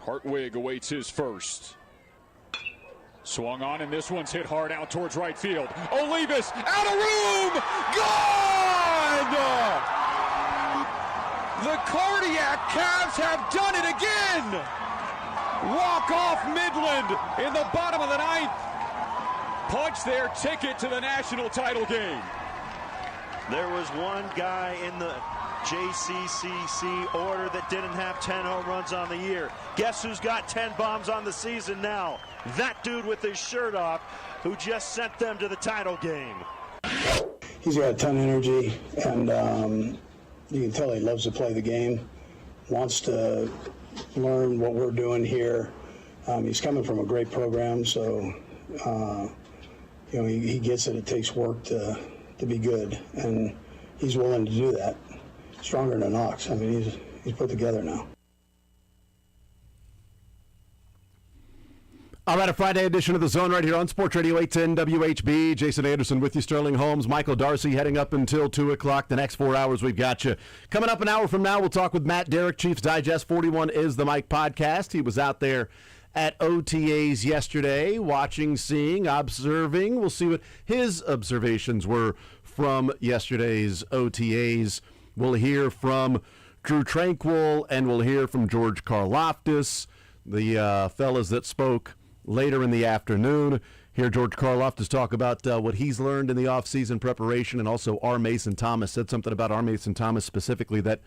Hartwig awaits his first. Swung on, and this one's hit hard out towards right field. Olivas out of room! Gone! The Cardiac Cavs have done it again! Walk-off Midland in the bottom of the ninth. Punch their ticket to the national title game. There was one guy in the JCCC order that didn't have 10 home runs on the year. Guess who's got 10 bombs on the season now? That dude with his shirt off who just sent them to the title game. He's got a ton of energy, and you can tell he loves to play the game, wants to learn what we're doing here. He's coming from a great program, so he gets it. It takes work to be good, and he's willing to do that. Stronger than Knox. I mean, he's put together now. All right, a Friday edition of The Zone right here on Sports Radio 810 WHB. Jason Anderson with you, Sterling Holmes, Michael Darcy heading up until 2 o'clock. The next 4 hours we've got you. Coming up an hour from now, we'll talk with Matt Derrick, Chiefs Digest 41 is the Mike podcast. He was out there at OTAs yesterday, watching, seeing, observing. We'll see what his observations were from yesterday's OTAs. We'll hear from Drew Tranquil, and we'll hear from George Karlaftis, the fellas that spoke later in the afternoon. Hear George Karlaftis talk about what he's learned in the offseason preparation, and also R. Mason Thomas said something about R. Mason Thomas specifically that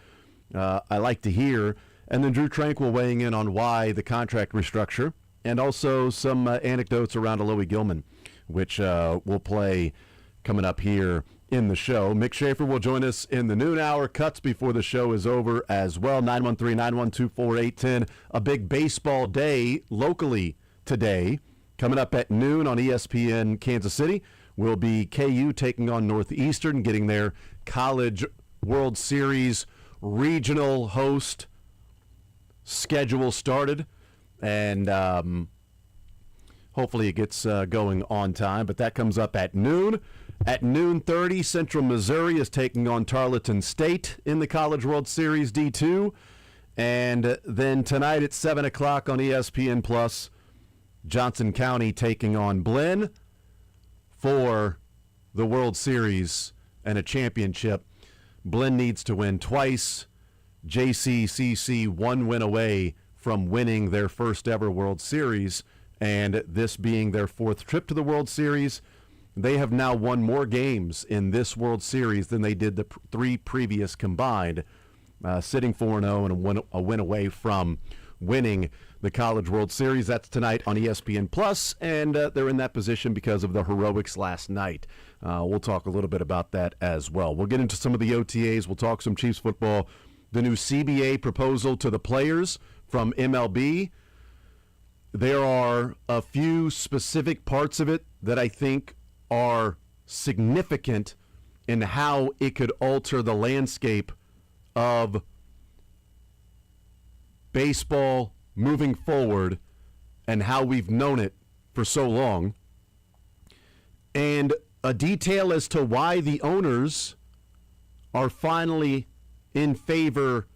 I like to hear. And then Drew Tranquil weighing in on why the contract restructure, and also some anecdotes around Alohi Gilman, which we'll play coming up here in the show. Mick Schaefer will join us in the noon hour. Cuts before the show is over as well. 913-912-4810. A big baseball day locally today. Coming up at noon on ESPN Kansas City will be KU taking on Northeastern, getting their College World Series regional host schedule started. And hopefully it gets going on time. But that comes up at noon. At noon 30, Central Missouri is taking on Tarleton State in the College World Series D2. And then tonight at 7 o'clock on ESPN Plus, Johnson County taking on Blinn for the World Series and a championship. Blinn needs to win twice. JCCC 1 win away from winning their first ever World Series, and this being their 4th trip to the World Series. They have now won more games in this World Series than they did the 3 previous combined, sitting 4-0 and a win away from winning the College World Series. That's tonight on ESPN Plus, and they're in that position because of the heroics last night. We'll talk a little bit about that as well. We'll get into some of the OTAs. We'll talk some Chiefs football. The new CBA proposal to the players from MLB. There are a few specific parts of it that I think are significant in how it could alter the landscape of baseball moving forward and how we've known it for so long. And a detail as to why the owners are finally in favor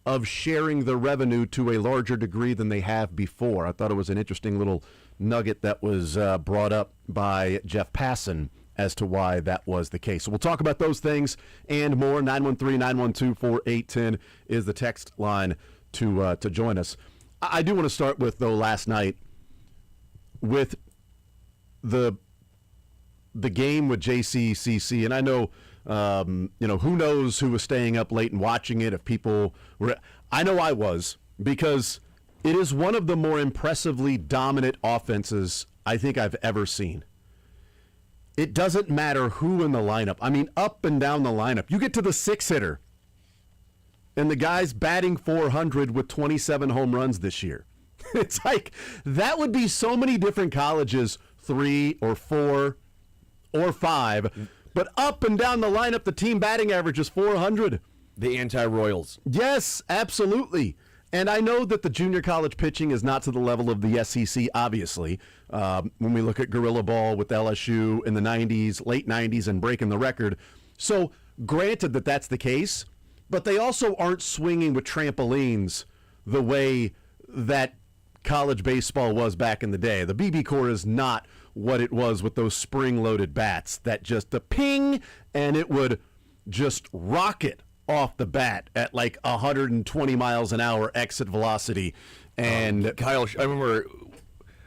of sharing the revenue to a larger degree than they have before. I thought it was an interesting little nugget that was brought up by Jeff Passan as to why that was the case. So we'll talk about those things and more. 913-912-4810 is the text line to join us. I do want to start with, though, last night with the game with JCCC, and I know who knows who was staying up late and watching it. If people were, I know I was, because it is one of the more impressively dominant offenses I think I've ever seen. It doesn't matter who in the lineup. I mean, up and down the lineup. You get to the 6-hitter, and the guy's batting .400 with 27 home runs this year. It's like, that would be so many different colleges, 3 or 4 or 5, but up and down the lineup, the team batting average is .400. The anti-Royals. Yes, absolutely. And I know that the junior college pitching is not to the level of the SEC, obviously. When we look at Gorilla Ball with LSU in the 90s, late 90s, and breaking the record. So, granted that that's the case, but they also aren't swinging with trampolines the way that college baseball was back in the day. The BB core is not what it was with those spring-loaded bats that just a ping and it would just rocket off the bat at like 120 miles an hour exit velocity. And I remember,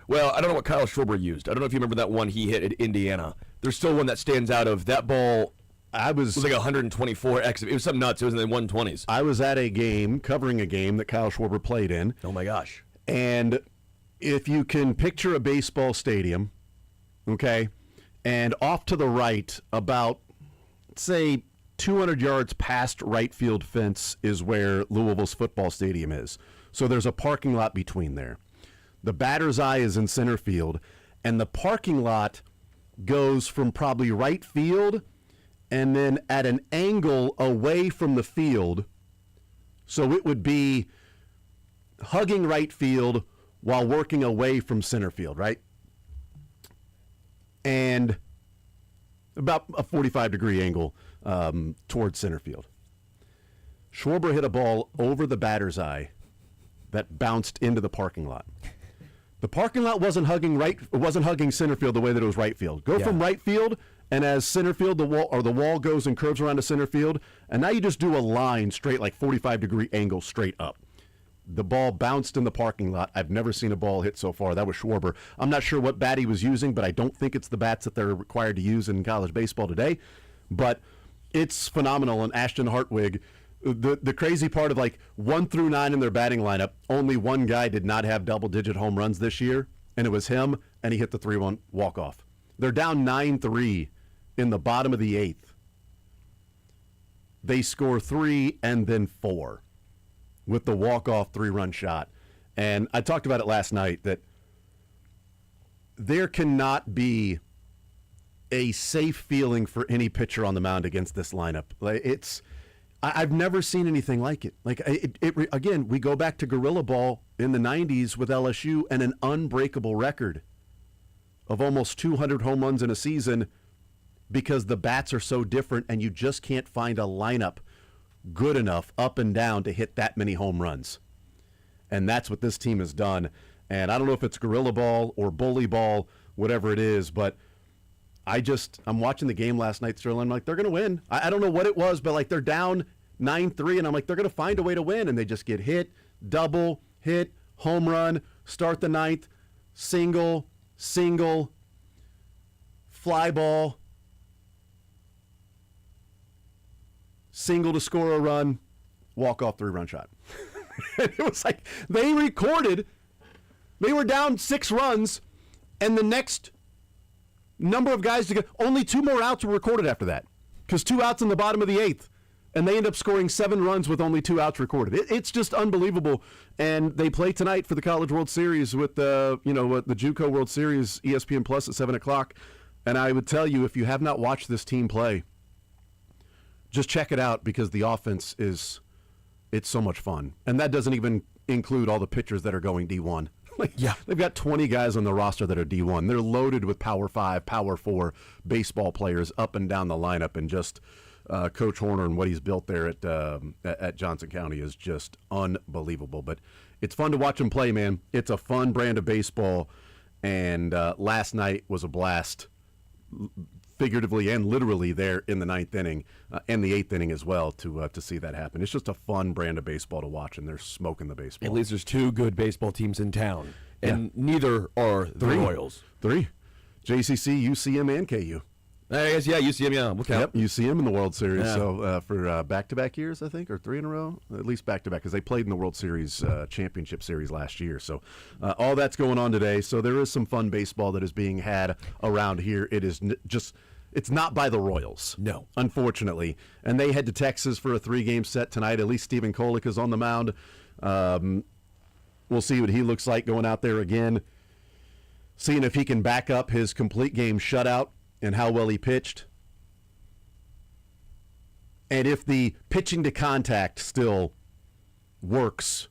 well, I don't know what Kyle Schwarber used. I don't know if you remember that one he hit at Indiana. There's still one that stands out of that ball. It was like 124 exit. It was something nuts. It was in the 120s. I was at a game, covering a game that Kyle Schwarber played in. Oh my gosh. And if you can picture a baseball stadium, okay, and off to the right, about, say, 200 yards past right field fence is where Louisville's football stadium is. So there's a parking lot between there. The batter's eye is in center field, and the parking lot goes from probably right field and then at an angle away from the field. So it would be hugging right field while working away from center field, right? And about a 45-degree angle towards center field. Schwarber hit a ball over the batter's eye that bounced into the parking lot. The parking lot wasn't hugging center field the way that it was right field. Go from right field, and as center field, the wall goes and curves around to center field, and now you just do a line straight, like 45-degree angle straight up. The ball bounced in the parking lot. I've never seen a ball hit so far. That was Schwarber. I'm not sure what bat he was using, but I don't think it's the bats that they're required to use in college baseball today. But it's phenomenal. And Ashton Hartwig, the crazy part of like 1 through 9 in their batting lineup, only one guy did not have double-digit home runs this year, and it was him, and he hit the 3-1 walk-off. They're down 9-3 in the bottom of the 8th. They score 3 and then 4 with the walk-off 3-run shot. And I talked about it last night that there cannot be a safe feeling for any pitcher on the mound against this lineup. I've never seen anything like it. Again, we go back to Gorilla Ball in the 90s with LSU and an unbreakable record of almost 200 home runs in a season because the bats are so different and you just can't find a lineup good enough up and down to hit that many home runs. And that's what this team has done. And I don't know if it's Gorilla Ball or Bully Ball, whatever it is, but I'm watching the game last night, Sterling. I'm like, they're going to win. I don't know what it was, but like they're down 9-3, and I'm like, they're going to find a way to win. And they just get hit, double, hit, home run, start the 9th, single, fly ball, single to score a run, walk-off 3-run shot. It was like they were down 6 runs, and the next number of guys to go, only 2 more outs were recorded after that because 2 outs in the bottom of the 8th, and they end up scoring 7 runs with only 2 outs recorded. It's just unbelievable. And they play tonight for the College World Series with the JUCO World Series, ESPN Plus at 7:00. And I would tell you, if you have not watched this team play, just check it out because the offense it's so much fun. And that doesn't even include all the pitchers that are going D1. They've got 20 guys on the roster that are D1. They're loaded with Power 5, Power 4 baseball players up and down the lineup, and just Coach Horner and what he's built there at Johnson County is just unbelievable. But it's fun to watch them play, man. It's a fun brand of baseball, and last night was a blast, figuratively and literally there in the 9th inning and the 8th inning as well to see that happen. It's just a fun brand of baseball to watch, and they're smoking the baseball. At least there's 2 good baseball teams in town, and neither are the Royals. 3. JCC, UCM, and KU. I guess, UCM, we'll count. Yep, UCM in the World Series. Yeah. So for back-to-back years, I think, or 3 in a row, at least back-to-back, because they played in the World Series championship series last year. So all that's going on today. So there is some fun baseball that is being had around here. It is it's not by the Royals. No. Unfortunately. And they head to Texas for a 3-game set tonight. At least Stephen Kolek is on the mound. We'll see what he looks like going out there again, seeing if he can back up his complete game shutout and how well he pitched. And if the pitching to contact still works,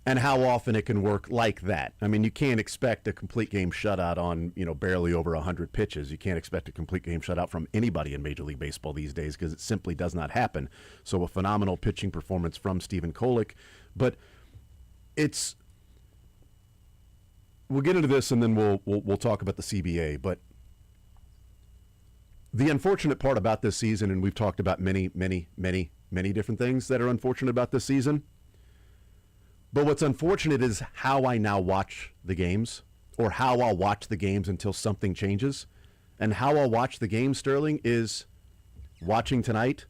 and how often it can work like that. I mean, you can't expect a complete game shutout on, barely over 100 pitches. You can't expect a complete game shutout from anybody in Major League Baseball these days because it simply does not happen. So a phenomenal pitching performance from Stephen Kolek. But it's we'll get into this and then we'll talk about the CBA, but the unfortunate part about this season, and we've talked about many different things that are unfortunate about this season, but what's unfortunate is how I now watch the games, or how I'll watch the games until something changes. And how I'll watch the game, Sterling, is watching tonight.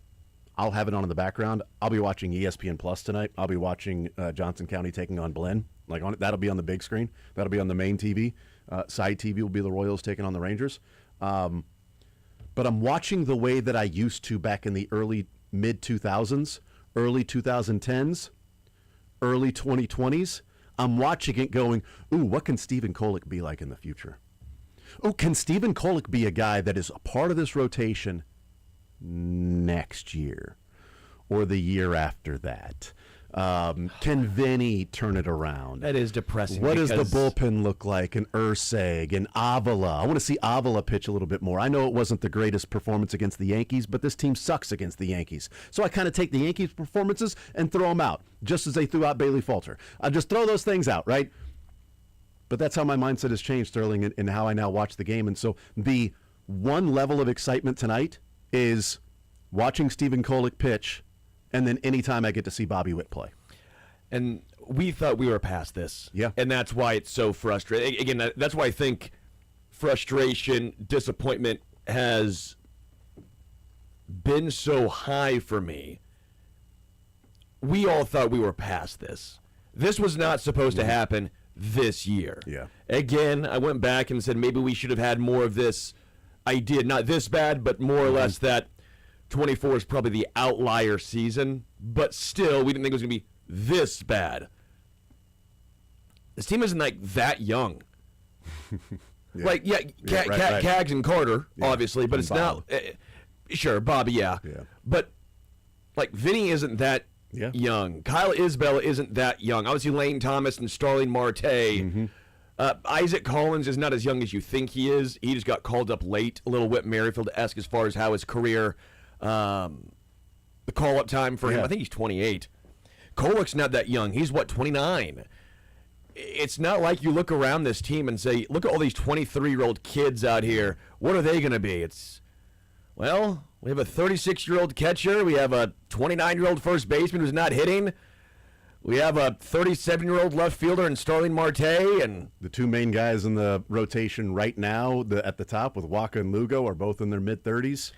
I'll have it on in the background. I'll be watching ESPN Plus tonight. I'll be watching Johnson County taking on Blinn. That'll be on the big screen. That'll be on the main TV. Side TV will be the Royals taking on the Rangers. But I'm watching the way that I used to back in the mid-2000s, early 2010s, early 2020s. I'm watching it going, ooh, what can Stephen Kolek be like in the future? Oh, can Stephen Kolek be a guy that is a part of this rotation next year or the year after that? Can Vinny turn it around? That is depressing. What does the bullpen look like? And Urseg and Avila. I want to see Avila pitch a little bit more. I know it wasn't the greatest performance against the Yankees, but this team sucks against the Yankees. So I kind of take the Yankees' performances and throw them out, just as they threw out Bailey Falter. I just throw those things out, right? But that's how my mindset has changed, Sterling, and how I now watch the game. And so the one level of excitement tonight is watching Stephen Kolek pitch, and then anytime I get to see Bobby Witt play. And we thought we were past this. Yeah. And that's why it's so frustrating. Again, that's why I think frustration, disappointment has been so high for me. We all thought we were past this. This was not supposed to happen this year. Yeah. Again, I went back and said maybe we should have had more of this idea, not this bad, but more or less that 24 is probably the outlier season, but still, we didn't think it was going to be this bad. This team isn't like that young. Cags and Carter, obviously, but and it's Bob. not. Sure, Bobby, yeah. But like Vinny isn't that young. Kyle Isbell isn't that young. Obviously, Lane Thomas and Starling Marte. Isaac Collins is not as young as you think he is. He just got called up late, a little Whit Merrifield-esque as far as how his career, the call-up time for him. I think he's 28. Kolek's not that young. He's, 29? It's not like you look around this team and say, look at all these 23-year-old kids out here. What are they going to be? We have a 36-year-old catcher. We have a 29-year-old first baseman who's not hitting. We have a 37-year-old left fielder in Starling Marte, and the two main guys in the rotation right now at the top with Waka and Lugo are both in their mid-30s.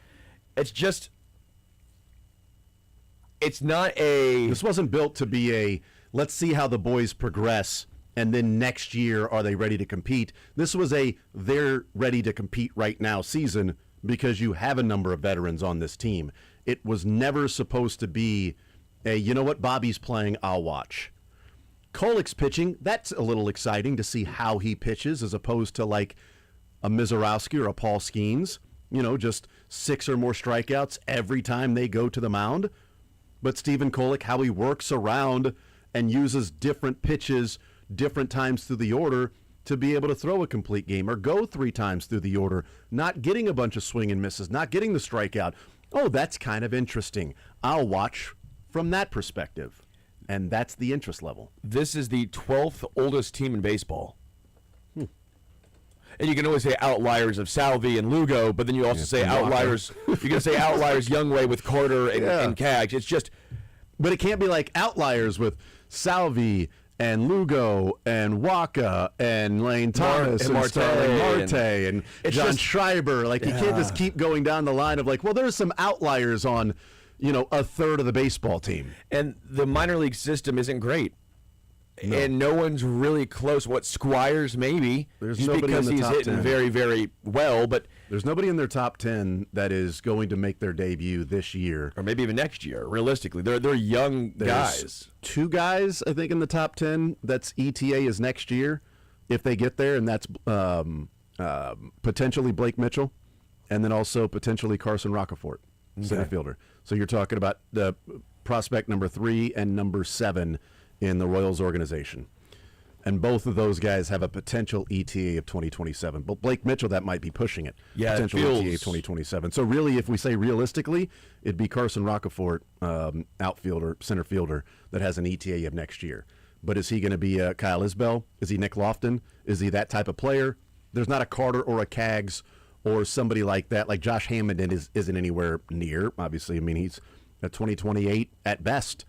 It's not a... This wasn't built to be a, let's see how the boys progress, and then next year are they ready to compete. This was a, they're ready to compete right now season because you have a number of veterans on this team. It was never supposed to be a, you know what, Bobby's playing, I'll watch. Kolek's pitching, that's a little exciting to see how he pitches as opposed to like a Mizorowski or a Paul Skeens, just 6 or more strikeouts every time they go to the mound. But Stephen Kolek, how he works around and uses different pitches different times through the order to be able to throw a complete game or go 3 times through the order, not getting a bunch of swing and misses, not getting the strikeout. Oh, that's kind of interesting. I'll watch from that perspective. And that's the interest level. This is the 12th oldest team in baseball. And you can always say outliers of Salvi and Lugo, but then you also say outliers. You're going to say outliers Youngway with Carter and Cags. It's just... But it can't be like outliers with Salvi and Lugo and Waka and Lane Thomas and Starling Marte and John Schreiber. Like, you can't just keep going down the line of like, well, there's some outliers on, a third of the baseball team. And the minor league system isn't great. No. And no one's really close. What, Squires maybe? There's just nobody because in the he's top hitting 10. very, very well, but there's nobody in their top 10 that is going to make their debut this year, or maybe even next year. Realistically, they're young guys. 2 guys, I think, in the top 10. That's ETA is next year, if they get there, and that's potentially Blake Mitchell, and then also potentially Carson Rocafort, center fielder. So you're talking about the prospect number 3 and number 7 in the Royals organization. And both of those guys have a potential ETA of 2027. But Blake Mitchell, that might be pushing it. Yeah, potential ETA of 2027. So really, if we say realistically, it'd be Carson Rocafort, outfielder, center fielder, that has an ETA of next year. But is he going to be Kyle Isbell? Is he Nick Lofton? Is he that type of player? There's not a Carter or a Kaggs or somebody like that. Like Josh Hammond isn't anywhere near, obviously. I mean, he's a 2028 at best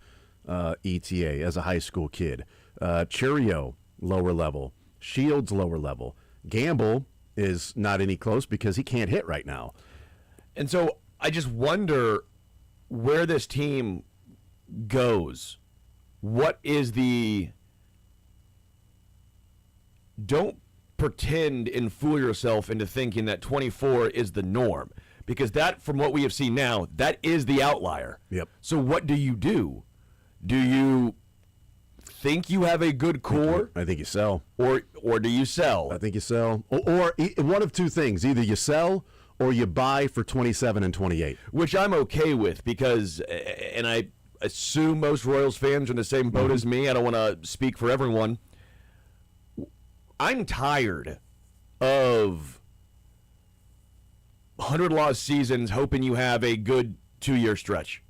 ETA as a high school kid. Churio, lower level. Shields, lower level. Gamble is not any close because he can't hit right now. And so I just wonder where this team goes. What is the... Don't pretend and fool yourself into thinking that 24 is the norm, because that, from what we have seen now, that is the outlier. Yep. So what do you do? Do you think you have a good core? I think you sell. Or do you sell? I think you sell. Or one of two things. Either you sell or you buy for 27 and 28. Which I'm okay with, because, and I assume most Royals fans are in the same boat as me. I don't want to speak for everyone. I'm tired of 100-loss seasons hoping you have a good 2-year stretch.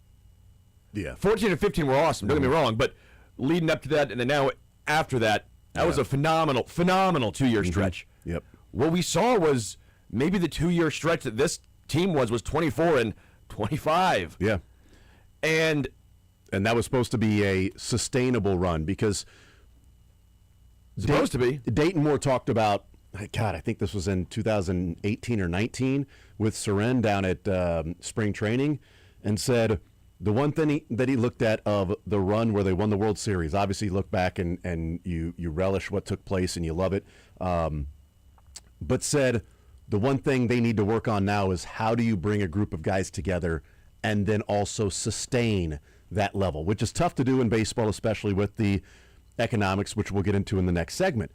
Yeah. 14 and 15 were awesome, don't get me wrong, but leading up to that and then now after that, that was a phenomenal 2-year stretch. Yep. What we saw was maybe the 2-year stretch that this team was 24 and 25. Yeah. And that was supposed to be a sustainable run, because supposed to be. Dayton Moore talked about, God, I think this was in 2018 or 19 with Seren down at spring training, and said the one thing that he looked at of the run where they won the World Series, obviously you look back and you relish what took place and you love it, but said the one thing they need to work on now is how do you bring a group of guys together and then also sustain that level, which is tough to do in baseball, especially with the economics, which we'll get into in the next segment.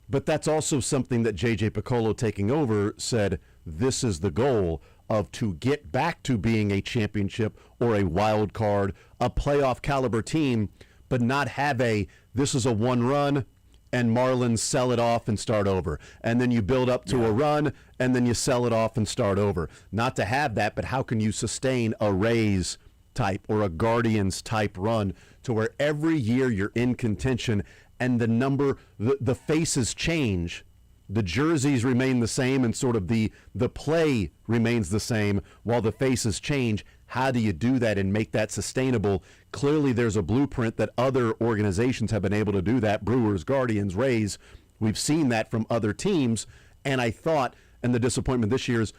But that's also something that J.J. Piccolo, taking over, said this is the goal of to get back to being a championship or a wild card, a playoff caliber team, but not have this is a one run and Marlins sell it off and start over. And then you build up to a run and then you sell it off and start over. Not to have that, but how can you sustain a Rays type or a Guardians type run to where every year you're in contention and the faces change, the jerseys remain the same, and sort of the play remains the same while the faces change. How do you do that and make that sustainable? Clearly there's a blueprint that other organizations have been able to do that. Brewers, Guardians, Rays, we've seen that from other teams. And I thought, and the disappointment this year is,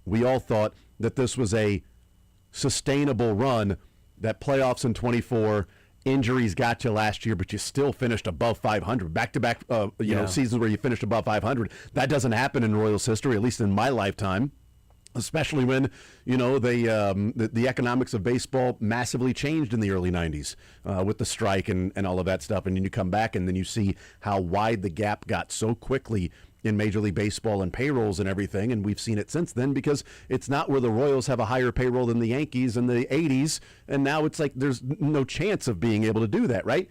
we all thought that this was a sustainable run, that playoffs in 24, injuries got you last year, but you still finished above 500. Back-to-back seasons where you finished above 500. That doesn't happen in Royals history, at least in my lifetime, especially when, the economics of baseball massively changed in the early 90s with the strike and all of that stuff. And then you come back and then you see how wide the gap got so quickly in Major League Baseball and payrolls and everything, and we've seen it since then, because it's not where the Royals have a higher payroll than the Yankees in the 80s, and now it's like there's no chance of being able to do that, right?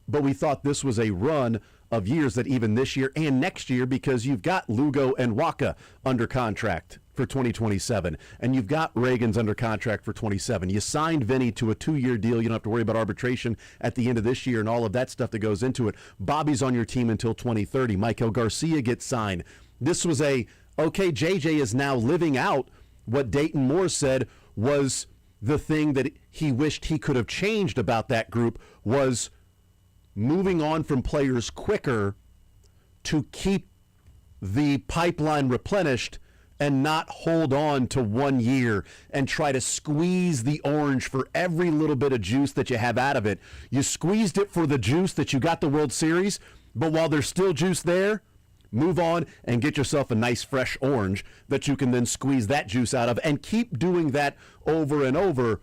But we thought this was a run of years that even this year and next year, because you've got Lugo and Waka under contract for 2027, and you've got Reagan's under contract for 27. You signed Vinny to a 2-year deal. You don't have to worry about arbitration at the end of this year and all of that stuff that goes into it. Bobby's on your team until 2030. Michael Garcia gets signed. This was JJ is now living out what Dayton Moore said was the thing that he wished he could have changed about that group, was moving on from players quicker to keep the pipeline replenished and not hold on to 1 year and try to squeeze the orange for every little bit of juice that you have out of it. You squeezed it for the juice that you got the World Series, but while there's still juice there, move on and get yourself a nice fresh orange that you can then squeeze that juice out of, and keep doing that over and over.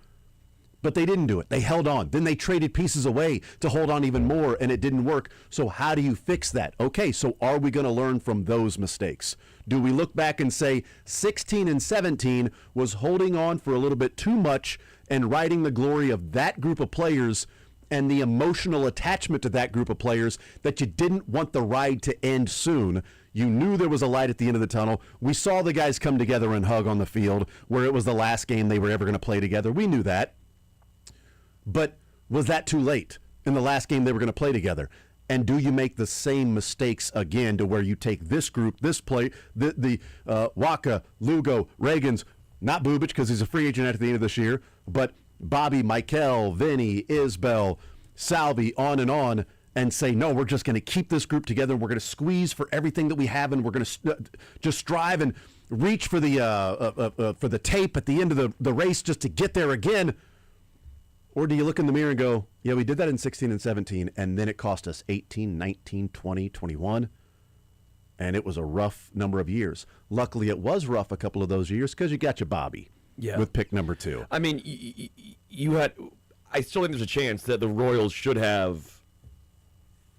But they didn't do it. They held on. Then they traded pieces away to hold on even more, and it didn't work. So how do you fix that? Okay, so are we going to learn from those mistakes? Do we look back and say 16 and 17 was holding on for a little bit too much and riding the glory of that group of players and the emotional attachment to that group of players, that you didn't want the ride to end soon? You knew there was a light at the end of the tunnel. We saw the guys come together and hug on the field where it was the last game they were ever going to play together. We knew that. But was that too late? in the last game they were going to play together? And do you make the same mistakes again to where you take this group, this play, the Waka, Lugo, Reagans, not Bubic because he's a free agent at the end of this year, but Bobby, Michael, Vinny, Isbell, Salvi, on, and say, no, we're just going to keep this group together. We're going to squeeze for everything that we have, and we're going to just strive and reach for the tape at the end of the race just to get there again? Or do you look in the mirror and go, yeah, we did that in 16 and 17, and then it cost us 18, 19, 20, 21, and it was a rough number of years. Luckily, it was rough a couple of those years because you got your Bobby with pick number 2. I mean, I still think there's a chance that the Royals should have,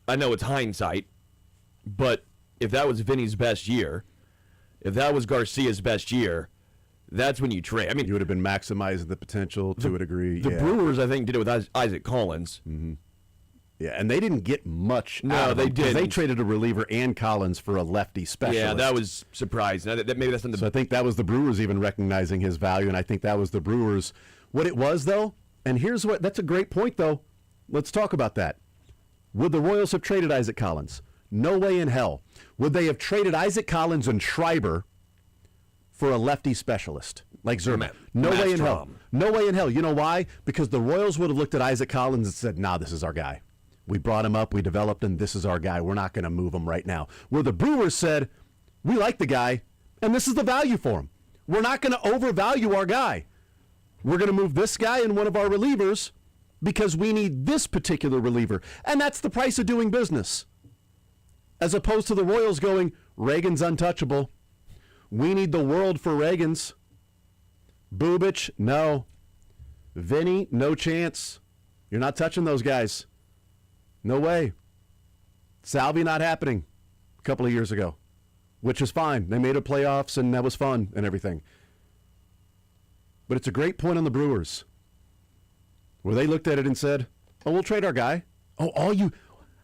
I know it's hindsight, but if that was Vinny's best year, if that was Garcia's best year, that's when you trade. I mean, you would have been maximizing the potential to a degree. The Brewers, I think, did it with Isaac Collins. Mm-hmm. Yeah, and they didn't get much. No, they didn't. They traded a reliever and Collins for a lefty specialist. Yeah, that was surprising. Maybe that's So I think that was the Brewers even recognizing his value, and I think that was the Brewers. What it was, though, and that's a great point, though. Let's talk about that. Would the Royals have traded Isaac Collins? No way in hell. Would they have traded Isaac Collins and Schreiber for a lefty specialist like Zerman? No way in hell. No way in hell. You know why? Because the Royals would have looked at Isaac Collins and said, nah, this is our guy. We brought him up, we developed him, this is our guy. We're not going to move him right now. Where the Brewers said, we like the guy, and this is the value for him. We're not going to overvalue our guy. We're going to move this guy and one of our relievers because we need this particular reliever. And that's the price of doing business. As opposed to the Royals going, Reagan's untouchable. We need the world for Reagans. Bubic, no. Vinny, no chance. You're not touching those guys. No way. Salvi, not happening a couple of years ago, which is fine. They made a playoffs, and that was fun and everything. But it's a great point on the Brewers, where they looked at it and said, oh, we'll trade our guy.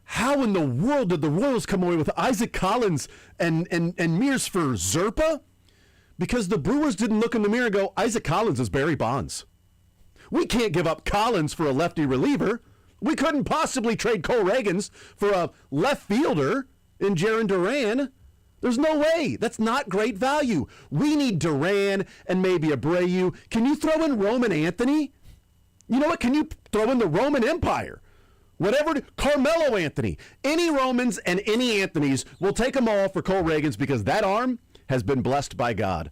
How in the world did the Royals come away with Isaac Collins and Mears for Zerpa? Because the Brewers didn't look in the mirror and go, Isaac Collins is Barry Bonds. We can't give up Collins for a lefty reliever. We couldn't possibly trade Cole Reagans for a left fielder in Jarren Duran. There's no way. That's not great value. We need Duran and maybe Abreu. Can you throw in Roman Anthony? You know what? Can you throw in the Roman Empire? Whatever, Carmelo Anthony. Any Romans and any Anthonys, we'll take them all for Cole Reagans because that arm has been blessed by God.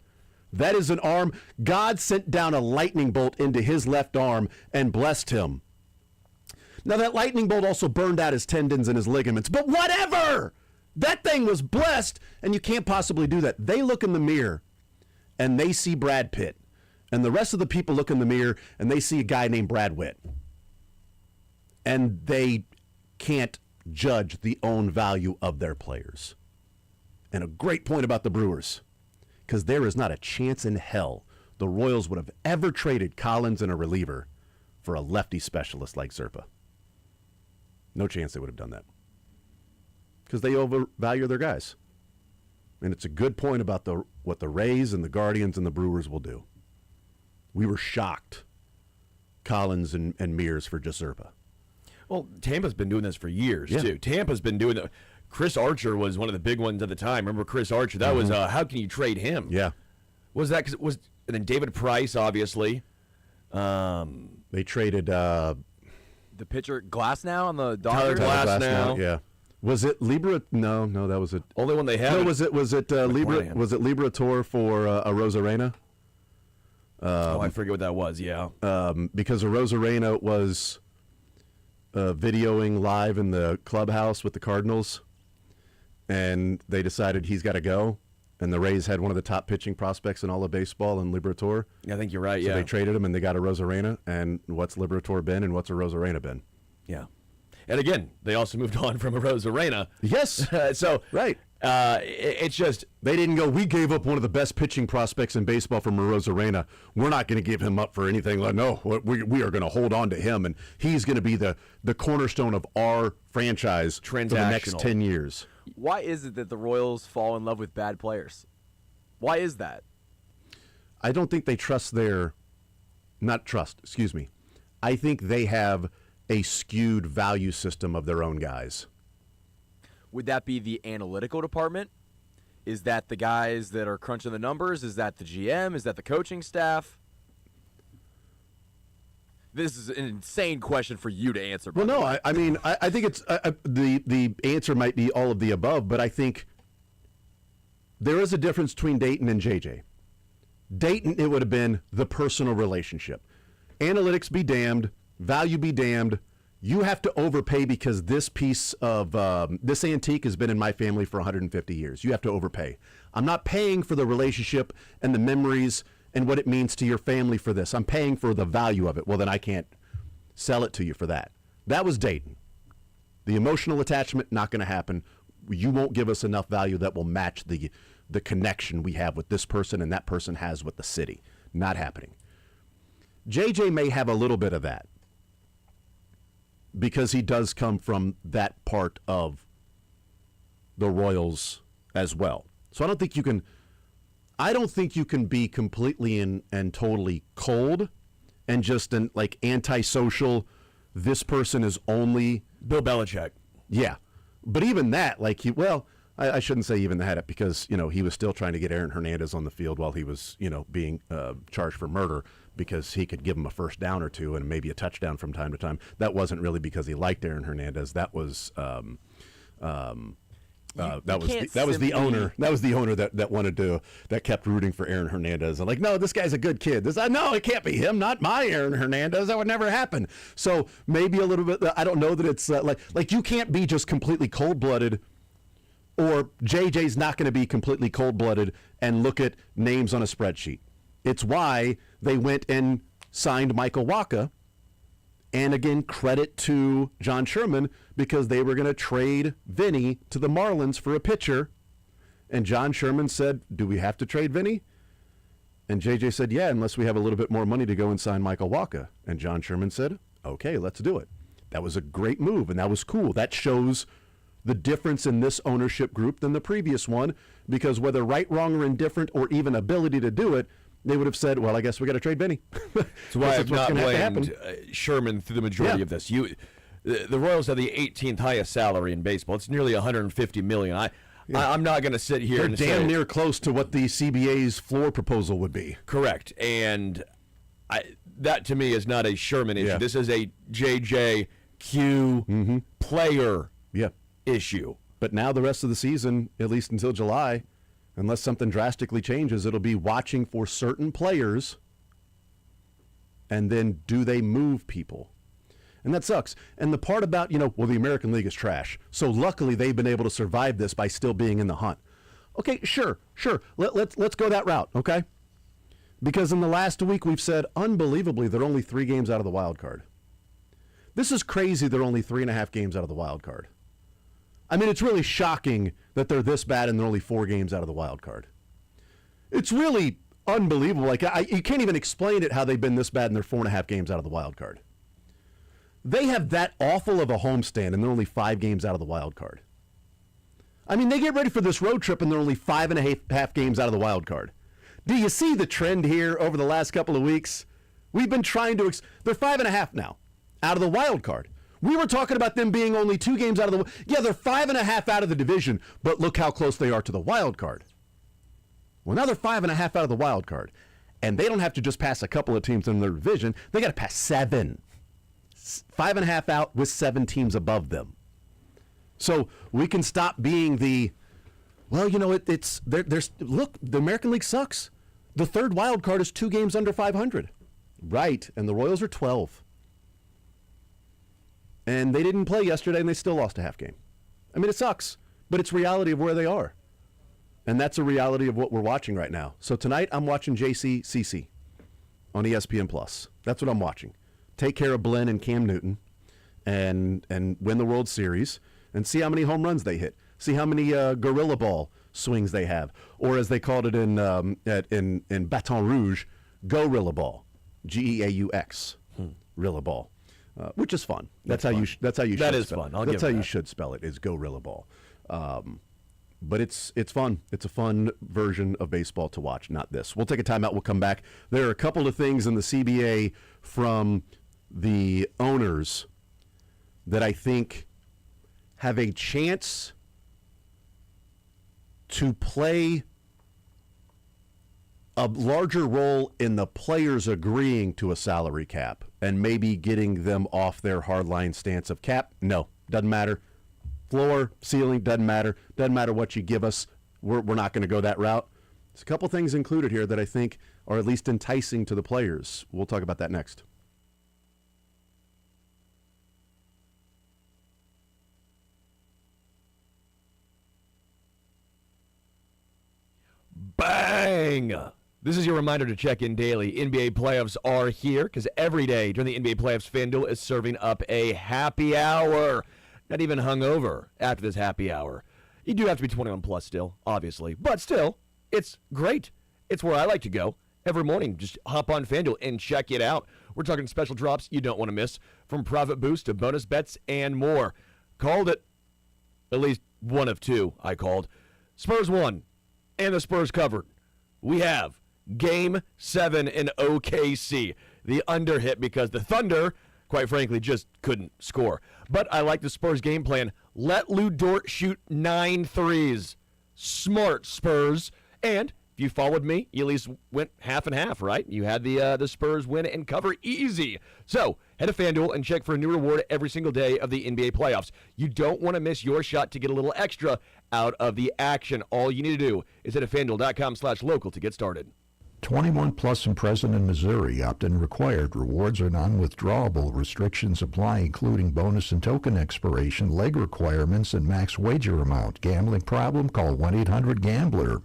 That is an arm. God sent down a lightning bolt into his left arm and blessed him. Now, that lightning bolt also burned out his tendons and his ligaments, but whatever! That thing was blessed, and you can't possibly do that. They look in the mirror, and they see Brad Pitt. And the rest of the people look in the mirror, and they see a guy named Brad Witt. And they can't judge the own value of their players. And a great point about the Brewers, because there is not a chance in hell the Royals would have ever traded Collins and a reliever for a lefty specialist like Zerpa. No chance they would have done that. Because they overvalue their guys. And it's a good point about what the Rays and the Guardians and the Brewers will do. We were shocked, Collins and Mears for just Zerpa. Well, Tampa's been doing this for years, too. Tampa's been doing it. Chris Archer was one of the big ones at the time. Remember Chris Archer? That was, how can you trade him? Yeah. Was that, and then David Price, obviously. They traded... the pitcher Glasnow on the Tyler Dodgers. Glasnow. Yeah. Was it Libra? No, that was it. Only one they had. No, was it Libra? Was it Liberator for Arozarena? I forget what that was. Yeah. Because Arozarena was videoing live in the clubhouse with the Cardinals, and they decided he's got to go. And the Rays had one of the top pitching prospects in all of baseball in Liberator. Yeah, I think you're right. So yeah. they traded him, and they got a Arozarena. And what's Liberator been, and what's a Arozarena been? Yeah. And again, they also moved on from Arozarena. Yes. So right. It's just they didn't go, we gave up one of the best pitching prospects in baseball from Arozarena. We're not going to give him up for anything. No, we are going to hold on to him, and he's going to be the cornerstone of our franchise for the next 10 years. Why is it that the Royals fall in love with bad players? Why is that? I don't think they trust I think they have a skewed value system of their own guys. Would that be the analytical department? Is that the guys that are crunching the numbers? Is that the GM? Is that the coaching staff? This is an insane question for you to answer. Well, no, I mean, I think it's the answer might be all of the above, but I think there is a difference between Dayton and JJ. Dayton, it would have been the personal relationship. Analytics be damned, value be damned. You have to overpay because this piece of this antique has been in my family for 150 years. You have to overpay. I'm not paying for the relationship and the memories and what it means to your family for this. I'm paying for the value of it. Well, then I can't sell it to you for that. That was Dayton. The emotional attachment, not going to happen. You won't give us enough value that will match the connection we have with this person and that person has with the city. Not happening. JJ may have a little bit of that because he does come from that part of the Royals as well. So I don't think you can be completely and totally cold and just like antisocial. This person is only Bill Belichick. Yeah. But even that, like I shouldn't say even that because, he was still trying to get Aaron Hernandez on the field while he was, being charged for murder because he could give him a first down or two and maybe a touchdown from time to time. That wasn't really because he liked Aaron Hernandez. That was that was the owner. That was the owner that wanted to, that kept rooting for Aaron Hernandez. And like, no, this guy's a good kid. No, it can't be him. Not my Aaron Hernandez. That would never happen. So maybe a little bit. I don't know that it's like you can't be just completely cold-blooded, or JJ's not going to be completely cold-blooded and look at names on a spreadsheet. It's why they went and signed Michael Wacha. And again, credit to John Sherman because they were going to trade Vinny to the Marlins for a pitcher. And John Sherman said, do we have to trade Vinny? And JJ said, yeah, unless we have a little bit more money to go and sign Michael Wacha. And John Sherman said, okay, let's do it. That was a great move, and that was cool. That shows the difference in this ownership group than the previous one, because whether right, wrong, or indifferent, or even ability to do it, they would have said, well, I guess we got to trade Vinny. That's why I've not blamed Sherman through the majority of this. The Royals have the 18th highest salary in baseball. It's nearly $150 million. I'm not going to sit here and say they're damn near close to what the CBA's floor proposal would be. Correct. And that, to me, is not a Sherman issue. This is a JJQ player issue. But now the rest of the season, at least until July, unless something drastically changes, it'll be watching for certain players, and then do they move people? And that sucks. And the part about, the American League is trash. So luckily they've been able to survive this by still being in the hunt. Okay, sure. Let's go that route, okay? Because in the last week we've said, unbelievably, they're only 3 games out of the wild card. This is crazy they're only 3.5 games out of the wild card. I mean, it's really shocking that they're this bad and they're only 4 games out of the wild card. It's really unbelievable. Like, you can't even explain it how they've been this bad and they're 4.5 games out of the wild card. They have that awful of a homestand and they're only 5 games out of the wild card. I mean, they get ready for this road trip and they're only 5.5 games out of the wild card. Do you see the trend here over the last couple of weeks? We've been trying to, they're 5.5 now out of the wild card. We were talking about them being only 2 games out of the... Yeah, they're 5.5 out of the division, but look how close they are to the wild card. Well, now they're 5.5 out of the wild card, and they don't have to just pass a couple of teams in their division. They got to pass 7. 5.5 out with 7 teams above them. So we can stop being the... Well, it's... Look, the American League sucks. The third wild card is 2 games under 500. Right, and the Royals are 12. And they didn't play yesterday, and they still lost a half game. I mean, it sucks, but it's reality of where they are. And that's a reality of what we're watching right now. So tonight, I'm watching JCCC on ESPN+. That's what I'm watching. Take care of Blinn and Cam Newton and win the World Series and see how many home runs they hit. See how many gorilla ball swings they have. Or as they called it in Baton Rouge, gorilla ball. Geaux. Rilla ball. Which is fun. That's how you should. That is fun. That's how you should spell it. Is gorilla ball. But it's fun. It's a fun version of baseball to watch. Not this. We'll take a timeout. We'll come back. There are a couple of things in the CBA from the owners that I think have a chance to play a larger role in the players agreeing to a salary cap and maybe getting them off their hardline stance of cap? No, doesn't matter. Floor, ceiling, doesn't matter. Doesn't matter what you give us. We're not going to go that route. There's a couple things included here that I think are at least enticing to the players. We'll talk about that next. Bang! This is your reminder to check in daily. NBA playoffs are here because every day during the NBA playoffs, FanDuel is serving up a happy hour. Not even hungover after this happy hour. You do have to be 21 plus still, obviously. But still, it's great. It's where I like to go every morning. Just hop on FanDuel and check it out. We're talking special drops you don't want to miss, from profit boost to bonus bets and more. Called it. At least one of two I called. Spurs won, and the Spurs covered. We have Game 7 in OKC. The under hit because the Thunder, quite frankly, just couldn't score. But I like the Spurs game plan. Let Lou Dort shoot 9 threes. Smart, Spurs. And if you followed me, you at least went half and half, right? You had the Spurs win and cover easy. So head to FanDuel and check for a new reward every single day of the NBA playoffs. You don't want to miss your shot to get a little extra out of the action. All you need to do is head to FanDuel.com/local to get started. 21 plus and present in Missouri. Opt-in required. Rewards are non-withdrawable. Restrictions apply, including bonus and token expiration, leg requirements, and max wager amount. Gambling problem? Call 1-800-GAMBLER.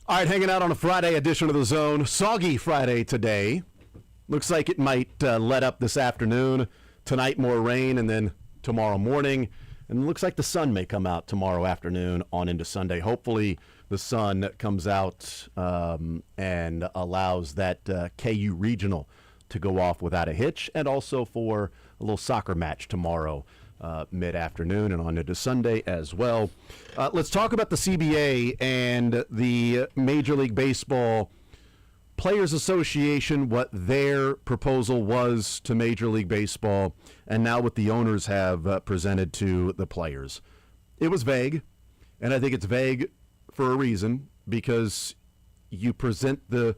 All right, hanging out on a Friday edition of The Zone. Soggy Friday today. Looks like it might let up this afternoon. Tonight, more rain, and then tomorrow morning. And it looks like the sun may come out tomorrow afternoon on into Sunday. Hopefully, the sun comes out and allows that KU Regional to go off without a hitch, and also for a little soccer match tomorrow mid-afternoon and on into Sunday as well. Let's talk about the CBA and the Major League Baseball Players Association, what their proposal was to Major League Baseball, and now what the owners have presented to the players. It was vague, and I think it's vague for a reason, because you present the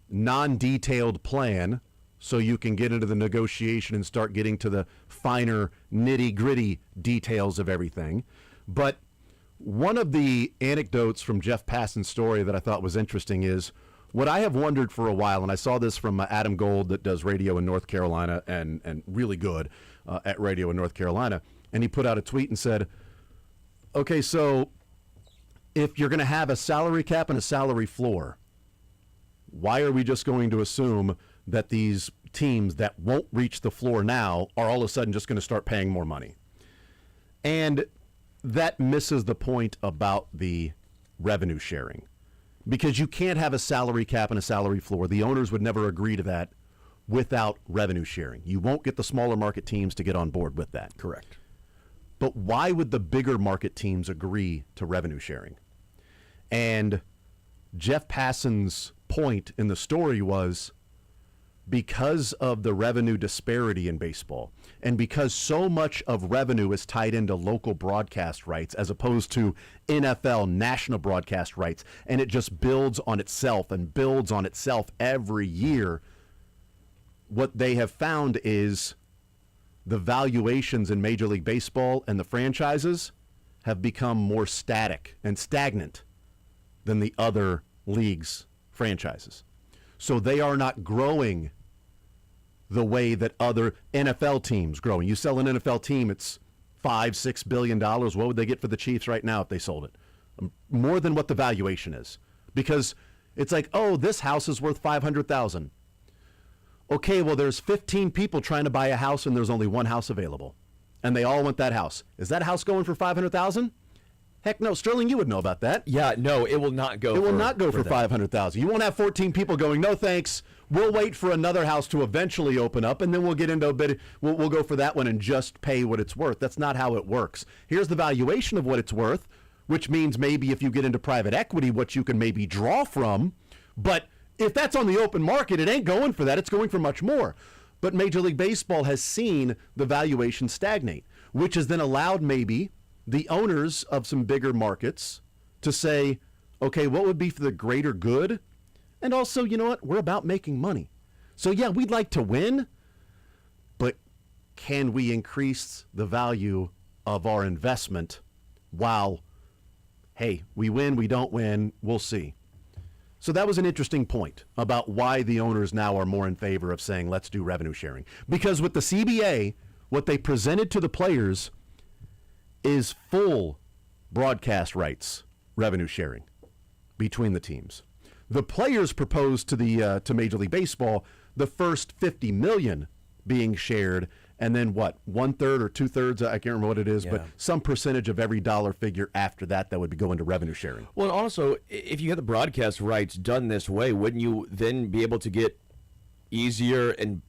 non-detailed plan so you can get into the negotiation and start getting to the finer, nitty-gritty details of everything. But one of the anecdotes from Jeff Passan's story that I thought was interesting is what I have wondered for a while, and I saw this from Adam Gold that does radio in North Carolina and really good at radio in North Carolina, and he put out a tweet and said, okay, so if you're going to have a salary cap and a salary floor, why are we just going to assume that these teams that won't reach the floor now are all of a sudden just going to start paying more money? And that misses the point about the revenue sharing, because you can't have a salary cap and a salary floor. The owners would never agree to that without revenue sharing. You won't get the smaller market teams to get on board with that. Correct. But why would the bigger market teams agree to revenue sharing? And Jeff Passan's point in the story was, because of the revenue disparity in baseball, and because so much of revenue is tied into local broadcast rights as opposed to NFL national broadcast rights, and it just builds on itself and builds on itself every year, what they have found is the valuations in Major League Baseball and the franchises have become more static and stagnant than the other leagues' franchises. So they are not growing the way that other NFL teams growing. You sell an NFL team, it's $5-6 billion. What would they get for the Chiefs right now if they sold it? More than what the valuation is. Because it's like, oh, this house is worth $500,000. Okay, well, there's 15 people trying to buy a house and there's only one house available. And they all want that house. Is that house going for $500,000? Heck no. Sterling, you would know about that. Yeah, no, it will not go. It will not go for $500,000. You won't have 14 people going, no thanks. We'll wait for another house to eventually open up, and then we'll get into a bit. We'll go for that one and just pay what it's worth. That's not how it works. Here's the valuation of what it's worth, which means maybe if you get into private equity, what you can maybe draw from. But if that's on the open market, it ain't going for that. It's going for much more. But Major League Baseball has seen the valuation stagnate, which has then allowed maybe the owners of some bigger markets to say, okay, what would be for the greater good? And also, you know what? We're about making money. So yeah, we'd like to win, but can we increase the value of our investment while, hey, we win, we don't win, we'll see. So that was an interesting point about why the owners now are more in favor of saying, let's do revenue sharing. Because with the CBA, what they presented to the players is full broadcast rights revenue sharing between the teams. The players proposed to the to Major League Baseball the first $50 million being shared, and then what, 1/3 or 2/3? I can't remember what it is, but some percentage of every dollar figure after that would be going to revenue sharing. Well, and also, if you had the broadcast rights done this way, wouldn't you then be able to get easier and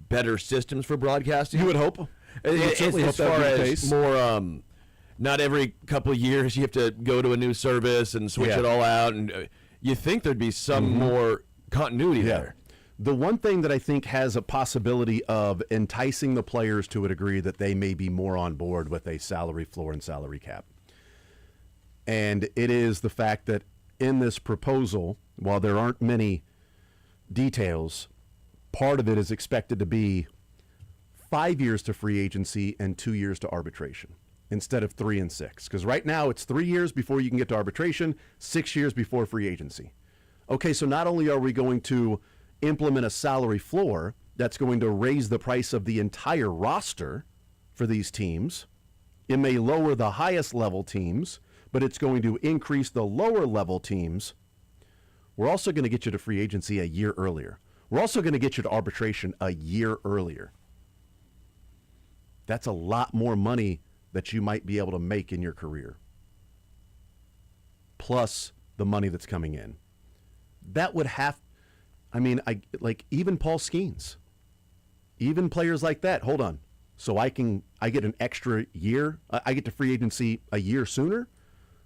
better systems for broadcasting? You would hope. As far as more, not every couple of years you have to go to a new service and switch it all out, and you think there'd be some more continuity there. The one thing that I think has a possibility of enticing the players to a degree that they may be more on board with a salary floor and salary cap, and it is the fact that in this proposal, while there aren't many details, part of it is expected to be 5 years to free agency and 2 years to arbitration instead of 3 and 6. Because right now it's 3 years before you can get to arbitration, 6 years before free agency. Okay, so not only are we going to implement a salary floor that's going to raise the price of the entire roster for these teams, it may lower the highest level teams, but it's going to increase the lower level teams. We're also going to get you to free agency a year earlier. We're also going to get you to arbitration a year earlier. That's a lot more money that you might be able to make in your career, plus the money that's coming in. That would have, even Paul Skeens, even players like that. Hold on. So I get an extra year. I get to free agency a year sooner.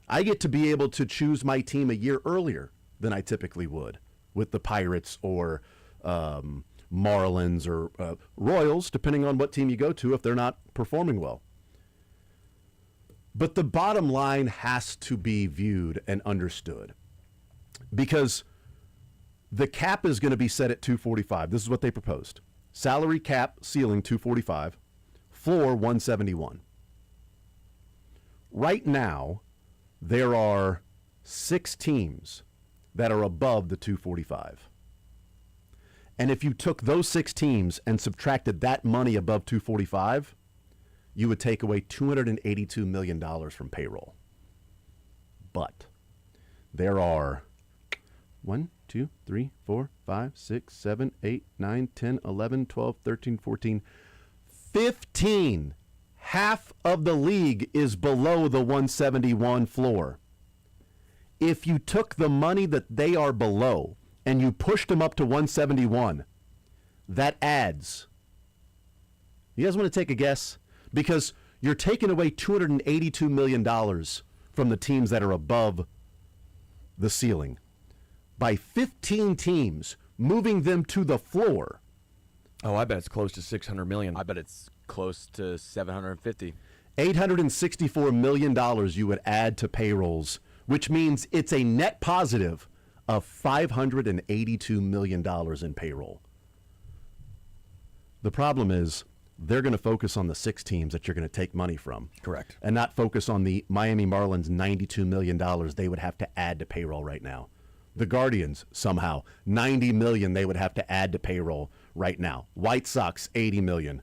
I get to be able to choose my team a year earlier than I typically would with the Pirates or Marlins or Royals, depending on what team you go to if they're not performing well. But the bottom line has to be viewed and understood, because the cap is going to be set at 245. This is what they proposed. Salary cap ceiling 245, floor 171. Right now, there are 6 teams that are above the 245. And if you took those 6 teams and subtracted that money above 245, you would take away $282 million from payroll. But there are 1, 2, 3, 4, 5, 6, 7, 8, 9, 10, 11, 12, 13, 14, 15. Half of the league is below the 171 floor. If you took the money that they are below and you pushed them up to 171, that adds. You guys want to take a guess? Because you're taking away $282 million from the teams that are above the ceiling. By 15 teams, moving them to the floor. Oh, I bet it's close to $600 million. I bet it's close to 750. $864 million you would add to payrolls, which means it's a net positive of $582 million in payroll. The problem is they're going to focus on the 6 teams that you're going to take money from. Correct. And not focus on the Miami Marlins $92 million they would have to add to payroll right now. The Guardians, somehow, $90 million they would have to add to payroll right now. White Sox, $80 million.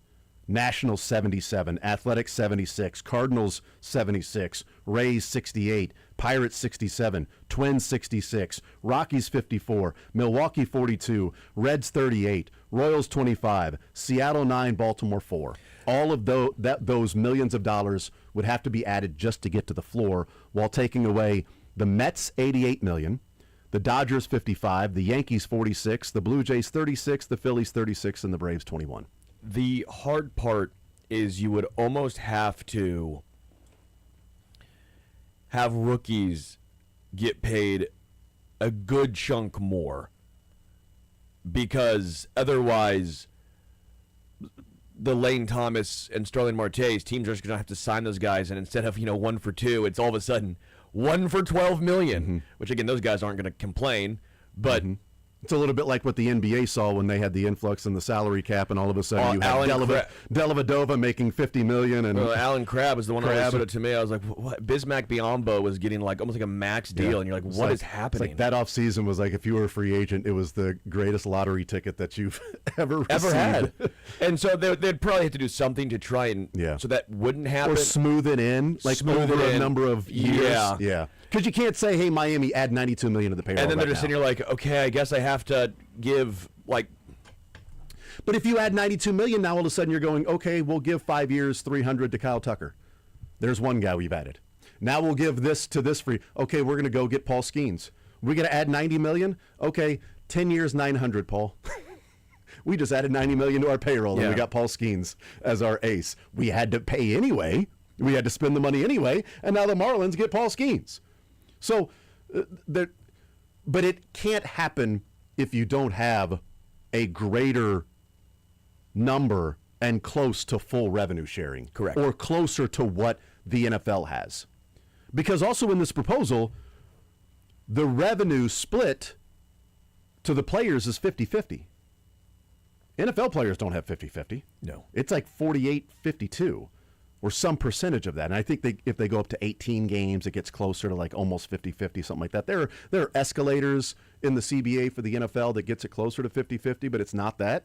Nationals, 77. Athletics, 76. Cardinals, 76. Rays, 68. Pirates, 67. Twins, 66. Rockies, 54. Milwaukee, 42. Reds, 38. Royals, 25. Seattle, 9. Baltimore, 4. All of those millions of dollars would have to be added just to get to the floor, while taking away the Mets, $88 million. The Dodgers, 55. The Yankees, 46. The Blue Jays, 36. The Phillies, 36. And the Braves, 21. The hard part is you would almost have to have rookies get paid a good chunk more, because otherwise the Lane Thomas and Starling Marte's teams are just going to have to sign those guys, and instead of 1 for 2, it's all of a sudden 1 for $12 million, which again, those guys aren't going to complain, but It's a little bit like what the NBA saw when they had the influx in the salary cap, and all of a sudden you had Dellavedova making $50 million. And Alan Crabb was the one who put it to me. I was like, what? Bismack Biyombo was getting almost like a max deal, and you're like, what is happening? It's like that offseason was like, if you were a free agent, it was the greatest lottery ticket that you've ever received. had. And so they'd probably have to do something to try and so that wouldn't happen. Or smooth it in, over a number of years. Yeah. Because you can't say, hey, Miami, add $92 million to the payroll. And then they're just sitting here like, okay, I guess I have to give But if you add $92 million, now all of a sudden you're going, okay, we'll give 5 years, $300 to Kyle Tucker. There's one guy we've added. Now we'll give this to this free. Okay, we're going to go get Paul Skeens. We're going to add $90 million. Okay, 10 years, $900, Paul. We just added $90 million to our payroll, and we got Paul Skeens as our ace. We had to pay anyway. We had to spend the money anyway, and now the Marlins get Paul Skeens. So, but it can't happen if you don't have a greater number and close to full revenue sharing. Correct. Or closer to what the NFL has. Because also in this proposal, the revenue split to the players is 50-50. NFL players don't have 50-50. No. It's like 48-52. Or some percentage of that. And I think if they go up to 18 games, it gets closer to like almost 50-50, something like that. There are escalators in the CBA for the NFL that gets it closer to 50-50, but it's not that.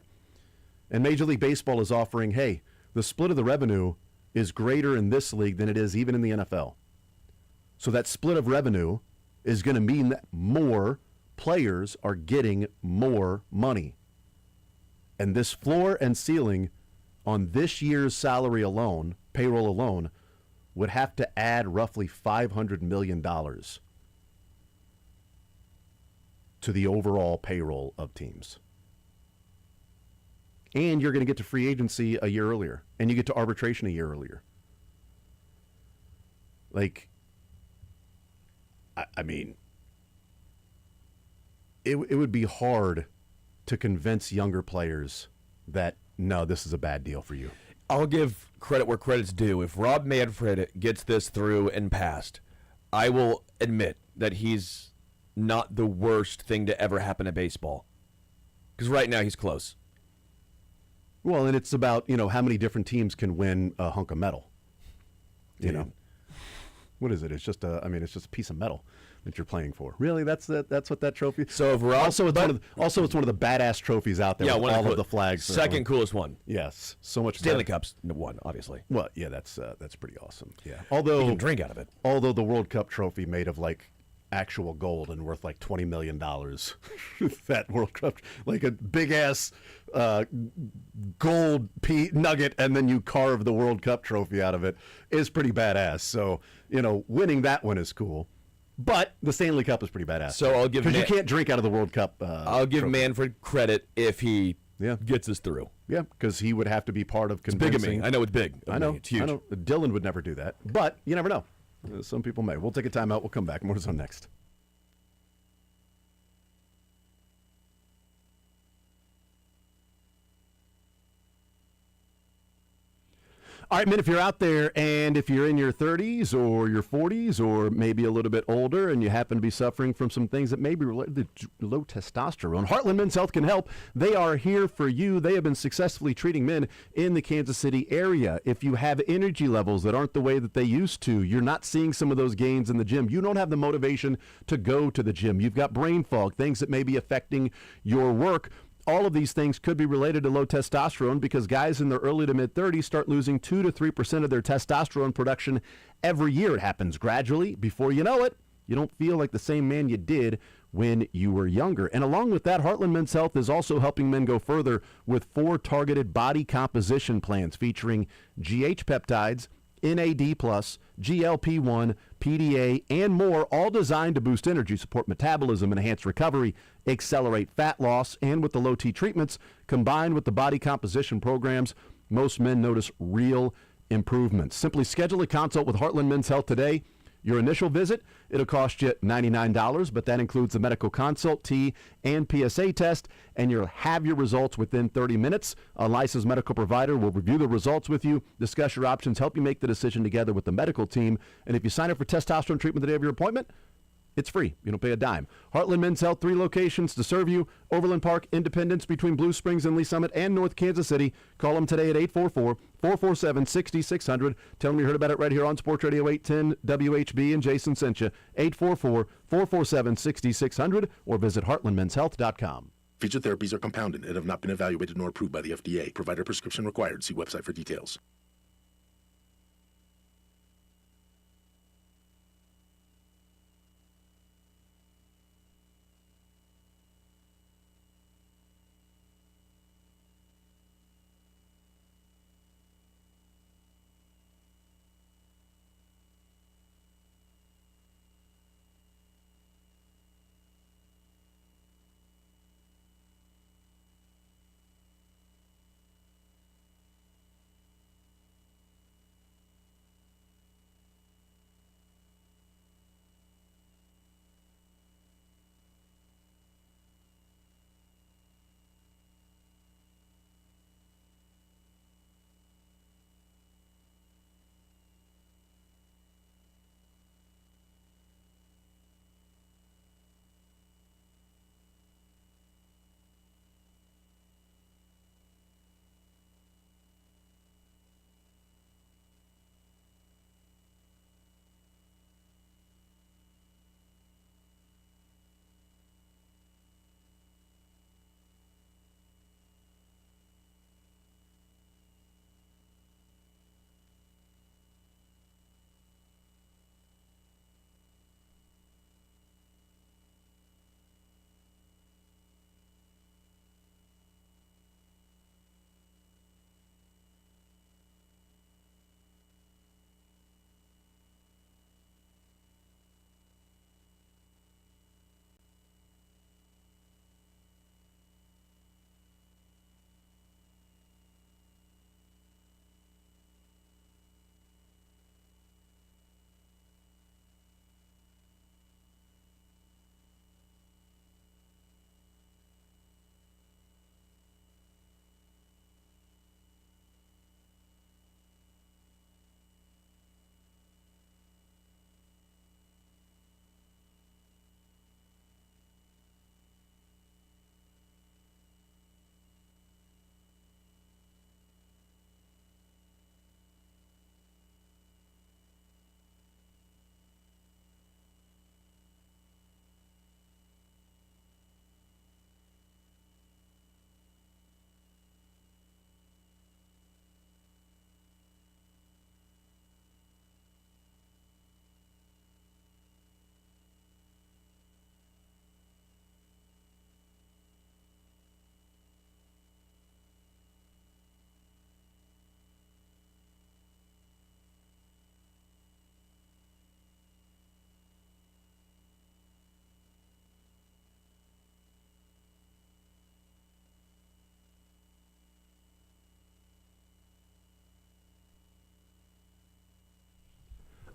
And Major League Baseball is offering, hey, the split of the revenue is greater in this league than it is even in the NFL. So that split of revenue is going to mean that more players are getting more money. And this floor and ceiling on this year's salary alone, payroll alone, would have to add roughly $500 million to the overall payroll of teams. And you're going to get to free agency a year earlier, and you get to arbitration a year earlier. Like, I mean, it would be hard to convince younger players that, no, this is a bad deal for you. I'll give credit where credit's due. If Rob Manfred gets this through and passed, I will admit that he's not the worst thing to ever happen to baseball. Because right now he's close. Well, and it's about, how many different teams can win a hunk of metal. You know? What is it? It's just it's just a piece of metal that you're playing for. Really? That's what that trophy is? So if Rob, it's one of the badass trophies out there with all of the flags. Second coolest one. Yes. So much Stanley Cup's one, obviously. Well, yeah, that's pretty awesome. Yeah. Although you can drink out of it. Although the World Cup trophy made of like actual gold and worth like $20 million. That World Cup, like a big ass gold nugget, and then you carve the World Cup trophy out of it is pretty badass. So, winning that one is cool. But the Stanley Cup is pretty badass. So I'll give, because you can't drink out of the World Cup. I'll give trophy. Manfred credit if he gets us through. Yeah, because he would have to be part of convincing. It's big of me. I know it's big. I know it's huge. I know. Dylan would never do that, but you never know. Some people may. We'll take a timeout. We'll come back. More is on next. All right, men, if you're out there and if you're in your 30s or your 40s or maybe a little bit older and you happen to be suffering from some things that may be related to low testosterone, Heartland Men's Health can help. They are here for you. They have been successfully treating men in the Kansas City area. If you have energy levels that aren't the way that they used to, you're not seeing some of those gains in the gym, you don't have the motivation to go to the gym, you've got brain fog, things that may be affecting your work. All of these things could be related to low testosterone because guys in their early to mid-30s start losing 2 to 3% of their testosterone production every year. It happens gradually. Before you know it, you don't feel like the same man you did when you were younger. And along with that, Heartland Men's Health is also helping men go further with 4 targeted body composition plans featuring GH peptides, NAD+, GLP-1, PDA, and more, all designed to boost energy, support metabolism, enhance recovery, accelerate fat loss, and with the low T treatments, combined with the body composition programs, most men notice real improvements. Simply schedule a consult with Heartland Men's Health today. Your initial visit, it'll cost you $99, but that includes the medical consult, T, and PSA test, and you'll have your results within 30 minutes. A licensed medical provider will review the results with you, discuss your options, help you make the decision together with the medical team, and if you sign up for testosterone treatment the day of your appointment, it's free. You don't pay a dime. Heartland Men's Health, 3 locations to serve you. Overland Park, Independence, between Blue Springs and Lee Summit, and North Kansas City. Call them today at 844-447-6600. Tell them you heard about it right here on Sports Radio 810 WHB, and Jason sent you. 844-447-6600, or visit heartlandmenshealth.com. Featured therapies are compounded and have not been evaluated nor approved by the FDA. Provider prescription required. See website for details.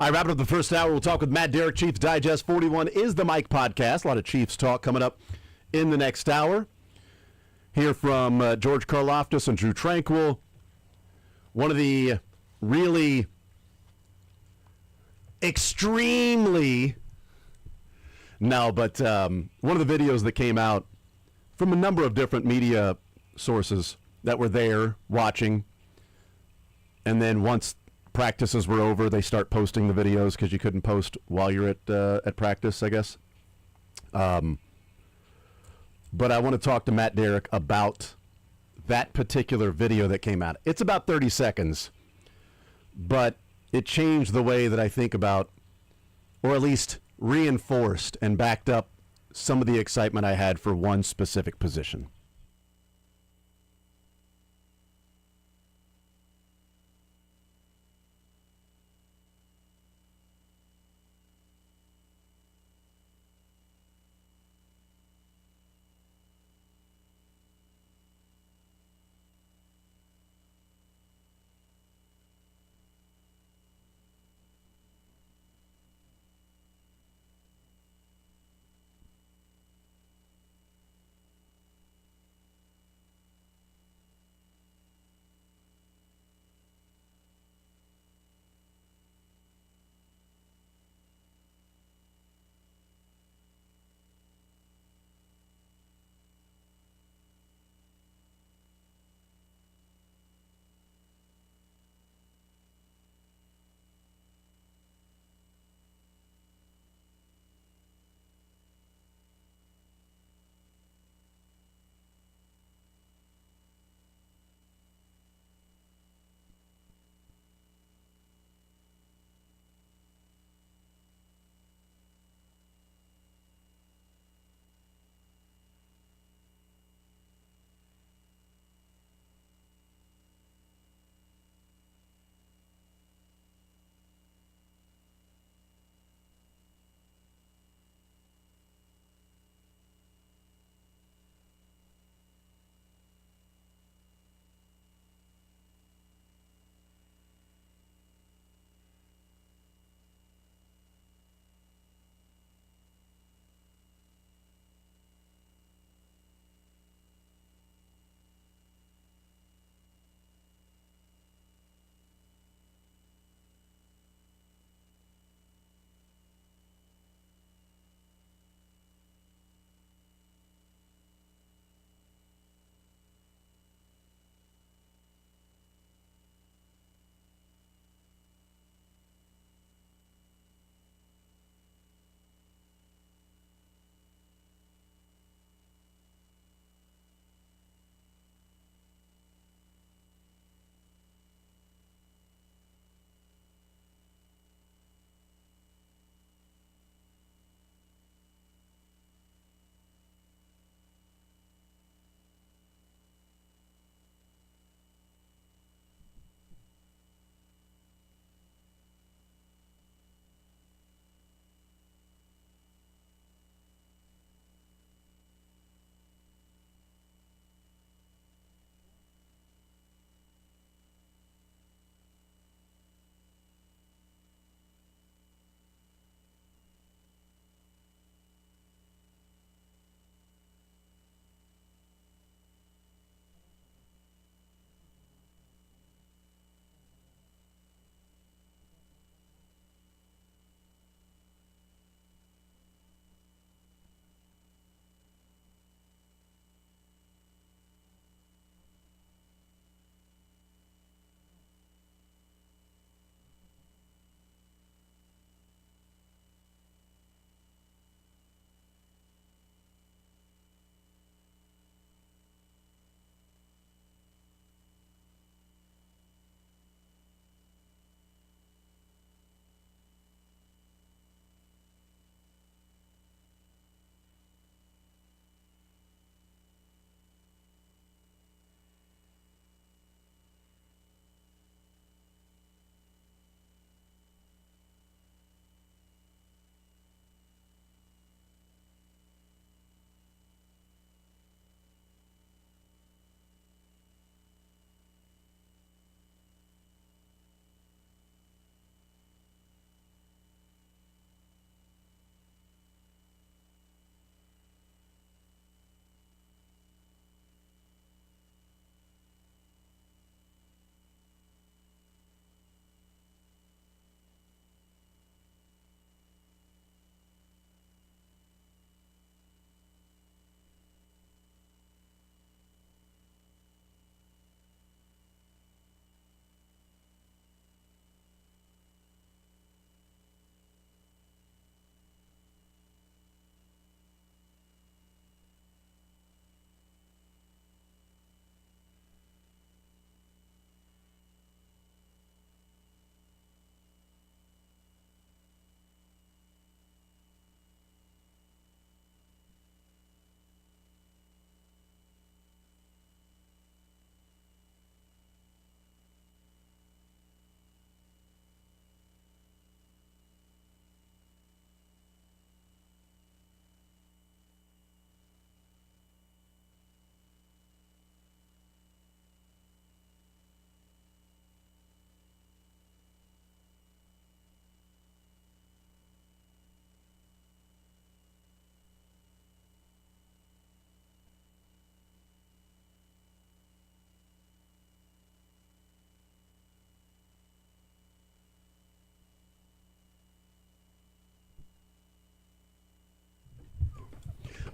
All right, wrapping up the first hour, we'll talk with Matt Derrick, Chiefs Digest. 41 is the Mike podcast. A lot of Chiefs talk coming up in the next hour. Hear from George Karlaftis and Drew Tranquil. One of the really extremely... No, but one of the videos that came out from a number of different media sources that were there watching, and then once practices were over, they start posting the videos because you couldn't post while you're at practice, I guess. But I want to talk to Matt Derrick about that particular video that came out. It's about 30 seconds, but it changed the way that I think about, or at least reinforced and backed up some of the excitement I had for one specific position.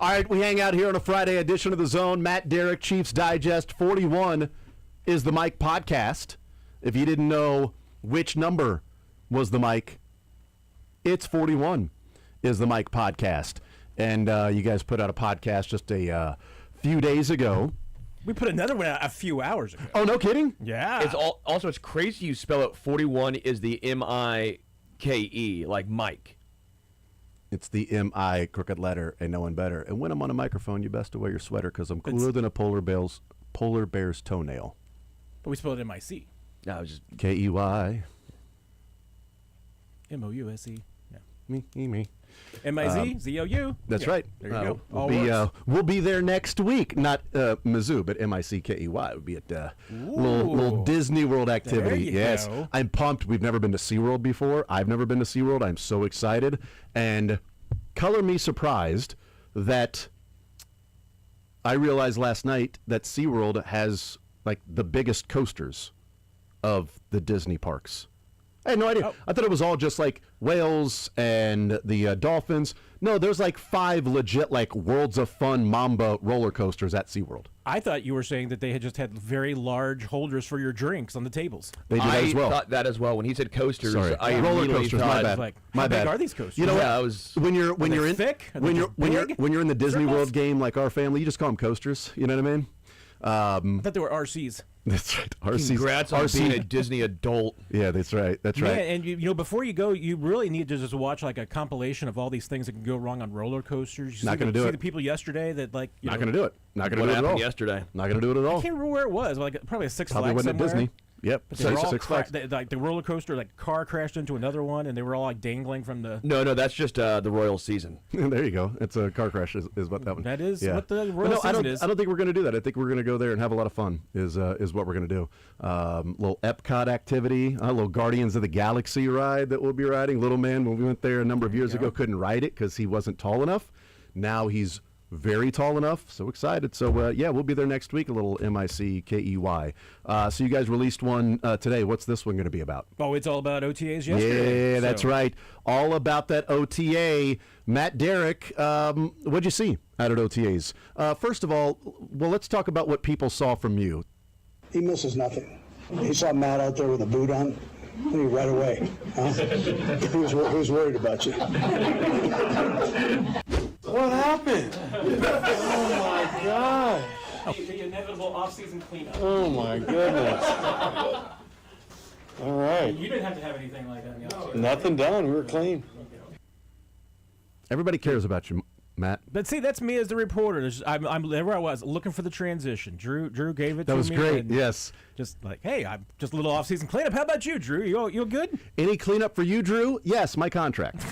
All right, we hang out here on a Friday edition of The Zone. Matt Derrick, Chiefs Digest. 41 is the Mike podcast. If you didn't know which number was the Mike, it's 41 is the Mike podcast. And you guys put out a podcast just a few days ago. We put another one out a few hours ago. Oh, no kidding? Yeah. It's crazy you spell it 41 is the M-I-K-E, like Mike. It's the M-I crooked letter and no one better. And when I'm on a microphone, you best to wear your sweater because I'm cooler than a polar bear's toenail. But we spelled it M-I-C. No, I was just K-E-Y. M-O-U-S-E. Yeah. Me. M-I-Z, Z-O-U. That's Yeah. right. There you go. We'll be there next week. Not Mizzou, but M-I-C-K-E-Y. We'll be at little Disney World activity. There you go. I'm pumped. We've never been to SeaWorld before. I've never been to SeaWorld. I'm so excited. And color me surprised that I realized last night that SeaWorld has like the biggest coasters of the Disney parks. I had no idea. I thought it was all just like whales and the dolphins. No, there's like 5 legit like Worlds of Fun Mamba roller coasters at SeaWorld. I thought you were saying that they had just had very large holders for your drinks on the tables. They do that as well. I thought that as well. When he said coasters, Sorry. I roller immediately coasters. thought, My bad. Like, My how bad. big are these coasters? You know Yeah, what? I was. When you're they in thick? Are when they you're big? when you're in the Disney Circles? World game like our family, you just call them coasters. You know what I mean? I thought they were RCs. That's right. RCs. Congrats on being a Disney adult. Yeah, that's right. That's right. Yeah, and you know, before you go, you really need to just watch like a compilation of all these things that can go wrong on roller coasters. Not gonna do see it. the people yesterday that like Not going to do it. Not going to What do it at all. happened yesterday? Not going to do it at all. I can't remember where it was. Like probably a Six Probably Flags wasn't at somewhere. Disney. Yep. But they were all Six Flags. like the roller coaster, like car crashed into another one, and they were all like dangling from the. No, that's just the Royal season. There you go. It's a car crash is what that one. That is yeah. what the But Royal no, season is. I don't think we're going to do that. I think we're going to go there and have a lot of fun. Is what we're going to do. Little Epcot activity, a little Guardians of the Galaxy ride that we'll be riding. Little man, when we went there a number of years ago, couldn't ride it because he wasn't tall enough. Now he's very tall enough. So excited. So yeah, we'll be there next week. A little MICKEY. So you guys released one today. What's this one going to be about? Oh, it's all about OTAs yesterday. Yeah, that's right. All about that OTA. Matt Derrick, what'd you see out at OTAs? First of all, well, let's talk about what people saw from you. He misses nothing. He saw Matt out there with a boot on. And he right away. Huh? He was worried about you. What happened? Oh my God. The inevitable off-season cleanup. Oh my goodness. All right. You didn't have to have anything like that in the off-season. Nothing done. We were clean. Everybody cares about you, Matt. But see, that's me as the reporter. I'm there. I was looking for the transition. Drew gave it to That me. was great. and Yes. Just like, hey, I'm just a little off-season cleanup. How about you, Drew? You good? Any cleanup for you, Drew? Yes, my contract.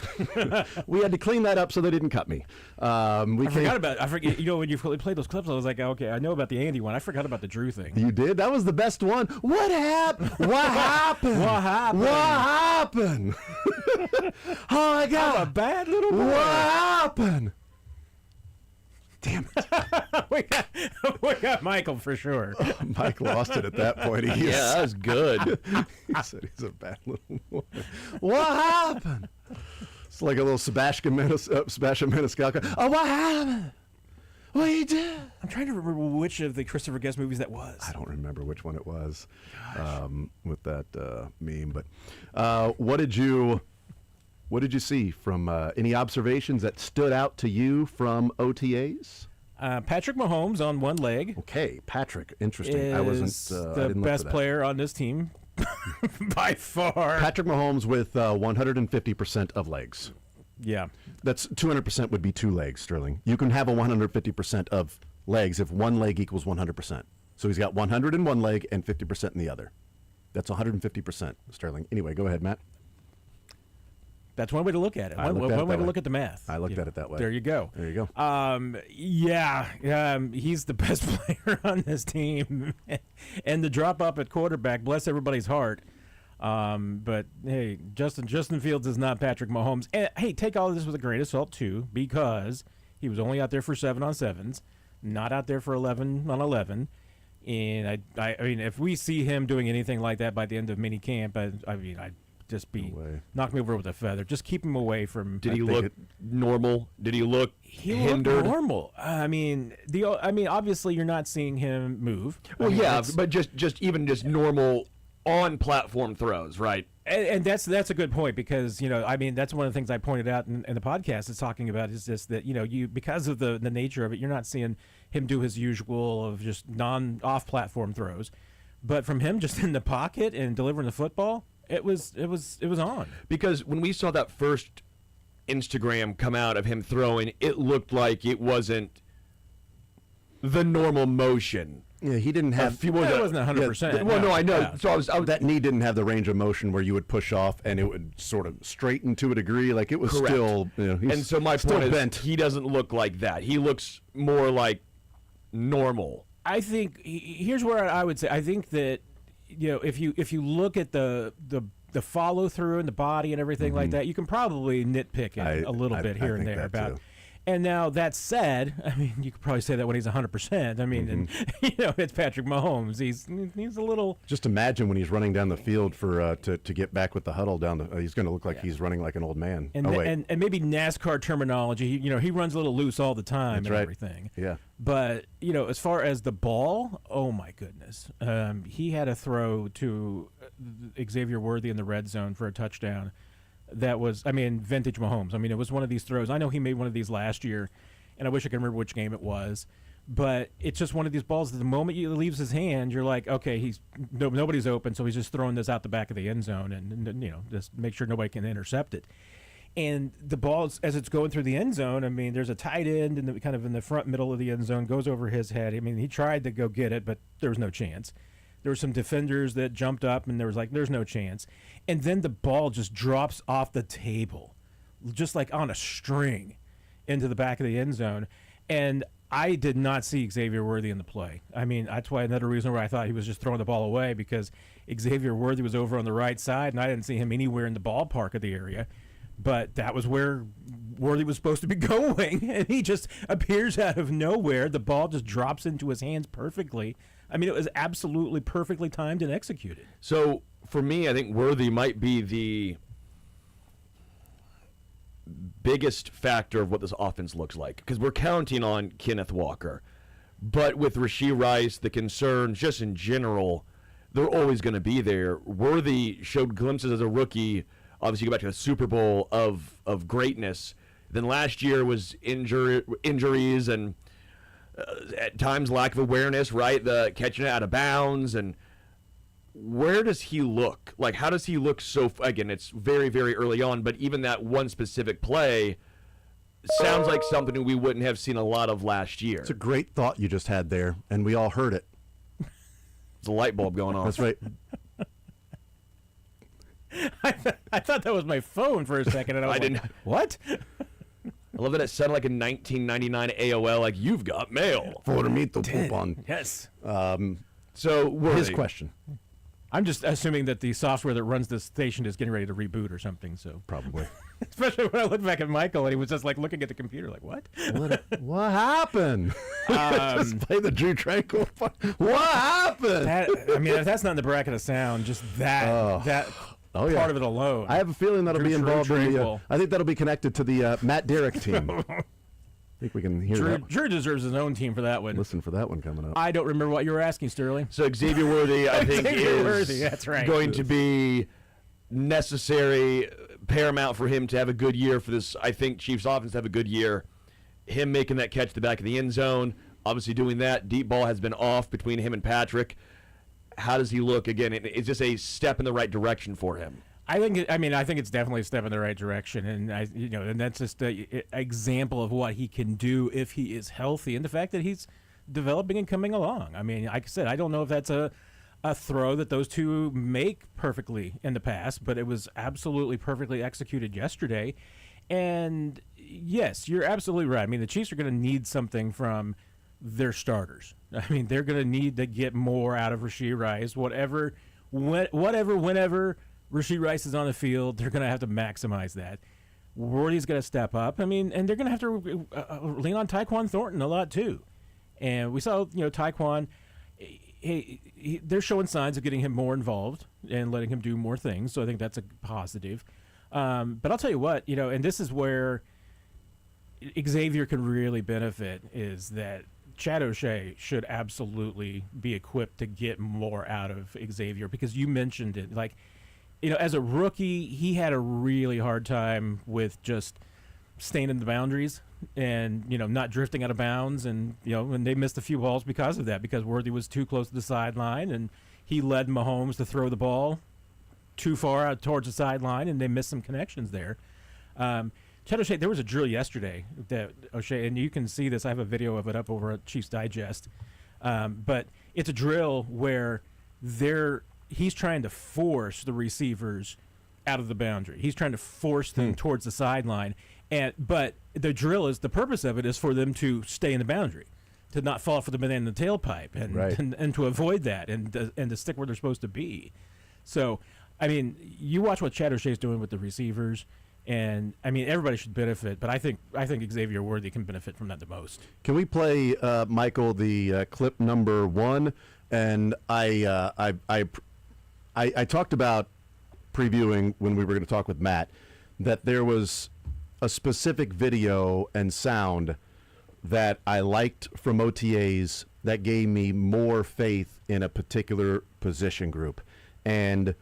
We had to clean that up so they didn't cut me. I forget. You know, when you played those clips, I was like, okay, I know about the Andy one. I forgot about the Drew thing. You did? That was the best one. What happened? What happened? What happened? What happened? Oh my God! I'm a bad little boy. What happened? Damn it! we got Michael for sure. Mike lost it at that point. Yeah, that was good. He said he's a bad little boy. What happened? It's like a little Sebastian Maniscalco. Oh, what happened? What you did? I'm trying to remember which of the Christopher Guest movies that was. I don't remember which one it was with that meme. But what did you see from any observations that stood out to you from OTAs? Patrick Mahomes on one leg. Okay, Patrick. Interesting. Is I wasn't the didn't look best for that. player on this team by far. Patrick Mahomes with 150% of legs. Yeah. That's 200% would be 2 legs, Sterling. You can have a 150% of legs if one leg equals 100%. So he's got 100 in one leg and 50% in the other. That's 150%, Sterling. Anyway, go ahead, Matt. That's one way to look at it. One way to look at the math. I looked at it that way. There you go. There you go. He's the best player on this team. And the drop up at quarterback, bless everybody's heart. But hey, Justin Fields is not Patrick Mahomes. And hey, take all of this with a grain of salt too, because he was only out there for 7-on-7s, not out there for 11-on-11. And I mean, if we see him doing anything like that by the end of mini camp, I just be knock me over with a feather. Just keep him away from. Did he look normal? Did he look hindered? Looked normal. I mean, obviously you're not seeing him move. Well, but just normal on platform throws, right? And that's a good point because that's one of the things I pointed out in the podcast is talking about is just that you because of the nature of it, you're not seeing him do his usual of just off platform throws, but from him just in the pocket and delivering the football, it was on. Because when we saw that first Instagram come out of him throwing, it looked like it wasn't the normal motion. Yeah, he didn't have. It wasn't 100%. Well, no, I know. Yeah. So I was that knee didn't have the range of motion where you would push off and it would sort of straighten to a degree. Like it was correct. Still. And so my point is, bent. He doesn't look like that. He looks more like normal. I think here's where I would say I think that if you look at the follow through and the body and everything like that, you can probably nitpick it a little bit here and there about. Too. And now that said, I mean, you could probably say that when he's 100%. I mean, and, it's Patrick Mahomes. He's a little. Just imagine when he's running down the field for to get back with the huddle down. He's going to look like he's running like an old man. And and maybe NASCAR terminology. He runs a little loose all the time. That's and right. Everything. Yeah. But as far as the ball, oh my goodness, he had a throw to Xavier Worthy in the red zone for a touchdown. That was, vintage Mahomes. It was one of these throws. I know he made one of these last year, and I wish I could remember which game it was. But it's just one of these balls that the moment it leaves his hand, you're like, okay, nobody's open, so he's just throwing this out the back of the end zone and just make sure nobody can intercept it. And the ball, as it's going through the end zone, there's a tight end kind of in the front middle of the end zone, goes over his head. He tried to go get it, but there was no chance. There were some defenders that jumped up, and there's no chance. And then the ball just drops off the table, just like on a string, into the back of the end zone. And I did not see Xavier Worthy in the play. That's why another reason why I thought he was just throwing the ball away, because Xavier Worthy was over on the right side, and I didn't see him anywhere in the ballpark of the area. But that was where Worthy was supposed to be going, and he just appears out of nowhere. The ball just drops into his hands perfectly. It was absolutely perfectly timed and executed. So, for me, I think Worthy might be the biggest factor of what this offense looks like, because we're counting on Kenneth Walker. But with Rashee Rice, the concerns just in general, they're always going to be there. Worthy showed glimpses as a rookie. Obviously, you go back to the Super Bowl of greatness. Then last year was injuries and at times lack of awareness, right? The catching it out of bounds. And where does he look? Like, how does he look again, it's very, very early on, but even that one specific play sounds like something we wouldn't have seen a lot of last year. It's a great thought you just had there, and we all heard it. It's a light bulb going off. That's right. I thought that was my phone for a second, and I didn't. What? I love that it sounded like a 1999 AOL, like, you've got mail. Formito coupon. Yes. So, his question. I'm just assuming that the software that runs this station is getting ready to reboot or something. So probably. Especially when I look back at Michael and he was just like looking at the computer, like, what? What happened? Just play the Drew Tranquil. What happened? If that's not in the bracket of sound, just that. Oh, part of it alone. I have a feeling that'll be involved in the. I think that'll be connected to the Matt Derrick team. I think we can hear that. Drew deserves his own team for that one. Listen for that one coming up. I don't remember what you were asking, Sterling. So Xavier Worthy, I think, that's right. going to be necessary, paramount for him to have a good year for this. I think Chiefs offense have a good year. Him making that catch at the back of the end zone, obviously doing that. Deep ball has been off between him and Patrick. How does he look again? It's just a step in the right direction for him. I think it's definitely a step in the right direction, and and that's just an example of what he can do if he is healthy, and the fact that he's developing and coming along. Like I said, I don't know if that's a throw that those two make perfectly in the past, but it was absolutely perfectly executed yesterday. And yes, you're absolutely right. The Chiefs are going to need something from their starters. They're going to need to get more out of Rashee Rice. Whenever Rashee Rice is on the field, they're going to have to maximize that. Worthy's going to step up. And they're going to have to lean on Tyquan Thornton a lot too. And we saw, Tyquan, they're showing signs of getting him more involved and letting him do more things. So I think that's a positive. But I'll tell you what, and this is where Xavier can really benefit, is that Chad O'Shea should absolutely be equipped to get more out of Xavier, because you mentioned it. Like, as a rookie, he had a really hard time with just staying in the boundaries and, not drifting out of bounds. And, and they missed a few balls because of that, because Worthy was too close to the sideline and he led Mahomes to throw the ball too far out towards the sideline, and they missed some connections there. Chad O'Shea, there was a drill yesterday that O'Shea, and you can see this. I have a video of it up over at Chiefs Digest. But it's a drill where he's trying to force the receivers out of the boundary. He's trying to force them towards the sideline. But the drill the purpose of it is for them to stay in the boundary, to not fall for the banana in the tailpipe, and to avoid that, and to stick where they're supposed to be. So, I mean, you watch what Chad O'Shea's doing with the receivers. And I mean, everybody should benefit, but I think Xavier Worthy can benefit from that the most. Can we play, Michael, the clip number 1? And I talked about previewing when we were going to talk with Matt that there was a specific video and sound that I liked from OTAs that gave me more faith in a particular position group. And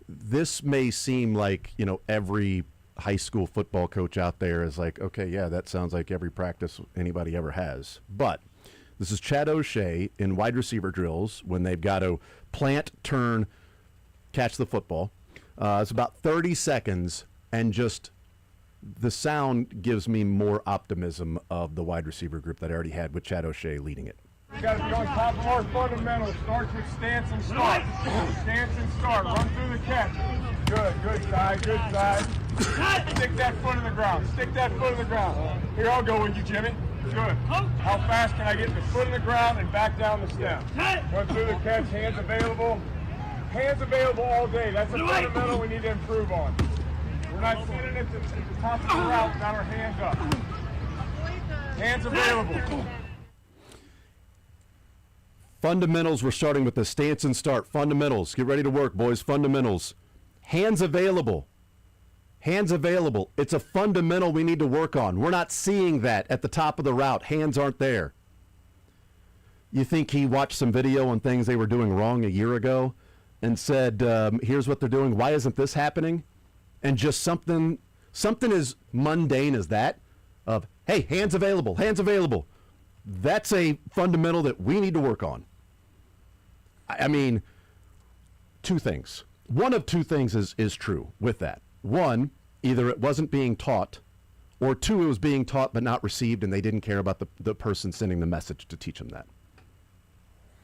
this may seem like, every high school football coach out there is like, okay, yeah, that sounds like every practice anybody ever has. But this is Chad O'Shea in wide receiver drills when they've got to plant, turn, catch the football. It's about 30 seconds, and just the sound gives me more optimism of the wide receiver group that I already had with Chad O'Shea leading it. You got to be on top of our fundamentals. Starts with stance and start. Stance and start. Run through the catch. Good side, good side. Stick that foot in the ground. Stick that foot in the ground. Here, I'll go with you, Jimmy. Good. How fast can I get the foot in the ground and back down the step? Run through the catch, hands available. Hands available all day. That's a fundamental we need to improve on. We're not sitting at the top of the route without our hands up. Hands available. Fundamentals, we're starting with the stance and start. Fundamentals. Get ready to work, boys. Fundamentals. Hands available. Hands available. It's a fundamental we need to work on. We're not seeing that at the top of the route. Hands aren't there. You think he watched some video on things they were doing wrong a year ago and said, here's what they're doing. Why isn't this happening? And just something as mundane as that of, hey, hands available, hands available. That's a fundamental that we need to work on. I mean, two things. One of two things is true with that. One, either it wasn't being taught, or two, it was being taught but not received, and they didn't care about the person sending the message to teach them that.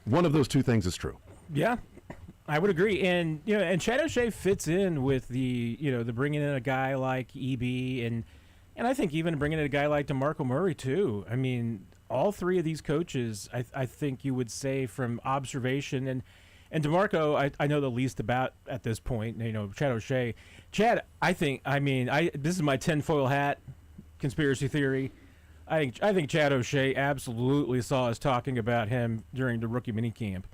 One of those two things is true. Yeah, I would agree. And and Chad O'Shea fits in with the the bringing in a guy like EB, and I think even bringing in a guy like DeMarco Murray too. I mean, all three of these coaches, I think you would say from observation, and DeMarco, I know the least about at this point. Chad O'Shea. Chad, this is my tinfoil hat conspiracy theory. I think Chad O'Shea absolutely saw us talking about him during the rookie minicamp,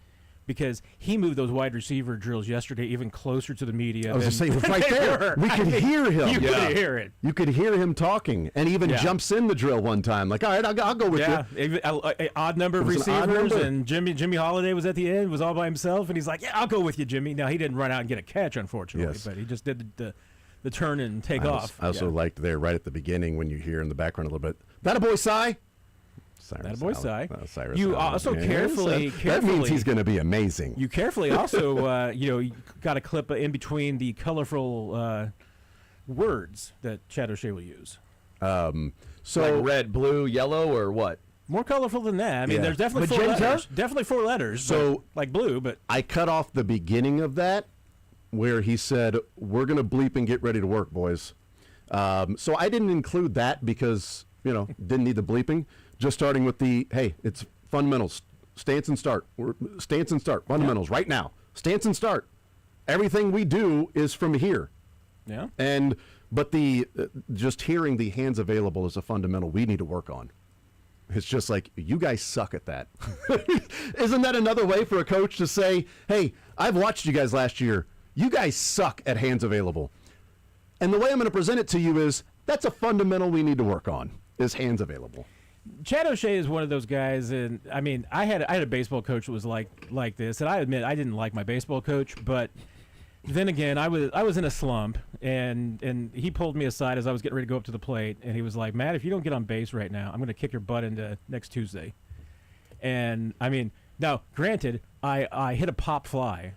because he moved those wide receiver drills yesterday even closer to the media. I was just saying, it was right there. We could hear him. You could hear it. You could hear him talking, and even jumps in the drill one time. Like, all right, I'll go with you. An odd number of receivers, and Jimmy Holiday was at the end, was all by himself, and he's like, yeah, I'll go with you, Jimmy. Now, he didn't run out and get a catch, unfortunately, but he just did the turn and take off. I also liked there right at the beginning when you hear in the background a little bit, that a boy, Cy? That boy, Cy. You also carefully. That means he's going to be amazing. You carefully also, you got a clip in between the colorful words that Chad O'Shea will use. So like red, blue, yellow, or what? More colorful than that. I mean, there's definitely four letters. Definitely four letters. So like blue, but I cut off the beginning of that where he said, "We're going to bleep and get ready to work, boys." So I didn't include that because didn't need the bleeping. Just starting with it's fundamentals, stance and start. Stance and start, fundamentals right now. Stance and start. Everything we do is from here. Yeah. But just hearing the hands available is a fundamental we need to work on. It's just like, you guys suck at that. Isn't that another way for a coach to say, hey, I've watched you guys last year. You guys suck at hands available. And the way I'm going to present it to you is, that's a fundamental we need to work on, is hands available. Chad O'Shea is one of those guys, and I mean, I had a baseball coach that was like this, and I admit I didn't like my baseball coach, but then again, I was in a slump, and he pulled me aside as I was getting ready to go up to the plate, and he was like, Matt, if you don't get on base right now, I'm going to kick your butt into next Tuesday. And I mean, now granted, I hit a pop fly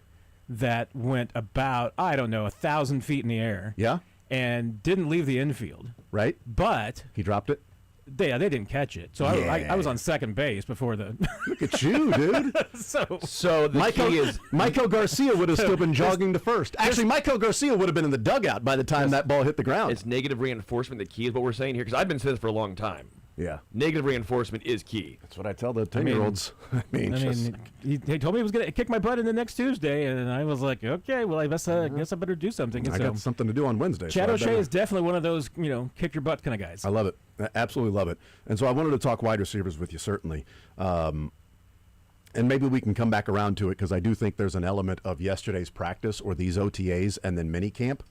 that went about, I don't know, 1,000 feet in the air. Yeah. And didn't leave the infield. Right. But he dropped it. They didn't catch it, so I was on second base before the. Look at you, dude. so the key is Michael Garcia would have still been jogging to first. Actually, Michael Garcia would have been in the dugout by the time that ball hit the ground. It's negative reinforcement. The key is what we're saying here, because I've been saying this for a long time. Yeah, negative reinforcement is key. That's what I tell the 10-year-olds. He told me he was going to kick my butt in the next Tuesday, and I was like, okay, well, I guess I better do something. I got something to do on Wednesday. Chad O'Shea is definitely one of those, kick your butt kind of guys. I love it. I absolutely love it. And so I wanted to talk wide receivers with you, certainly. And maybe we can come back around to it, because I do think there's an element of yesterday's practice or these OTAs and then mini camp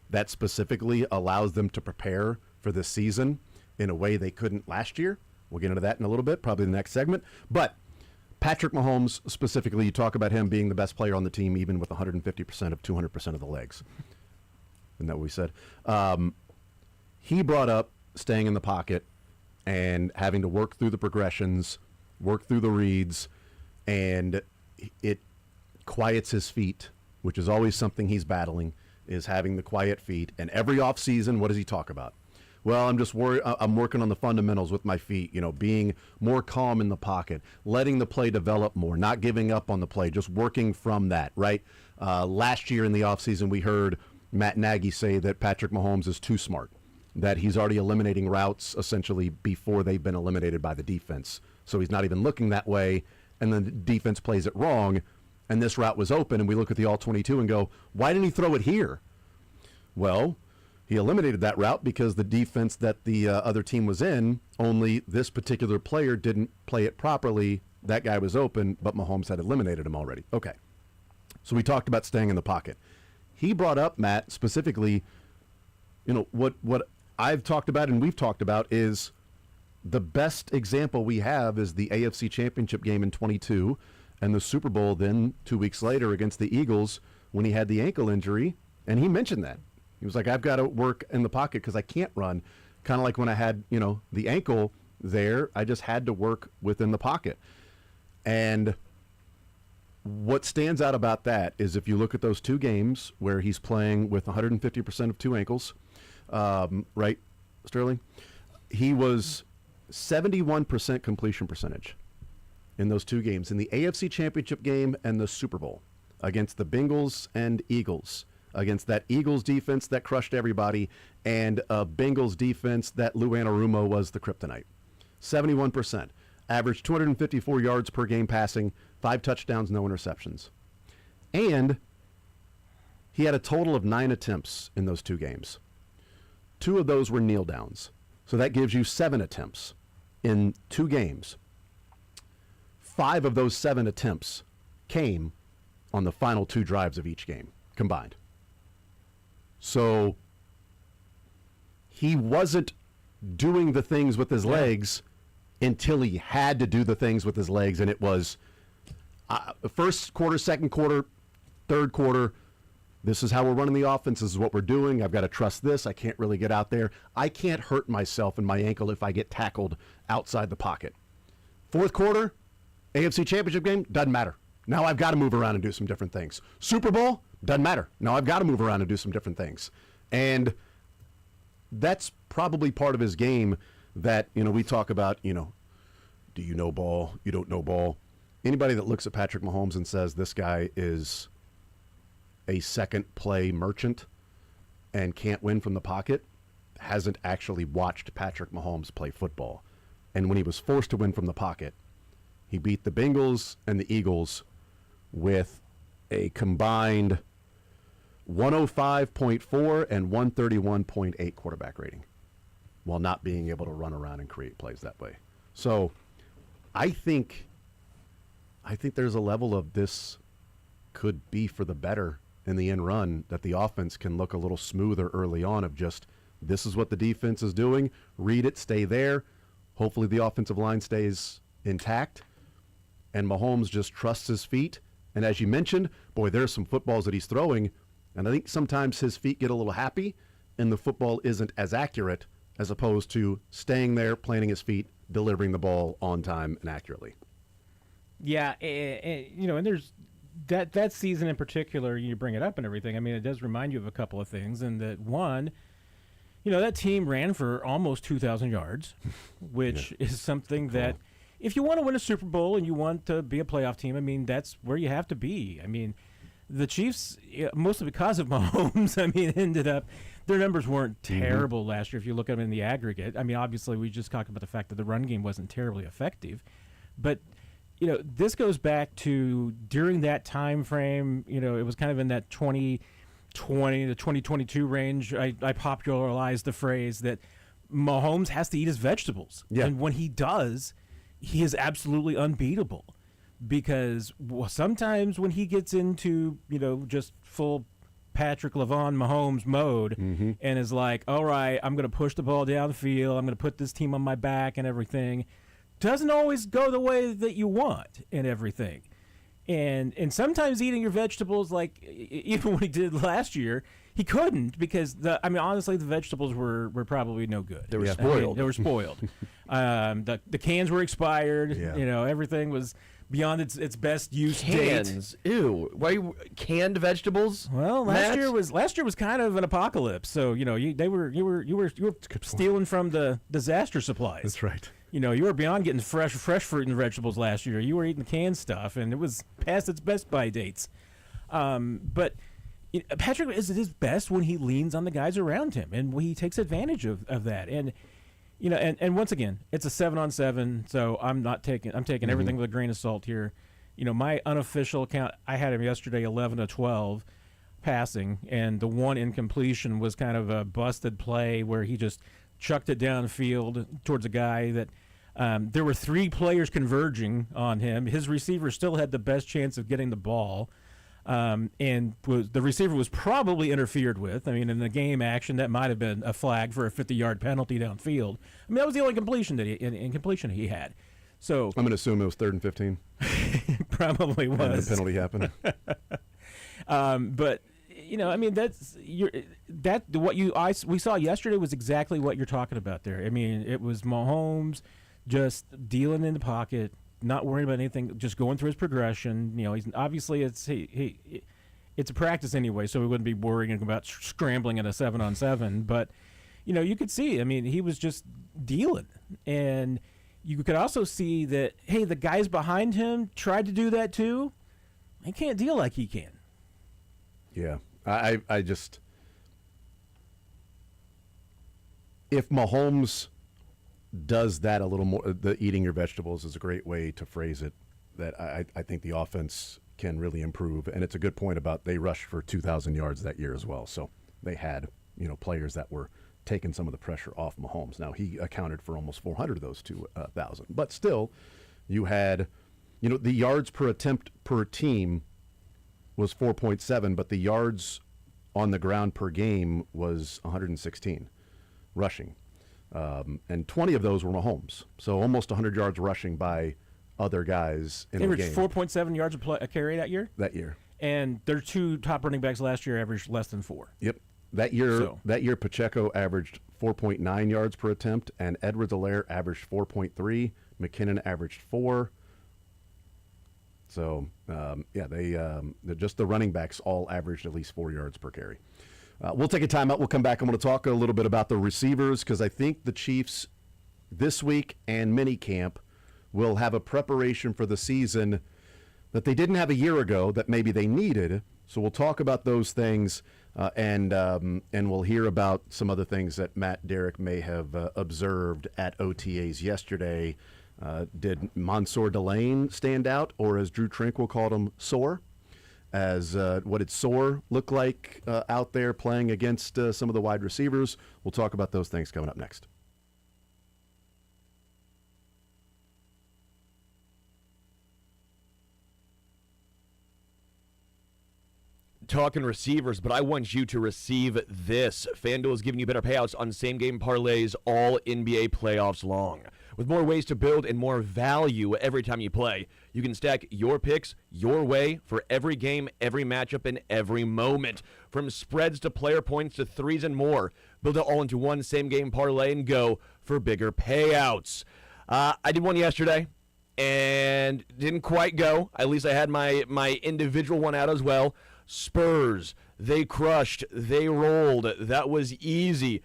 that specifically allows them to prepare for this season in a way they couldn't last year. We'll get into that in a little bit, probably the next segment. But Patrick Mahomes, specifically, you talk about him being the best player on the team, even with 150% of 200% of the legs. Isn't that what we said? He brought up staying in the pocket and having to work through the progressions, work through the reads, and it quiets his feet, which is always something he's battling, is having the quiet feet. And every offseason, what does he talk about? Well, I'm just worried. I'm working on the fundamentals with my feet, being more calm in the pocket, letting the play develop more, not giving up on the play, just working from that, right? Last year in the offseason, we heard Matt Nagy say that Patrick Mahomes is too smart, that he's already eliminating routes essentially before they've been eliminated by the defense. So he's not even looking that way, and then the defense plays it wrong, and this route was open, and we look at the all-22 and go, why didn't he throw it here? Well, he eliminated that route because the defense that the other team was in, only this particular player didn't play it properly. That guy was open, but Mahomes had eliminated him already. Okay. So we talked about staying in the pocket. He brought up, Matt, specifically, what I've talked about and we've talked about is the best example we have is the AFC Championship game in 22 and the Super Bowl then 2 weeks later against the Eagles when he had the ankle injury, and he mentioned that. He was like, I've got to work in the pocket because I can't run. Kind of like when I had, the ankle there, I just had to work within the pocket. And what stands out about that is if you look at those two games where he's playing with 150% of two ankles, right, Sterling? He was 71% completion percentage in those two games, in the AFC Championship game and the Super Bowl against the Bengals and Eagles, against that Eagles defense that crushed everybody and a Bengals defense that Lou Anarumo was the kryptonite. 71%. Averaged 254 yards per game passing, 5 touchdowns, no interceptions. And he had a total of 9 attempts in those two games. 2 of those were kneel downs. So that gives you 7 attempts in 2 games. 5 of those 7 attempts came on the final 2 drives of each game combined. So he wasn't doing the things with his legs until he had to do the things with his legs, and it was first quarter, second quarter, third quarter. This is how we're running the offense. This is what we're doing. I've got to trust this. I can't really get out there. I can't hurt myself in my ankle if I get tackled outside the pocket. Fourth quarter, AFC Championship game, doesn't matter. Now I've got to move around and do some different things. Super Bowl, doesn't matter. Now I've got to move around and do some different things. And that's probably part of his game that, we talk about, do you know ball? You don't know ball. Anybody that looks at Patrick Mahomes and says this guy is a second play merchant and can't win from the pocket hasn't actually watched Patrick Mahomes play football. And when he was forced to win from the pocket, he beat the Bengals and the Eagles with a combined 105.4 and 131.8 quarterback rating while not being able to run around and create plays that way. So I think there's a level of this could be for the better in the end run, that the offense can look a little smoother early on of just, this is what the defense is doing, read it, stay there. Hopefully the offensive line stays intact, and Mahomes just trusts his feet. And as you mentioned, boy, there's some footballs that he's throwing, and I think sometimes his feet get a little happy, and the football isn't as accurate as opposed to staying there, planting his feet, delivering the ball on time and accurately. Yeah, and there's that season in particular, you bring it up and everything. I mean, it does remind you of a couple of things, and that one, that team ran for almost 2,000 yards, which is something that if you want to win a Super Bowl and you want to be a playoff team, I mean, that's where you have to be. I mean, the Chiefs, mostly because of Mahomes, ended up, their numbers weren't terrible last year if you look at them in the aggregate. I mean, obviously, we just talked about the fact that the run game wasn't terribly effective. But, this goes back to during that time frame, it was kind of in that 2020 to 2022 range. I popularized the phrase that Mahomes has to eat his vegetables. Yeah. And when he does, he is absolutely unbeatable. Because sometimes when he gets into, just full Patrick LaVon Mahomes mode and is like, all right, I'm going to push the ball downfield, I'm going to put this team on my back and everything, doesn't always go the way that you want and everything. And sometimes eating your vegetables, like even when he did last year, he couldn't because, honestly, the vegetables were probably no good. They were spoiled. They were spoiled. The cans were expired. Yeah. Everything was beyond its best use Cans. date. Ew. Why canned vegetables? Well, last year was kind of an apocalypse. So you were stealing from the disaster supplies. That's right. You were beyond getting fresh fruit and vegetables last year. You were eating canned stuff, and it was past its best by dates. But Patrick is at his best when he leans on the guys around him, and when he takes advantage of that. And and once again, it's a 7-on-7, so I'm taking everything with a grain of salt here. My unofficial count, I had him yesterday 11 to 12 passing, and the one incompletion was kind of a busted play where he just chucked it downfield towards a guy that there were three players converging on him. His receiver still had the best chance of getting the ball. And the receiver was probably interfered with. In the game action, that might have been a flag for a 50-yard penalty downfield. That was the only incompletion he had. So I'm going to assume it was 3rd and 15. Probably was. And the penalty happened. But we saw yesterday was exactly what you're talking about there. It was Mahomes just dealing in the pocket, not worrying about anything, just going through his progression. He's obviously it's a practice anyway, so we wouldn't be worrying about scrambling in a 7-on-7. But you could see, he was just dealing, and you could also see that the guys behind him tried to do that too. They can't deal like he can. Yeah, I just, if Mahomes does that a little more, the eating your vegetables is a great way to phrase it, that I think the offense can really improve. And it's a good point about they rushed for 2,000 yards that year as well. So they had, players that were taking some of the pressure off Mahomes. Now, he accounted for almost 400 of those 2,000. But still, you had, the yards per attempt per team was 4.7, but the yards on the ground per game was 116 rushing. And 20 of those were Mahomes. So almost 100 yards rushing by other guys in the game. 4.7 yards a carry that year? That year. And their two top running backs last year averaged less than 4. Yep. That year Pacheco averaged 4.9 yards per attempt, and Edwards-Helaire averaged 4.3. McKinnon averaged 4. So, just the running backs all averaged at least 4 yards per carry. We'll take a timeout. We'll come back. I'm going to talk a little bit about the receivers because I think the Chiefs this week and minicamp will have a preparation for the season that they didn't have a year ago that maybe they needed. So we'll talk about those things and we'll hear about some other things that Matt Derrick may have observed at OTAs yesterday. Did Mansour Delane stand out, or as Drew Tranquil called him, Soar? What did Soar look like out there playing against some of the wide receivers? We'll talk about those things coming up next. talking receivers, but I want you to receive this. FanDuel is giving you better payouts on same-game parlays all NBA playoffs long. With more ways to build and more value every time you play, you can stack your picks your way for every game, every matchup, and every moment. From spreads to player points to threes and more, build it all into one same-game parlay and go for bigger payouts. I did one yesterday and didn't quite go. At least I had my individual one out as well. Spurs, they crushed, they rolled. That was easy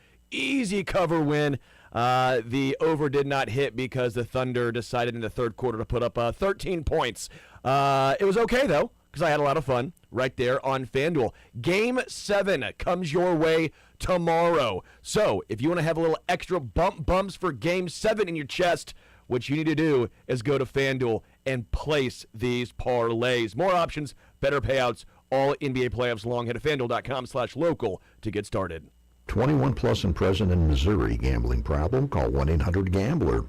cover win. The over did not hit because the Thunder decided in the third quarter to put up 13 points. It was okay, though, because I had a lot of fun right there on FanDuel. Game 7 comes your way tomorrow. So if you want to have a little extra bumps for Game 7 in your chest, what you need to do is go to FanDuel and place these parlays. More options, better payouts, all NBA playoffs long. Head to FanDuel.com/local to get started. 21 plus and present in Missouri. Gambling problem? Call 1-800-GAMBLER.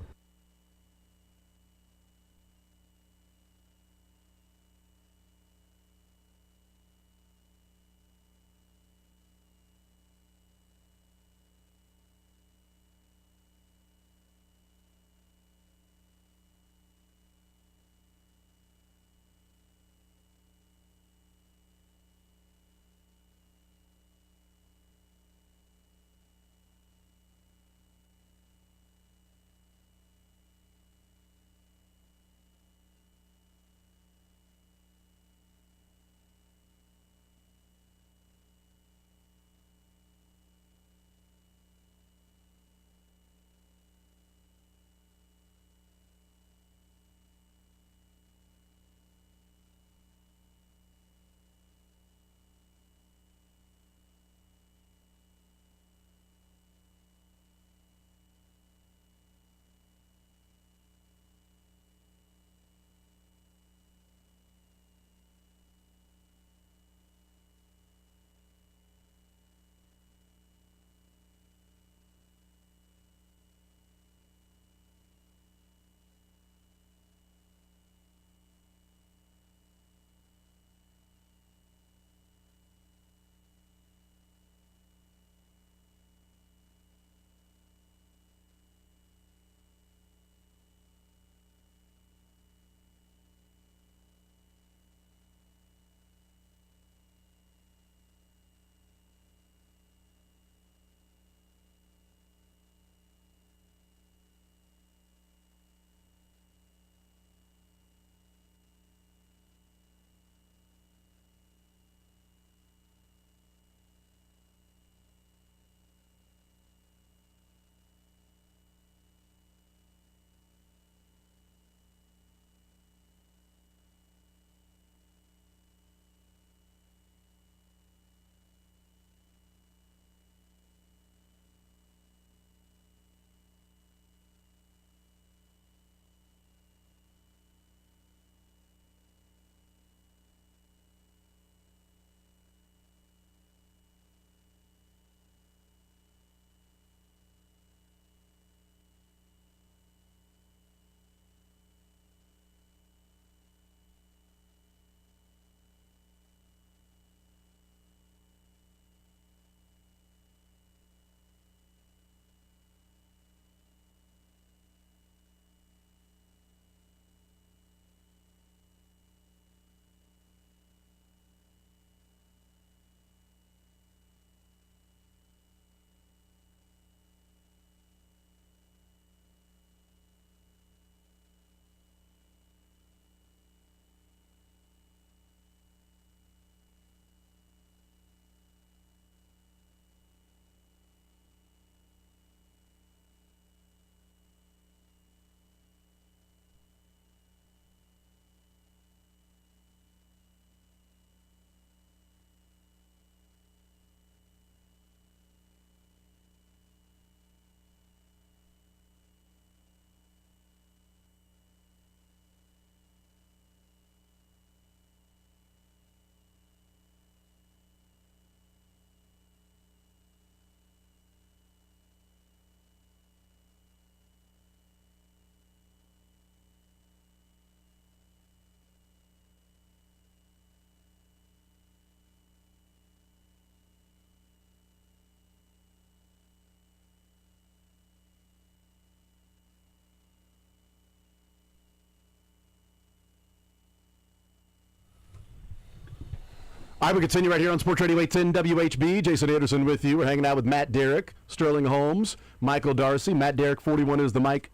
All right, we continue right here on Sports Radio 810 WHB. Jason Anderson with you. We're hanging out with Matt Derrick, Sterling Holmes, Michael Darcy. Matt Derrick, 41 is the mic,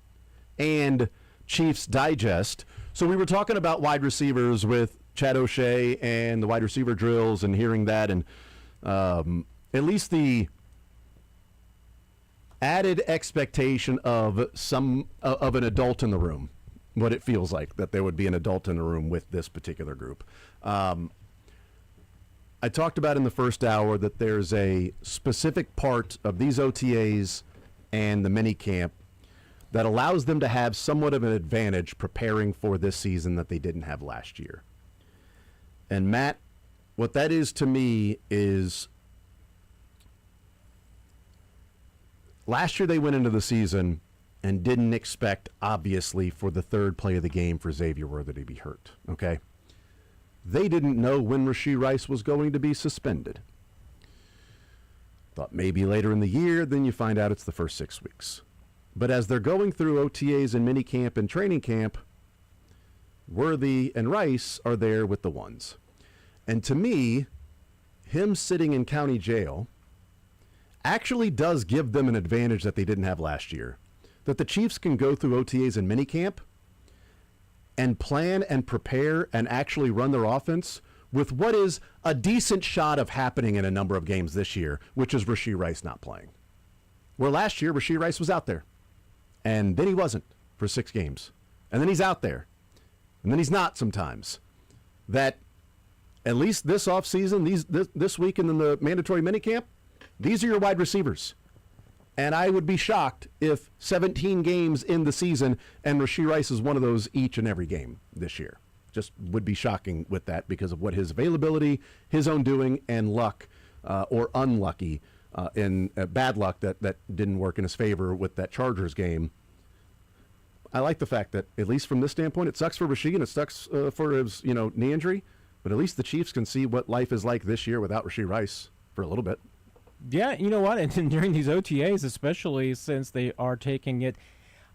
and Chiefs Digest. So we were talking about wide receivers with Chad O'Shea and the wide receiver drills and hearing that, and at least the added expectation of an adult in the room, what it feels like that there would be an adult in the room with this particular group. I talked about in the first hour that there's a specific part of these OTAs and the mini camp that allows them to have somewhat of an advantage preparing for this season that they didn't have last year. And Matt, what that is to me is last year they went into the season and didn't expect, obviously, for the third play of the game for Xavier Worthy to be hurt, okay? They didn't know when Rashee Rice was going to be suspended. Thought maybe later in the year, then you find out it's the first 6 weeks. But as they're going through OTAs and minicamp and training camp, Worthy and Rice are there with the ones. And to me, him sitting in county jail actually does give them an advantage that they didn't have last year. That the Chiefs can go through OTAs and minicamp and plan and prepare and actually run their offense with what is a decent shot of happening in a number of games this year, which is Rashee Rice not playing. Where last year, Rashee Rice was out there, and then he wasn't for 6 games. And then he's out there, and then he's not sometimes. That at least this offseason, this week and then the mandatory minicamp, these are your wide receivers. And I would be shocked if 17 games in the season and Rashee Rice is one of those each and every game this year. Just would be shocking with that because of what his availability, his own doing, and luck or unlucky in bad luck that didn't work in his favor with that Chargers game. I like the fact that, at least from this standpoint, it sucks for Rashee and it sucks for his knee injury, but at least the Chiefs can see what life is like this year without Rashee Rice for a little bit. Yeah, you know what? And during these OTAs, especially since they are taking it,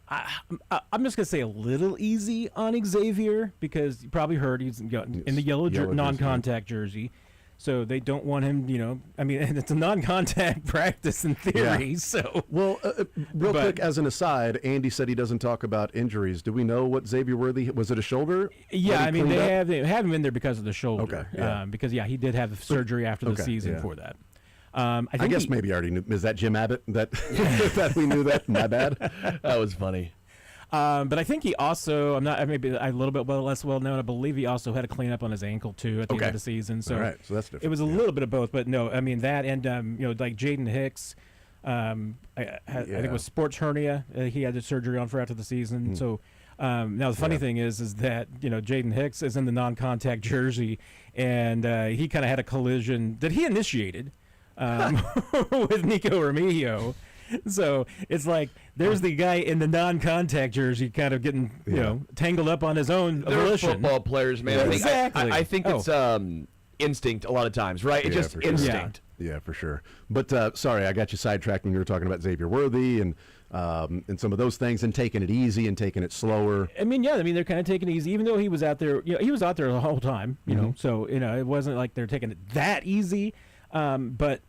I'm just going to say a little easy on Xavier because you probably heard he's in the yellow non-contact jersey. So they don't want him, I mean, it's a non-contact practice in theory. Yeah. So well, real quick, as an aside, Andy said he doesn't talk about injuries. Do we know what Xavier Worthy, was it a shoulder? Yeah, I mean, they have him in there because of the shoulder. Okay. Yeah. Because, he did have surgery after the season for that. I guess maybe I already knew. Is that Jim Abbott that that we knew that? My bad. That was funny. But I think he also, maybe a little bit less well known. I believe he also had a cleanup on his ankle too at the end of the season. So, all right, so that's different. It was a little bit of both, but no, I mean that and like Jaden Hicks, I think it was sports hernia. He had the surgery on for after the season. So. Now the funny thing is that Jaden Hicks is in the non-contact jersey, and he kind of had a collision that he initiated with Nico Remigio. So it's like there's the guy in the non-contact jersey kind of getting tangled up on his own volition. Football players, man. Exactly. I think it's instinct a lot of times, right? It's just instinct. Yeah, for sure. But sorry, I got you sidetracked when you were talking about Xavier Worthy and some of those things and taking it easy and taking it slower. I mean, they're kind of taking it easy, even though he was out there. He was out there the whole time. So it wasn't like they're taking it that easy. But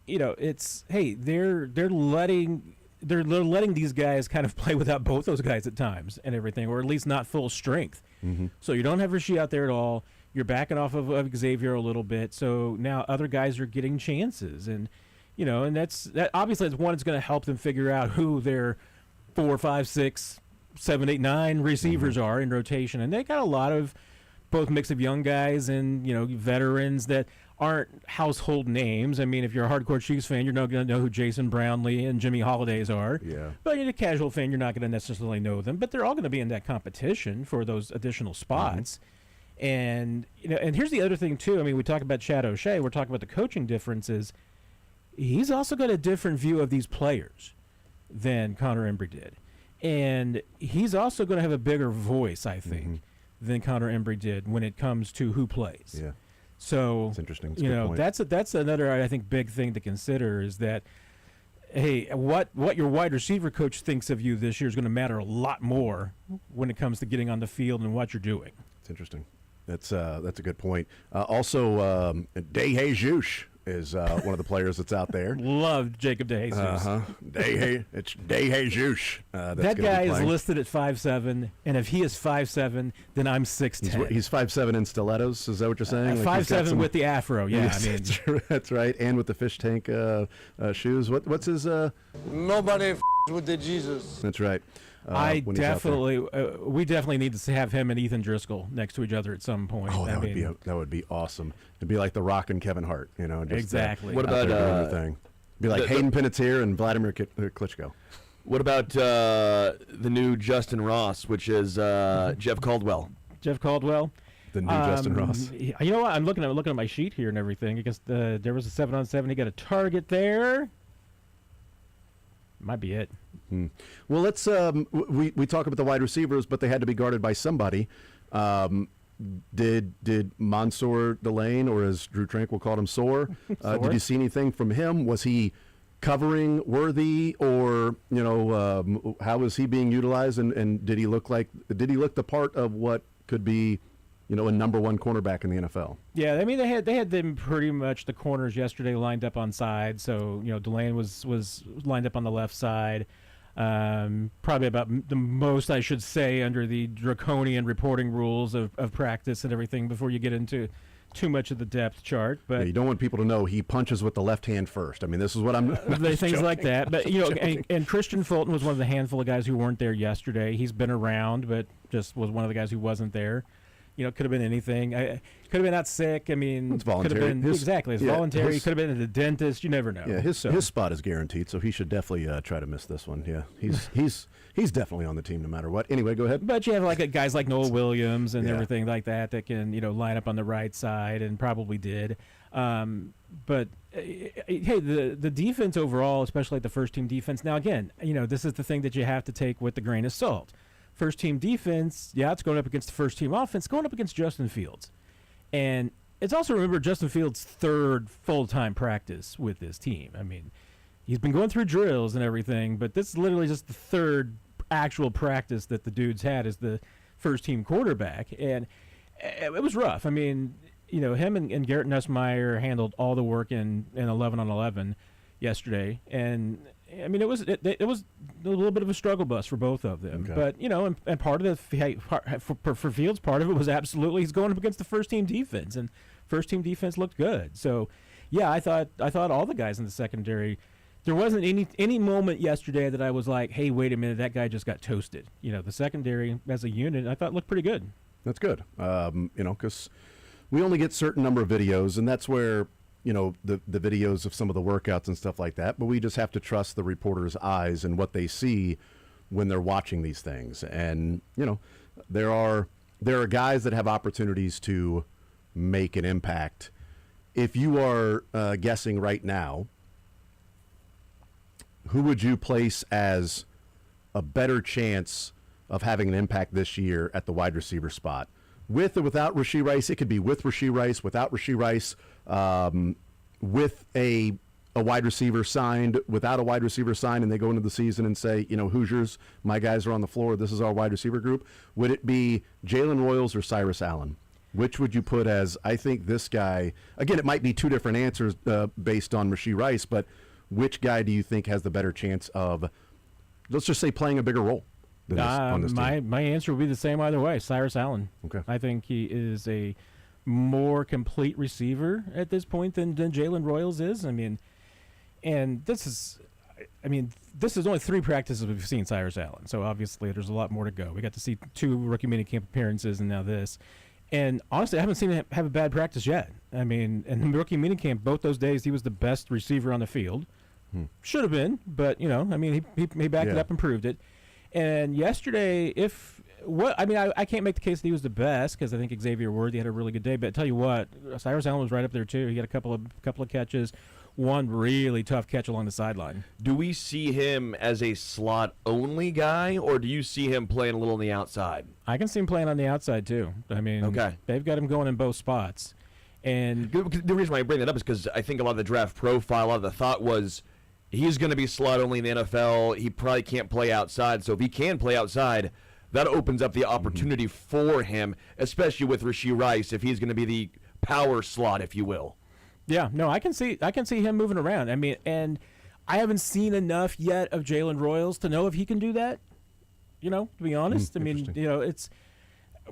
it's they're letting these guys kind of play without both those guys at times and everything, or at least not full strength. So you don't have Rashee out there at all. You're backing off of Xavier a little bit. So now other guys are getting chances, and and that obviously is one. It's going to help them figure out who their 4, 5, 6, 7, 8, 9 receivers are in rotation, and they got a lot of both mix of young guys and veterans that aren't household names. I mean, if you're a hardcore Chiefs fan, you're not going to know who Jason Brownlee and Jimmy Holidays are. Yeah. But if you're a casual fan, you're not going to necessarily know them. But they're all going to be in that competition for those additional spots. And and here's the other thing too. I mean, we talk about Chad O'Shea. We're talking about the coaching differences. He's also got a different view of these players than Connor Embry did, and he's also going to have a bigger voice, I think, than Connor Embry did when it comes to who plays. Yeah. So it's interesting. That's that's another, I think, big thing to consider is that, hey, what your wide receiver coach thinks of you this year is going to matter a lot more when it comes to getting on the field and what you're doing. It's interesting. That's a good point. Also, De Jesus is one of the players that's out there. Love Jacob De Jesus. It's De Jesus. That guy is listed at 5'7", and if he is 5'7", then I'm 6'10". He's 5'7" in stilettos. Is that what you're saying? 5'7" with the afro. Yeah, yes, that's right, and with the fish tank shoes. What's his? Nobody with the Jesus. That's right. We definitely need to have him and Ethan Driscoll next to each other at some point. Oh, that would be awesome. It'd be like The Rock and Kevin Hart, just, exactly. What about thing? Be like Hayden Panettiere and Vladimir Klitschko. What about the new Justin Ross, which is Jeff Caldwell? Jeff Caldwell. The new Justin Ross. You know what? I'm looking at my sheet here and everything. I guess there was a 7-on-7. He got a target there. Might be it. Well, let's we talk about the wide receivers, but they had to be guarded by somebody. Did Mansour Delane, or as Drew Tranquil called him, Soar? Did you see anything from him? Was he covering worthy, or how was he being utilized? And did he look the part of what could be a number one cornerback in the NFL? Yeah, I mean they had them pretty much the corners yesterday lined up on sides. So Delane was lined up on the left side. Probably about the most I should say under the draconian reporting rules of practice and everything before you get into too much of the depth chart. But you don't want people to know he punches with the left hand first. I mean, this is what I'm things joking. like that. But and Christian Fulton was one of the handful of guys who weren't there yesterday. He's been around, but just was one of the guys who wasn't there. Could have been anything. Could have been out sick. I mean, it's voluntary. Could have been, exactly. It's voluntary. Could have been at the dentist. You never know. Yeah, his spot is guaranteed, so he should definitely try to miss this one. Yeah, he's definitely on the team no matter what. Anyway, go ahead. But you have guys like Noah Williams and everything like that can line up on the right side and probably did. But hey, the defense overall, especially the first team defense. Now again, this is the thing that you have to take with a grain of salt. First team defense, it's going up against the first team offense, going up against Justin Fields. And it's also, remember, Justin Fields' third full-time practice with this team. I mean, he's been going through drills and everything, but this is literally just the third actual practice that the dude's had as the first team quarterback. And it was rough. I mean, him and Garrett Nussmeier handled all the work in 11-on-11 yesterday. And I mean, it was a little bit of a struggle bus for both of them. Okay. But and part of for Fields, part of it was absolutely he's going up against the first team defense, and first team defense looked good. So, yeah, I thought all the guys in the secondary. There wasn't any moment yesterday that I was like, hey, wait a minute, that guy just got toasted. The secondary as a unit, I thought looked pretty good. That's good. Because we only get certain number of videos, and that's where. The videos of some of the workouts and stuff like that, but we just have to trust the reporter's eyes and what they see when they're watching these things. And, there are guys that have opportunities to make an impact. If you are guessing right now, who would you place as a better chance of having an impact this year at the wide receiver spot? With or without Rashee Rice? It could be with Rashee Rice, without Rashee Rice, with a wide receiver signed, without a wide receiver signed, and they go into the season and say, Hoosiers, my guys are on the floor, this is our wide receiver group. Would it be Jalen Royals or Cyrus Allen? Which would you put as, I think this guy, again, it might be two different answers based on Rashee Rice, but which guy do you think has the better chance of, let's just say, playing a bigger role? On this team? My answer would be the same either way. Cyrus Allen. Okay. I think he is a more complete receiver at this point than Jalen Royals is. I mean, and this is only 3 practices we've seen Cyrus Allen. So obviously there's a lot more to go. We got to see 2 rookie minicamp appearances and now this. And honestly, I haven't seen him have a bad practice yet. I mean, in the rookie minicamp, both those days he was the best receiver on the field. Should have been, but he backed it up and proved it. And yesterday, I can't make the case that he was the best because I think Xavier Worthy had a really good day. But I tell you what, Cyrus Allen was right up there too. He had a couple of catches, one really tough catch along the sideline. Do we see him as a slot only guy, or do you see him playing a little on the outside? I can see him playing on the outside too. I mean, they've got him going in both spots. And the reason why I bring that up is because I think a lot of the draft profile, a lot of the thought was, he's going to be slot only in the NFL. He probably can't play outside. So if he can play outside, that opens up the opportunity for him, especially with Rashee Rice, if he's going to be the power slot, if you will. Yeah, no, I can see him moving around. I mean, and I haven't seen enough yet of Jalen Royals to know if he can do that. To be honest, I mean,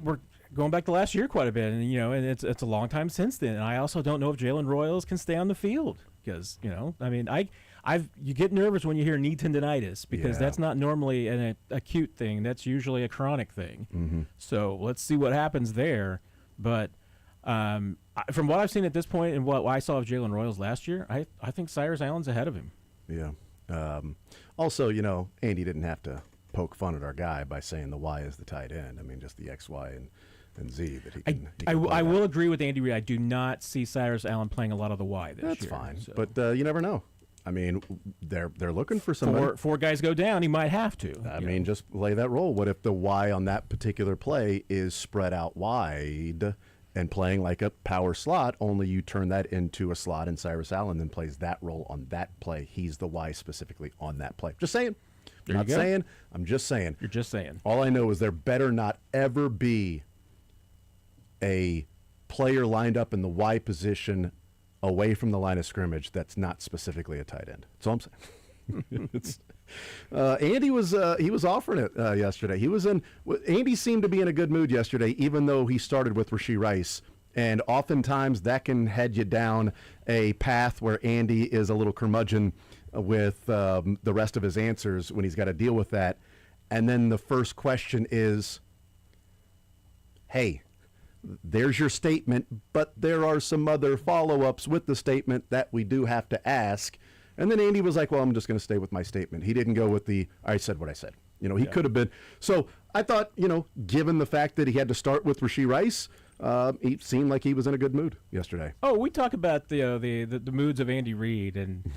we're going back to last year quite a bit, and and it's a long time since then. And I also don't know if Jalen Royals can stay on the field because I mean, you get nervous when you hear knee tendonitis because that's not normally an acute thing. That's usually a chronic thing. So let's see what happens there. But from what I've seen at this point and what I saw of Jalen Royals last year, I think Cyrus Allen's ahead of him. Yeah. Also, Andy didn't have to poke fun at our guy by saying the Y is the tight end. I mean, just the X, Y, and Z that he can. I will agree with Andy Reid. I do not see Cyrus Allen playing a lot of the Y this year. That's fine, so. But you never know. I mean, they're looking for somebody. Four guys go down, he might have to. I mean, just lay that role. What if the Y on that particular play is spread out wide and playing like a power slot, only you turn that into a slot and Cyrus Allen then plays that role on that play. He's the Y specifically on that play. Just saying. I'm just saying. You're just saying. All I know is there better not ever be a player lined up in the Y position away from the line of scrimmage that's not specifically a tight end. That's all I'm saying. Andy was he was offering it yesterday. Andy seemed to be in a good mood yesterday, even though he started with Rashee Rice. And oftentimes that can head you down a path where Andy is a little curmudgeon with the rest of his answers when he's got to deal with that. And then the first question is, hey, there's your statement, but there are some other follow-ups with the statement that we do have to ask. And then Andy was like, well, I'm just going to stay with my statement. He didn't go with I said what I said. He could have been. So I thought, given the fact that he had to start with Rashee Rice, he seemed like he was in a good mood yesterday. Oh, we talk about the moods of Andy Reid, and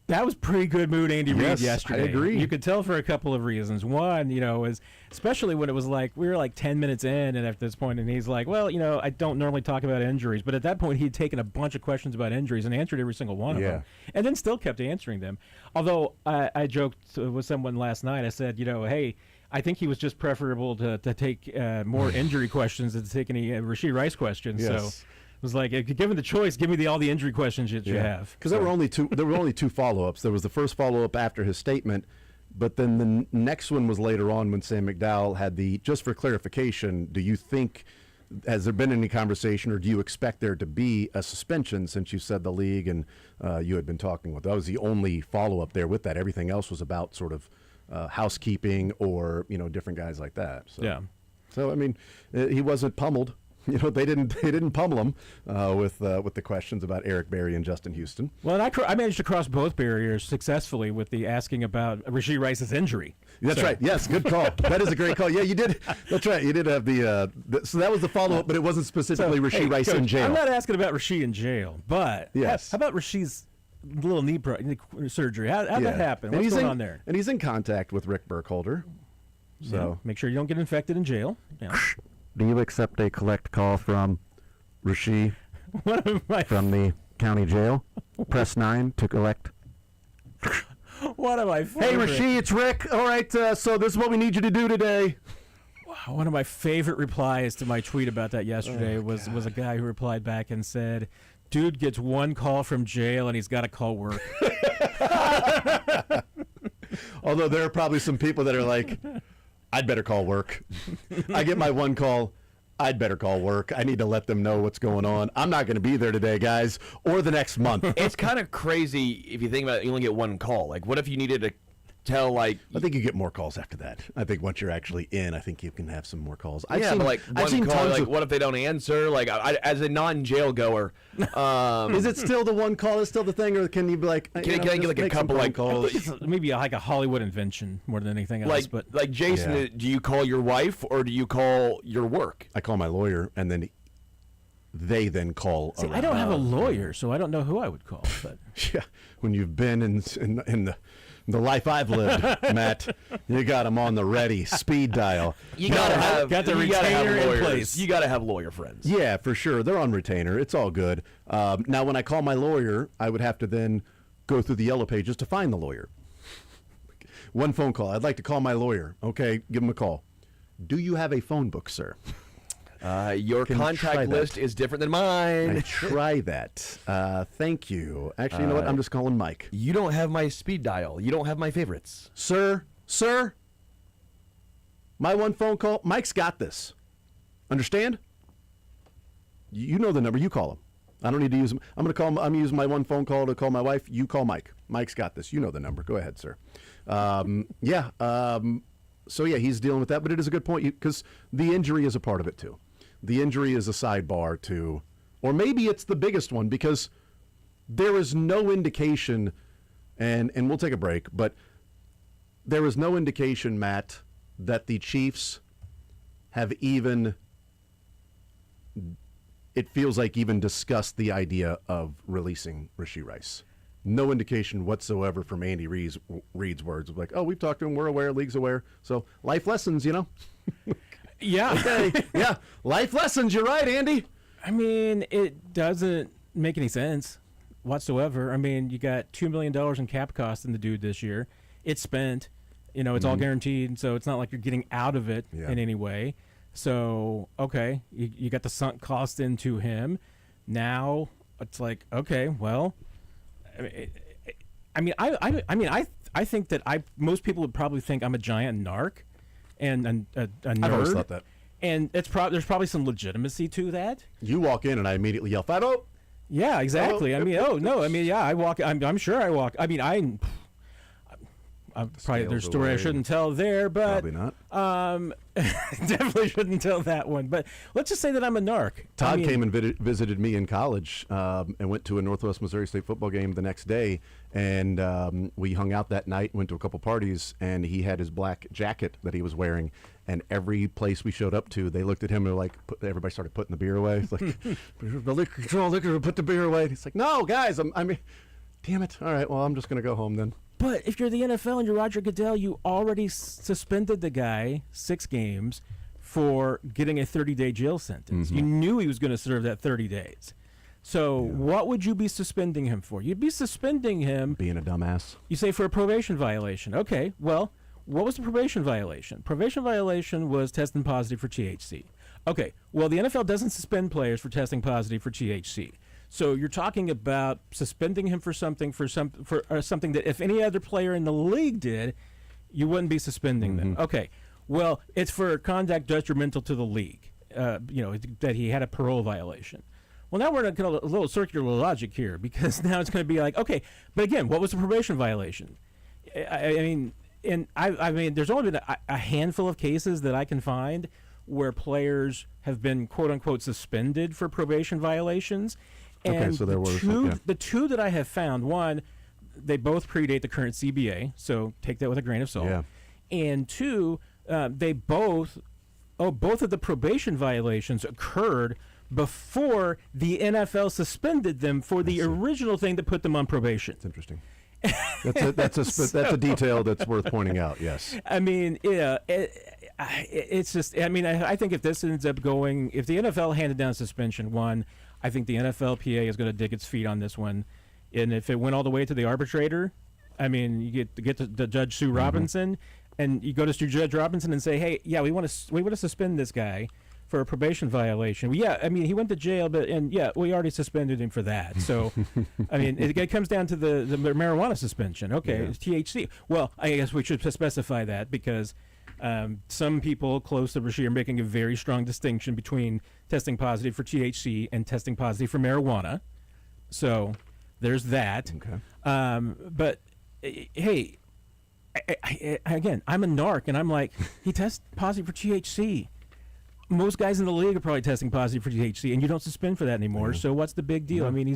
that was pretty good mood Andy Reid yesterday. I agree. You could tell for a couple of reasons. One, is especially when it was like we were like 10 minutes in, and at this point, and he's like, well, I don't normally talk about injuries, but at that point he'd taken a bunch of questions about injuries and answered every single one of them, and then still kept answering them. Although I joked with someone last night, I said, hey, I think he was just preferable to take more injury questions than to take any Rashee Rice questions. Yes. So it was like, given the choice, give me all the injury questions that you have. Because there were only two follow-ups. There was the first follow-up after his statement, but then the next one was later on when Sam McDowell had just for clarification, do you think, has there been any conversation or do you expect there to be a suspension since you said the league and you had been talking with? That was the only follow-up there with that. Everything else was about sort of housekeeping or different guys like that. So, yeah. So I mean, he wasn't pummeled. They didn't pummel him with the questions about Eric Berry and Justin Houston. Well, and I managed to cross both barriers successfully with the asking about Rashee Rice's injury. That's right. Yes, good call. That is a great call. Yeah, you did. That's right. You did have so that was the follow-up, but it wasn't specifically Rashee Rice in jail. I'm not asking about Rashee in jail, but yes. How about Rashee's little knee surgery? How'd that happen? What's going on there? And he's in contact with Rick Burkholder. So make sure you don't get infected in jail. Yeah. Do you accept a collect call from Rashee from the county jail? Press 9 to collect. One of my favorite. Hey, Rashee, it's Rick. All right, so this is what we need you to do today. One of my favorite replies to my tweet about that yesterday was a guy who replied back and said, dude gets one call from jail and he's got to call work. Although there are probably some people that are like, I'd better call work. I get my one call. I'd better call work. I need to let them know what's going on. I'm not going to be there today, guys, or the next month. It's kind of crazy if you think about it. You only get one call. Like, what if you needed to tell, I think you get more calls after that. I think once you're actually in, I think you can have some more calls. I've seen call, what if they don't answer? Like, as a non-jail goer, is it still the one call? Is still the thing, or can you be like, can I get like a couple calls? Maybe like a Hollywood invention more than anything else. But like Jason, do you call your wife or do you call your work? I call my lawyer, and then they then call. See, I don't have a lawyer, so I don't know who I would call. But yeah, when you've been in the life I've lived, Matt, you got them on the ready, speed dial. You gotta have the retainer in place. You gotta have lawyer friends. Yeah, for sure. They're on retainer. It's all good. Now, when I call my lawyer, I would have to then go through the yellow pages to find the lawyer. One phone call. I'd like to call my lawyer. Okay, give him a call. Do you have a phone book, sir? Your contact list is different than mine. Try that. Thank you. Actually, you know what? I'm just calling Mike. You don't have my speed dial. You don't have my favorites. Sir, my one phone call. Mike's got this. Understand? You know the number. You call him. I don't need to use him. I'm going to call him. I'm using my one phone call to call my wife. You call Mike. Mike's got this. You know the number. Go ahead, sir. So, yeah, he's dealing with that. But it is a good point because the injury is a part of it, too. The injury is a sidebar to, or maybe it's the biggest one because there is no indication, and we'll take a break, but there is no indication, Matt, that the Chiefs have even, it feels like even discussed the idea of releasing Rashee Rice. No indication whatsoever from Andy Reid's words of like, oh, we've talked to him, we're aware, league's aware. So life lessons, you know? Yeah. Okay. Yeah. Life lessons. You're right, Andy. I mean, it doesn't make any sense whatsoever. I mean, you got $2 million in cap cost in the dude this year. It's spent. It's all guaranteed, so it's not like you're getting out of it in any way. So, okay, you got the sunk cost into him. Now it's like, okay, well, I think that most people would probably think I'm a giant narc and a nerd. I've always thought that. And there's probably some legitimacy to that. You walk in and I immediately yell, 5-0. Yeah, exactly. I mean, I walk. I'm sure I walk. I mean, I'm probably there's a story I shouldn't tell there, but probably not. Definitely shouldn't tell that one. But let's just say that I'm a narc. Todd came and visited me in college and went to a Northwest Missouri State football game the next day, and we hung out that night, went to a couple parties, and he had his black jacket that he was wearing, and every place we showed up to, they looked at him and were like, everybody started putting the beer away. It's like, the liquor, put the beer away. He's like, no, guys, I mean, damn it. All right, well, I'm just going to go home then. But if you're the NFL and you're Roger Goodell, you already suspended the guy 6 games for getting a 30-day jail sentence. You knew he was going to serve that 30 days. So what would you be suspending him for? You'd be suspending him. Being a dumbass. You say for a probation violation. Okay, well, what was the probation violation? Probation violation was testing positive for THC. Okay, well, the NFL doesn't suspend players for testing positive for THC. So you're talking about suspending him for something something that if any other player in the league did, you wouldn't be suspending them. Okay, well, it's for conduct detrimental to the league. That he had a parole violation. Well, now we're in a little circular logic here because now it's going to be like, okay, but again, what was the probation violation? I mean, there's only been a handful of cases that I can find where players have been quote unquote suspended for probation violations. And okay, so there were the two that I have found, one, they both predate the current CBA, so take that with a grain of salt. Yeah. And two, they both of the probation violations occurred before the NFL suspended them for the original thing that put them on probation. It's interesting. That's a detail that's worth pointing out. Yes. I mean, yeah, it's just. I mean, I think if this ends up going, if the NFL handed down suspension one, I think the NFLPA is going to dig its feet on this one, and if it went all the way to the arbitrator, I mean, you get to Judge Sue Robinson, and you go to Judge Robinson and say, hey, yeah, we want to suspend this guy for a probation violation. Well, yeah, I mean, he went to jail, but we already suspended him for that. So, I mean, it comes down to the marijuana suspension. Okay, it's THC. Well, I guess we should specify that because some people close to Rashee are making a very strong distinction between testing positive for THC and testing positive for marijuana. So, there's that. Okay. But hey, again, I'm a narc, and I'm like, he tests positive for THC. Most guys in the league are probably testing positive for THC, and you don't suspend for that anymore. So what's the big deal? I mean,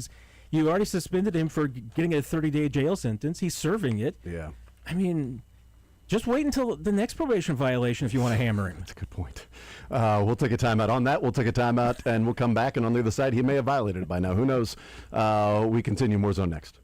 you already suspended him for getting a 30-day jail sentence. He's serving it. Yeah. I mean, just wait until the next probation violation if you want to hammer him. That's a good point. We'll take a timeout on that. We'll take a timeout, and we'll come back, and on the other side, he may have violated it by now. Who knows? We continue More Zone next.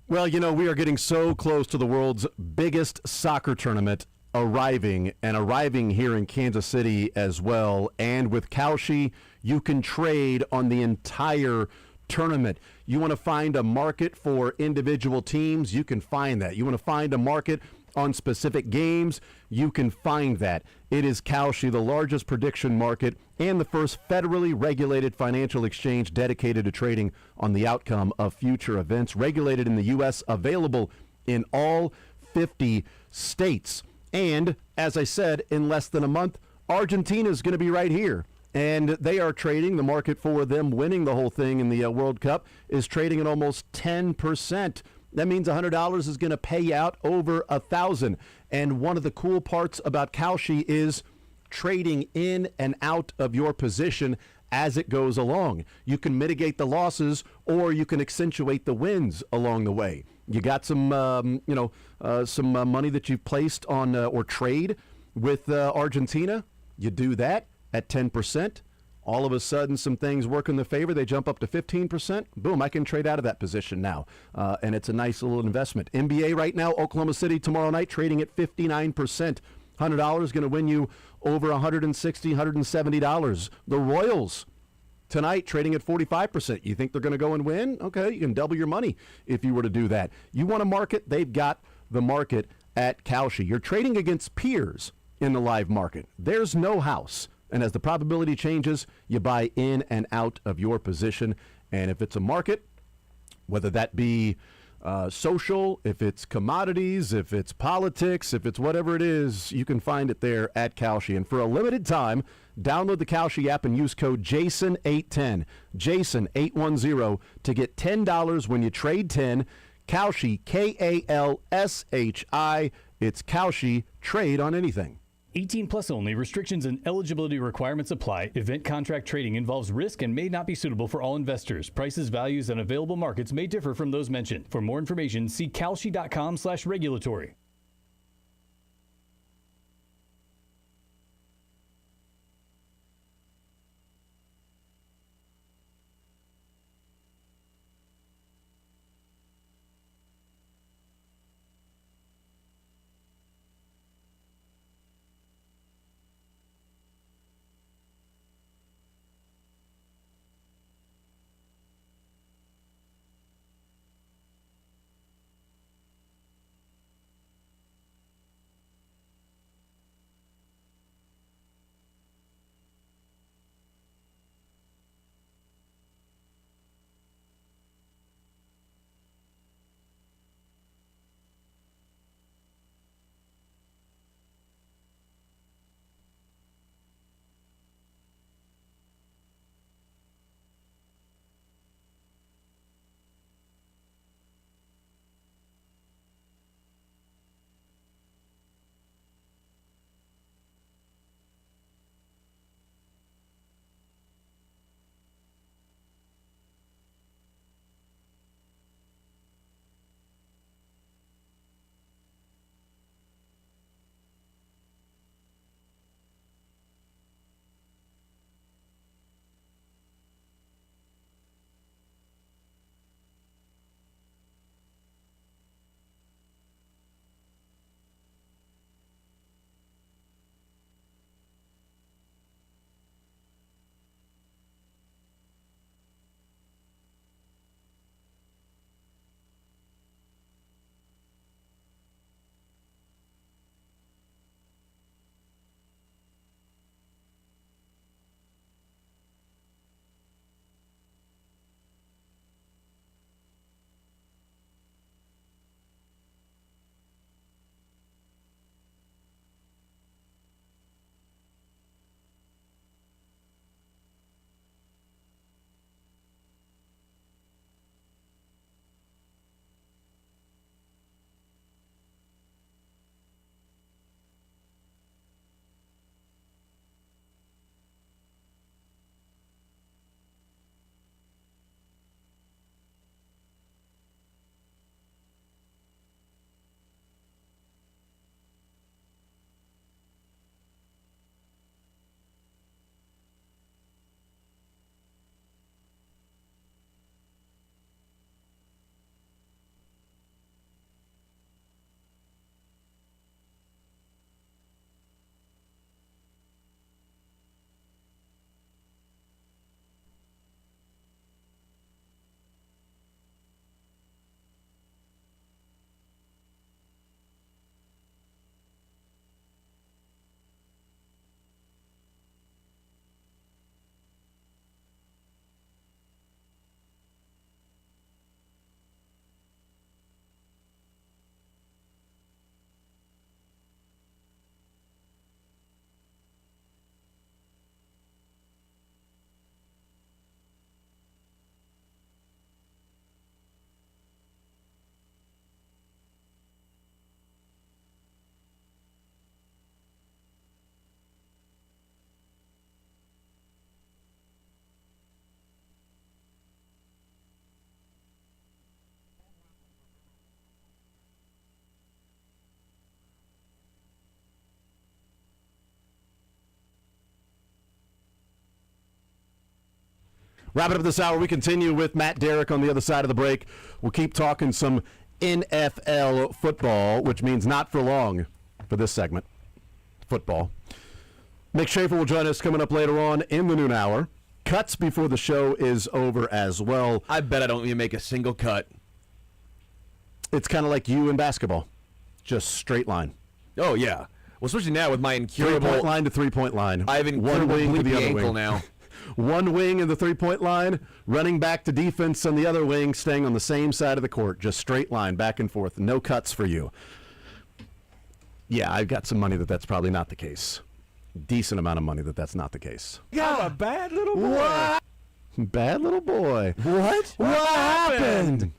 Well, we are getting so close to the world's biggest soccer tournament arriving here in Kansas City as well. And with Kalshi, you can trade on the entire tournament. You want to find a market for individual teams, you can find that. You want to find a market on specific games, you can find that. It is Kalshi, the largest prediction market and the first federally regulated financial exchange dedicated to trading on the outcome of future events. Regulated in the U.S., available in all 50 states. And, as I said, in less than a month, Argentina is going to be right here. And they are trading, the market for them winning the whole thing in the World Cup is trading at almost 10%. That means $100 is going to pay out over $1,000. And one of the cool parts about Kalshi is trading in and out of your position as it goes along. You can mitigate the losses or you can accentuate the wins along the way. You got some, some money that you've placed on or trade with Argentina. You do that at 10%. All of a sudden, some things work in the favor. They jump up to 15%. Boom, I can trade out of that position now. And it's a nice little investment. NBA right now, Oklahoma City tomorrow night, trading at 59%. $100 is going to win you over $160, $170. The Royals tonight trading at 45%. You think they're going to go and win? Okay, you can double your money if you were to do that. You want a market? They've got the market at Kalshi. You're trading against peers in the live market. There's no house. And as the probability changes, you buy in and out of your position. And if it's a market, whether that be social, if it's commodities, if it's politics, if it's whatever it is, you can find it there at Kalshi. And for a limited time, download the Kalshi app and use code JASON810, JASON810 to get $10 when you trade 10. Kalshi, Kalshi. It's Kalshi. Trade on anything. 18 plus only. Restrictions and eligibility requirements apply. Event contract trading involves risk and may not be suitable for all investors. Prices, values, and available markets may differ from those mentioned. For more information, see kalshi.com/regulatory. Wrapping up this hour, we continue with Matt Derrick on the other side of the break. We'll keep talking some NFL football, which means not for long for this segment. Football. Mick Schaefer will join us coming up later on in the noon hour. Cuts before the show is over as well. I bet I don't even make a single cut. It's kind of like you in basketball. Just straight line. Oh, yeah. Well, especially now with my incurable... 3-point line to 3-point line. I have incurable one wing to the other ankle wing. now. One wing in the 3-point line, running back to defense on the other wing, staying on the same side of the court. Just straight line, back and forth. No cuts for you. Yeah, I've got some money that's probably not the case. Decent amount of money that's not the case. I'm a bad little boy. What? Bad little boy. What? What happened?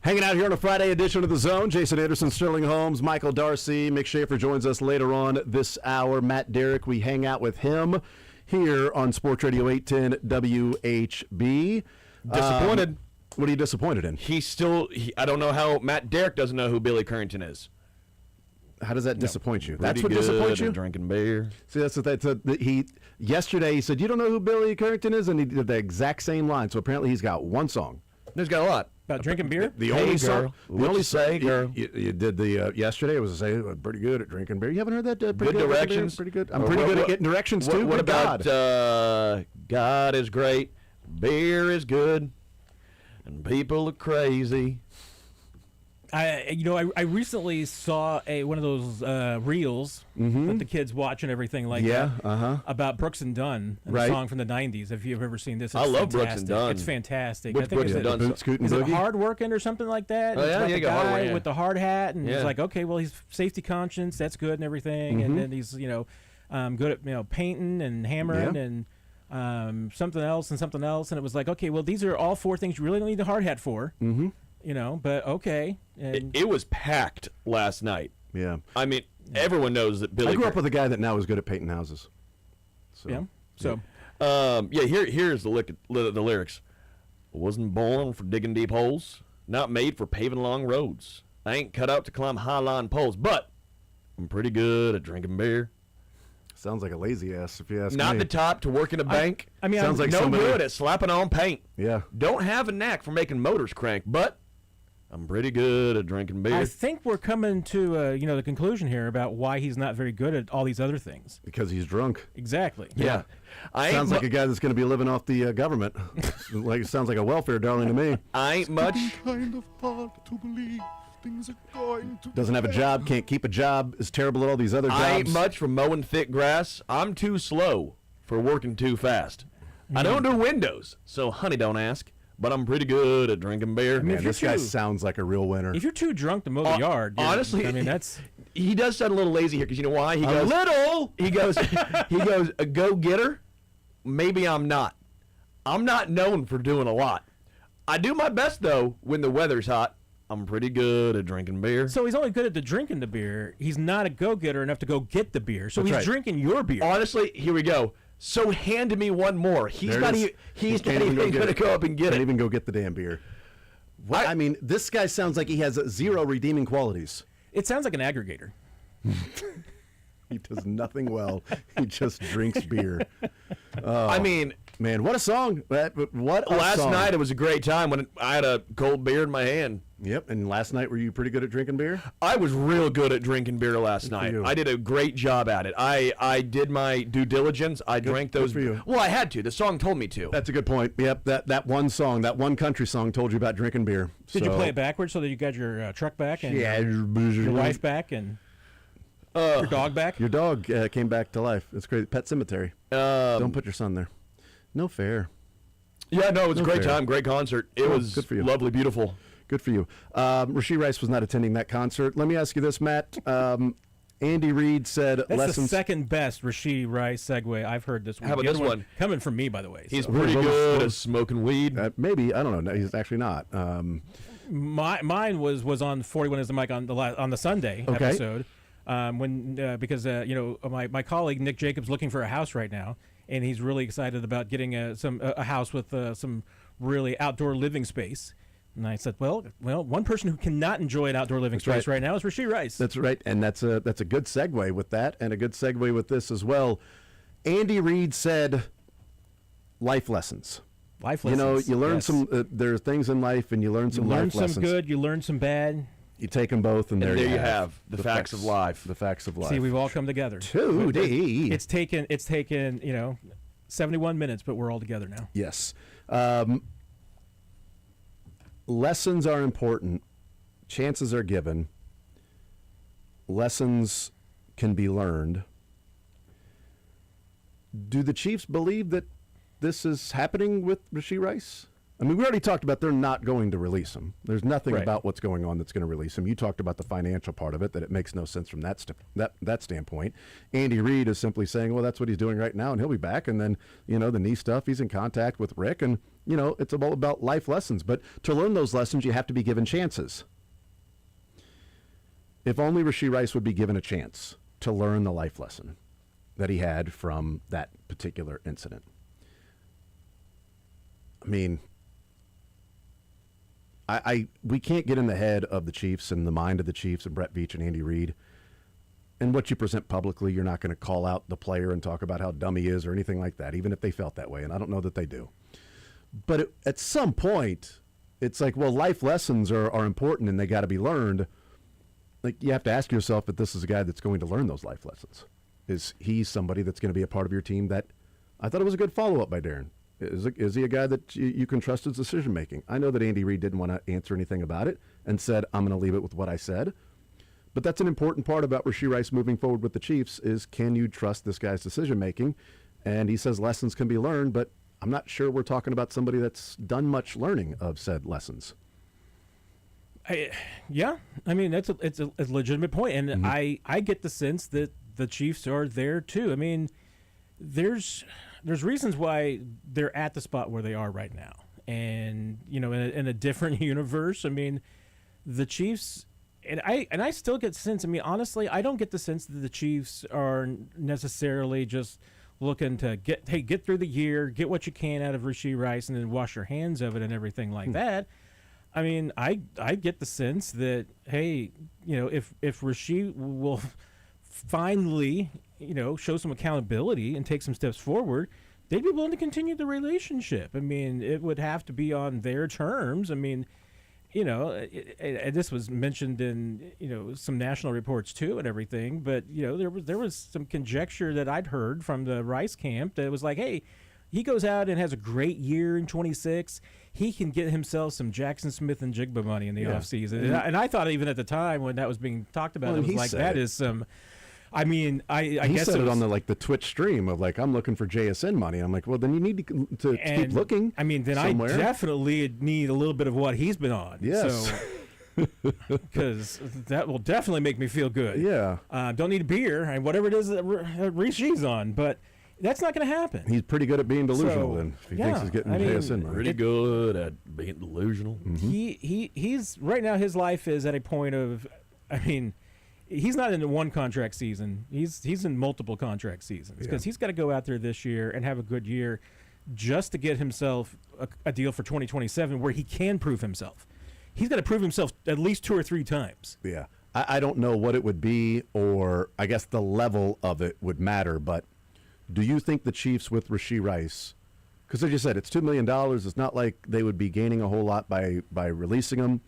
Hanging out here on a Friday edition of The Zone. Jason Anderson, Sterling Holmes, Michael Darcy. Mick Schaefer joins us later on this hour. Matt Derrick, we hang out with him here on Sports Radio 810 WHB. Disappointed. What are you disappointed in? I don't know how Matt Derrick doesn't know who Billy Currington is. How does that disappoint you? Pretty That's what good disappoints you? at drinking beer. See, that's what yesterday he said, you don't know who Billy Currington is? And he did the exact same line. So apparently he's got one song. He's got a lot. About drinking beer? The Hey, only girl. song. What you say, girl? You did the yesterday. It was to say pretty good at drinking beer. You haven't heard that? Pretty Good good directions. Pretty good. I'm pretty good at getting directions too. What Good about God. God is great, beer is good, and people are crazy. I recently saw one of those reels that the kids watch and everything like that. About Brooks and Dunn, and a song from the '90s. If you've ever seen this, it's I love fantastic. Brooks and Dunn. It's fantastic. Which I think Brooks and Dunn? Is it Hard Working or something like that? Oh, It's yeah, about yeah, the you got Hard guy Working, yeah. with the hard hat, and he's Yeah. like, okay, well, he's safety conscious. That's good and everything. And then he's good at painting and hammering and something else and something else. And it was like, okay, well, these are all four things you really don't need the hard hat for. Mm-hmm. But okay. And It was packed last night. Yeah. I mean, everyone knows that Billy. I grew up with a guy that now is good at painting houses. So. yeah. So Here's the lyrics. Wasn't born for digging deep holes, not made for paving long roads. I ain't cut out to climb high-line poles, but I'm pretty good at drinking beer. Sounds like a lazy ass, if you ask Not me. the top to work in a bank. I mean, Sounds like no somebody- good at slapping on paint. Yeah. Don't have a knack for making motors crank, but I'm pretty good at drinking beer. I think we're coming to the conclusion here about why he's not very good at all these other things. Because he's drunk. Exactly. yeah. I ain't Sounds like a guy that's going to be living off the government. Sounds like a welfare darling to me. I ain't much. Kind of hard to believe things are going to Doesn't have a job, can't keep a job, is terrible at all these other jobs. I ain't much for mowing thick grass. I'm too slow for working too fast. I don't do windows, so honey, don't ask. But I'm pretty good at drinking beer. Man, this guy sounds like a real winner. If you're too drunk to mow the yard, honestly, I mean that's he does sound a little lazy here because you know why? He A goes little. He goes a go getter. Maybe I'm not. I'm not known for doing a lot. I do my best though when the weather's hot. I'm pretty good at drinking beer. so he's only good at drinking the beer. He's not a go-getter enough to go get the beer. So That's he's right. drinking your beer. Honestly, here we go. So hand me one more. He's There not it is. even, he's Can't not even even get going to it. go up and get Can't it. even go get the damn beer. I mean, this guy sounds like he has zero redeeming qualities. It sounds like an aggregator. He does nothing well. He just drinks beer. I mean, Man, what a song. What a last song. night it was a great time when I had a cold beer in my hand. Yep, and last night were you pretty good at drinking beer? I was real good at drinking beer last night. you. I did a great job at it. I did my due diligence. I drank those. for you. Well, I had to. The song told me to. That's a good point. Yep, that one song, that one country song told you about drinking beer. Did you play it backwards so that you got your truck back and Yeah, your wife back and your dog back? Your dog came back to life. It's great. Pet Cemetery. Don't put your son there. No fair. Yeah, no, it was a great fair. time, great concert. It Oh, was good for you. lovely, beautiful. Good for you. Rasheed Rice was not attending that concert. Let me ask you this, Matt. Andy Reid said That's lessons. the second best Rasheed Rice segue I've heard this week. How about The other this one? Coming from me, by the way. He's so. pretty What was- good what at was- smoking weed. Maybe, I don't know. No, he's actually not. Mine was on 41 is the mic on the Sunday Okay. episode. Because my colleague Nick Jacobs looking for a house right now, and he's really excited about getting a house with some really outdoor living space. And I said, well, one person who cannot enjoy an outdoor living space right now is Rasheed Rice. That's right, and that's a good segue with that, and a good segue with this as well. Andy Reid said, "Life lessons." Life You know, lessons. you learn yes. some. There are things in life, and you learn some You learn life some lessons. good, you learn some bad. You take them both, and there you you have the facts of life. The facts of life. See, we've all come together. 2D. It's taken 71 minutes, but we're all together now. Yes. Lessons are important. Chances are given. Lessons can be learned. Do the Chiefs believe that this is happening with Rasheed Rice? I mean, we already talked about they're not going to release him. There's nothing Right. about what's going on that's going to release him. You talked about the financial part of it, that it makes no sense from that standpoint. Andy Reid is simply saying, well, that's what he's doing right now, and he'll be back. And then, the knee stuff, he's in contact with Rick, and, it's all about life lessons. But to learn those lessons, you have to be given chances. If only Rashee Rice would be given a chance to learn the life lesson that he had from that particular incident. I mean, we can't get in the head of the Chiefs and the mind of the Chiefs and Brett Veach and Andy Reid. And what you present publicly, you're not going to call out the player and talk about how dumb he is or anything like that, even if they felt that way. And I don't know that they do. But at some point, it's like, well, life lessons are important and they got to be learned. Like, you have to ask yourself if this is a guy that's going to learn those life lessons. Is he somebody that's going to be a part of your team? That I thought it was a good follow-up by Darren. Is he a guy that you can trust his decision-making? I know that Andy Reid didn't want to answer anything about it and said, I'm going to leave it with what I said. But that's an important part about Rashee Rice moving forward with the Chiefs is, can you trust this guy's decision-making? And he says lessons can be learned, but I'm not sure we're talking about somebody that's done much learning of said lessons. Yeah, I mean, it's a legitimate point. And I get the sense that the Chiefs are there, too. I mean, there's reasons why they're at the spot where they are right now. And, in a different universe, I mean, the Chiefs, and I still get the sense, I mean, honestly, I don't get the sense that the Chiefs are necessarily just looking to get through the year, get what you can out of Rashee Rice, and then wash your hands of it and everything like that. I mean, I get the sense that, hey, if Rashee will finally, show some accountability and take some steps forward, they'd be willing to continue the relationship. I mean, it would have to be on their terms. I mean, this was mentioned in, some national reports too and everything, but, there was some conjecture that I'd heard from the Rice camp that was like, hey, he goes out and has a great year in 26. He can get himself some Jackson Smith and Jigba money in the offseason. And I thought even at the time when that was being talked about, it was like, that is some... I mean, I he guess said it on was, the Twitch stream of like, I'm looking for JSN money. I'm like, well, then you need to keep looking. I mean, then somewhere. I definitely need a little bit of what he's been on. Yes. Because that will definitely make me feel good. Yeah. Don't need a beer and whatever it is that Rishi's on, but that's not going to happen. He's pretty good at being delusional. Then if he thinks he's getting JSN money. Pretty good at being delusional. He's right now. His life is at a point of, I mean, he's not in one contract season. He's in multiple contract seasons because he's got to go out there this year and have a good year just to get himself a deal for 2027 where he can prove himself. He's got to prove himself at least 2 or 3 times. Yeah. I don't know what it would be, or I guess the level of it would matter, but do you think the Chiefs with Rashee Rice, because as you said, it's $2 million. It's not like they would be gaining a whole lot by releasing him.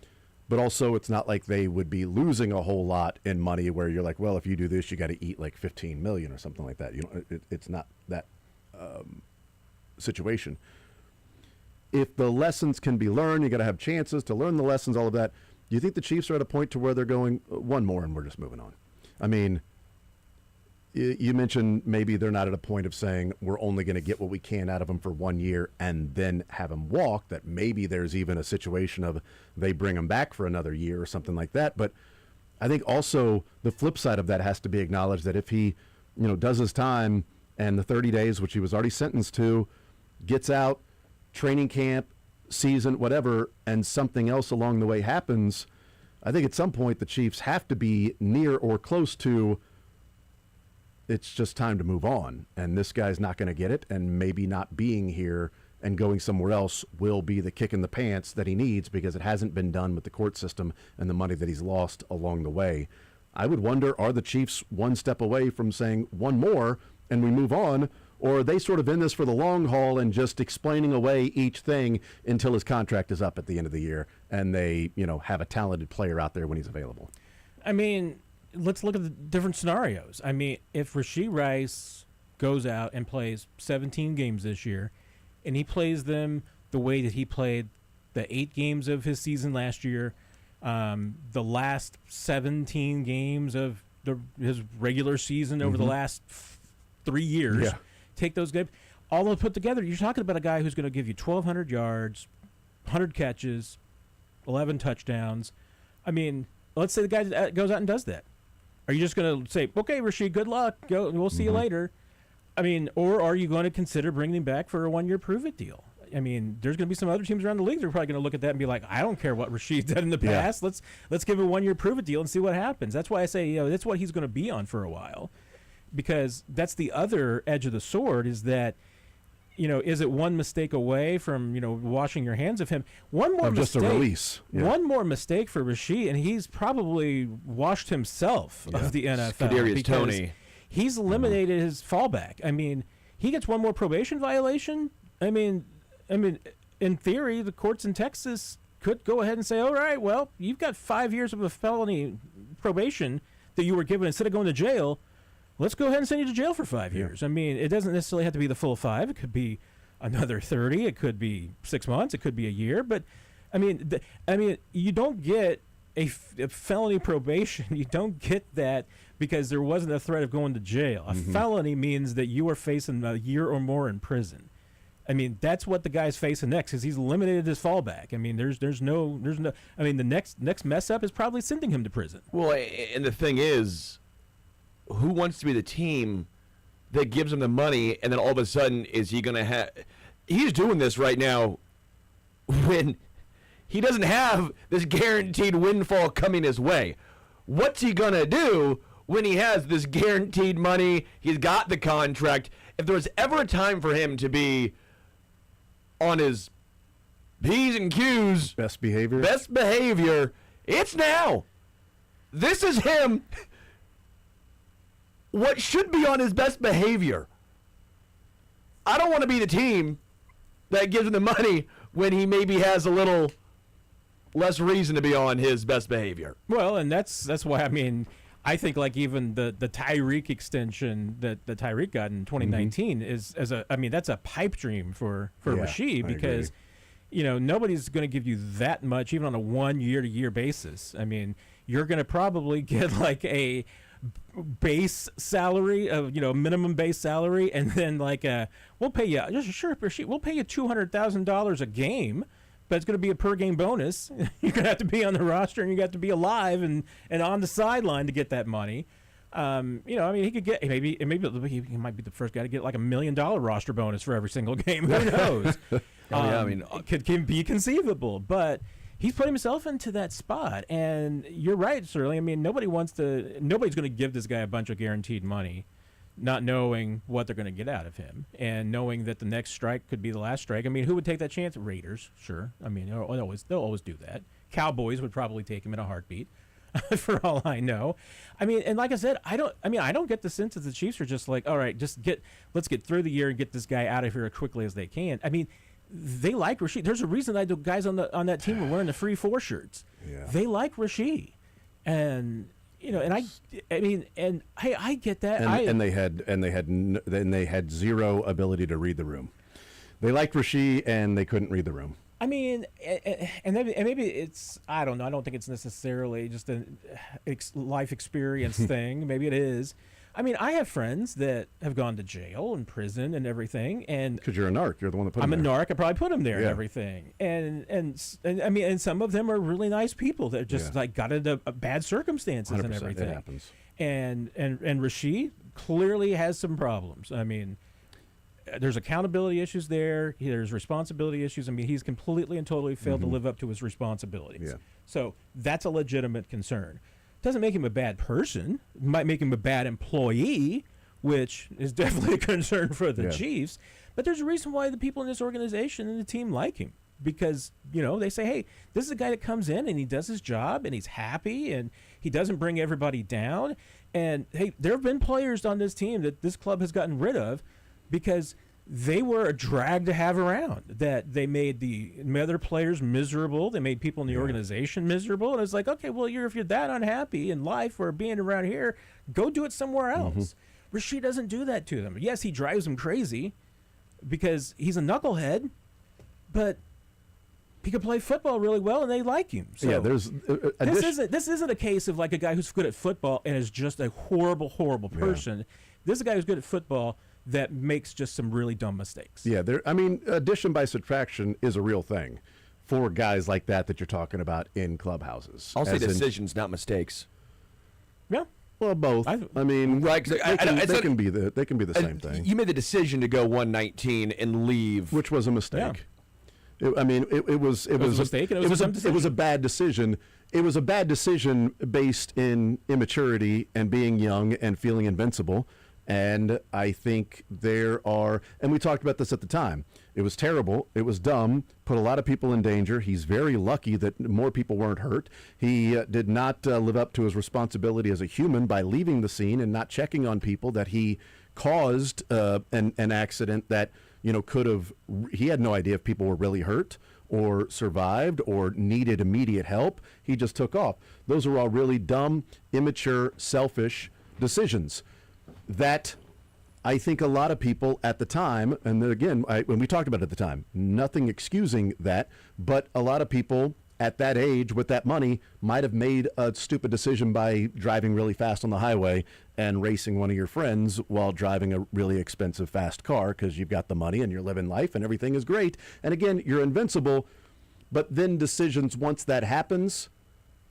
But also, it's not like they would be losing a whole lot in money where you're like, well, if you do this, you got to eat like $15 million or something like that. It's not that situation. If the lessons can be learned, you got to have chances to learn the lessons, all of that. Do you think the Chiefs are at a point to where they're going, one more and we're just moving on? I mean, you mentioned maybe they're not at a point of saying we're only going to get what we can out of him for 1 year and then have him walk, that maybe there's even a situation of they bring him back for another year or something like that. But I think also the flip side of that has to be acknowledged, that if he, does his time and the 30 days, which he was already sentenced to, gets out, training camp, season, whatever, and something else along the way happens, I think at some point the Chiefs have to be near or close to, it's just time to move on, and this guy's not going to get it, and maybe not being here and going somewhere else will be the kick in the pants that he needs, because it hasn't been done with the court system and the money that he's lost along the way. I would wonder, are the Chiefs one step away from saying one more and we move on, or are they sort of in this for the long haul and just explaining away each thing until his contract is up at the end of the year and they, have a talented player out there when he's available? I mean, let's look at the different scenarios. I mean, if Rashee Rice goes out and plays 17 games this year, and he plays them the way that he played the 8 games of his season last year, the last 17 games of his regular season over the last 3 years, take those games, all of them put together, you're talking about a guy who's going to give you 1,200 yards, 100 catches, 11 touchdowns. I mean, let's say the guy goes out and does that. Are you just going to say, okay, Rashid, good luck, go, we'll see you later? I mean, or are you going to consider bringing him back for a 1-year prove-it deal? I mean, there's going to be some other teams around the league that are probably going to look at that and be like, I don't care what Rashid did in the past. Let's give him a 1-year prove-it deal and see what happens. That's why I say, that's what he's going to be on for a while, because that's the other edge of the sword is that, is it one mistake away from, washing your hands of him? One more mistake. Just a release. Yeah. One more mistake for Rashid, and he's probably washed himself of the NFL. Kadarius Toney. He's eliminated his fallback. I mean, he gets one more probation violation. I mean, in theory, the courts in Texas could go ahead and say, all right, well, you've got 5 years of a felony probation that you were given instead of going to jail. Let's go ahead and send you to jail for 5 years. I mean, it doesn't necessarily have to be the full 5. It could be another 30. It could be 6 months. It could be a year. But, I mean, you don't get a felony probation. You don't get that because there wasn't a threat of going to jail. A felony means that you are facing a year or more in prison. I mean, that's what the guy's facing next because he's eliminated his fallback. I mean, there's no. I mean, the next mess up is probably sending him to prison. Well, and the thing is, who wants to be the team that gives him the money and then all of a sudden is he going to have – he's doing this right now when he doesn't have this guaranteed windfall coming his way. What's he going to do when he has this guaranteed money? He's got the contract. If there was ever a time for him to be on his P's and Q's – best behavior, it's now. This is him – what should be on his best behavior. I don't want to be the team that gives him the money when he maybe has a little less reason to be on his best behavior. Well, and that's why, I mean, I think like even the Tyreek extension that Tyreek got in 2019 is that's a pipe dream for Rashid because nobody's going to give you that much even on a 1 year-to-year basis. I mean, you're going to probably get like a base salary of minimum base salary, and then like we'll pay you we'll pay you $200,000 a game, but it's going to be a per game bonus. You're going to have to be on the roster and you got to be alive and on the sideline to get that money. I mean, he could get maybe he might be the first guy to get like $1 million roster bonus for every single game. Who knows? I mean, can be conceivable, but he's put himself into that spot, and you're right, Sterling. I mean, nobody's going to give this guy a bunch of guaranteed money, not knowing what they're going to get out of him, and knowing that the next strike could be the last strike. I mean, who would take that chance? Raiders, sure. I mean, they'll always do that. Cowboys would probably take him in a heartbeat, for all I know. I mean, and like I said, I don't get the sense that the Chiefs are just like, all right, let's get through the year and get this guy out of here as quickly as they can. I mean, they like Rashid. There's a reason the guys on that team were wearing the free 4 shirts. Yeah. They like Rashid, and I get that. And they had zero ability to read the room. They liked Rashid and they couldn't read the room. I mean, and maybe it's, I don't know. I don't think it's necessarily just a life experience thing. Maybe it is. I mean, I have friends that have gone to jail and prison and everything, and because you're a narc, you're the one that put them there. I'm a narc. I probably put them there and everything, and I mean, and some of them are really nice people that just like got into bad circumstances and everything. It happens. And Rashid clearly has some problems. I mean, there's accountability issues there. There's responsibility issues. I mean, he's completely and totally failed to live up to his responsibilities. Yeah. So that's a legitimate concern. Doesn't make him a bad person. It might make him a bad employee, which is definitely a concern for the Chiefs. But there's a reason why the people in this organization and the team like him. Because, they say, hey, this is a guy that comes in and he does his job and he's happy and he doesn't bring everybody down. And, hey, there have been players on this team that this club has gotten rid of because they were a drag to have around, that they made the other players miserable. They made people in the organization miserable. And it's like, okay, well, if you're that unhappy in life or being around here, go do it somewhere else. Rashid doesn't do that to them. Yes, he drives them crazy because he's a knucklehead, but he can play football really well and they like him. So there's this isn't a case of like a guy who's good at football and is just a horrible, horrible person. This is a guy who's good at football that makes just some really dumb mistakes. Yeah, addition by subtraction is a real thing. for guys like that you're talking about in clubhouses. I'll say decisions, not mistakes. Yeah. Well, both. I mean, right? They can be the same thing. You made the decision to go 119 and leave, which was a mistake. Yeah. It was a mistake. It was a bad decision. It was a bad decision based in immaturity and being young and feeling invincible. And I think and we talked about this at the time. It was terrible. It was dumb. Put a lot of people in danger. He's very lucky that more people weren't hurt. He did not live up to his responsibility as a human by leaving the scene and not checking on people, that he caused an accident that, could have, he had no idea if people were really hurt or survived or needed immediate help. He just took off. Those are all really dumb, immature, selfish decisions that I think a lot of people at the time, and again, when we talked about it at the time, nothing excusing that, but a lot of people at that age with that money might have made a stupid decision by driving really fast on the highway and racing one of your friends while driving a really expensive fast car because you've got the money and you're living life and everything is great. And again, you're invincible, but then decisions, once that happens,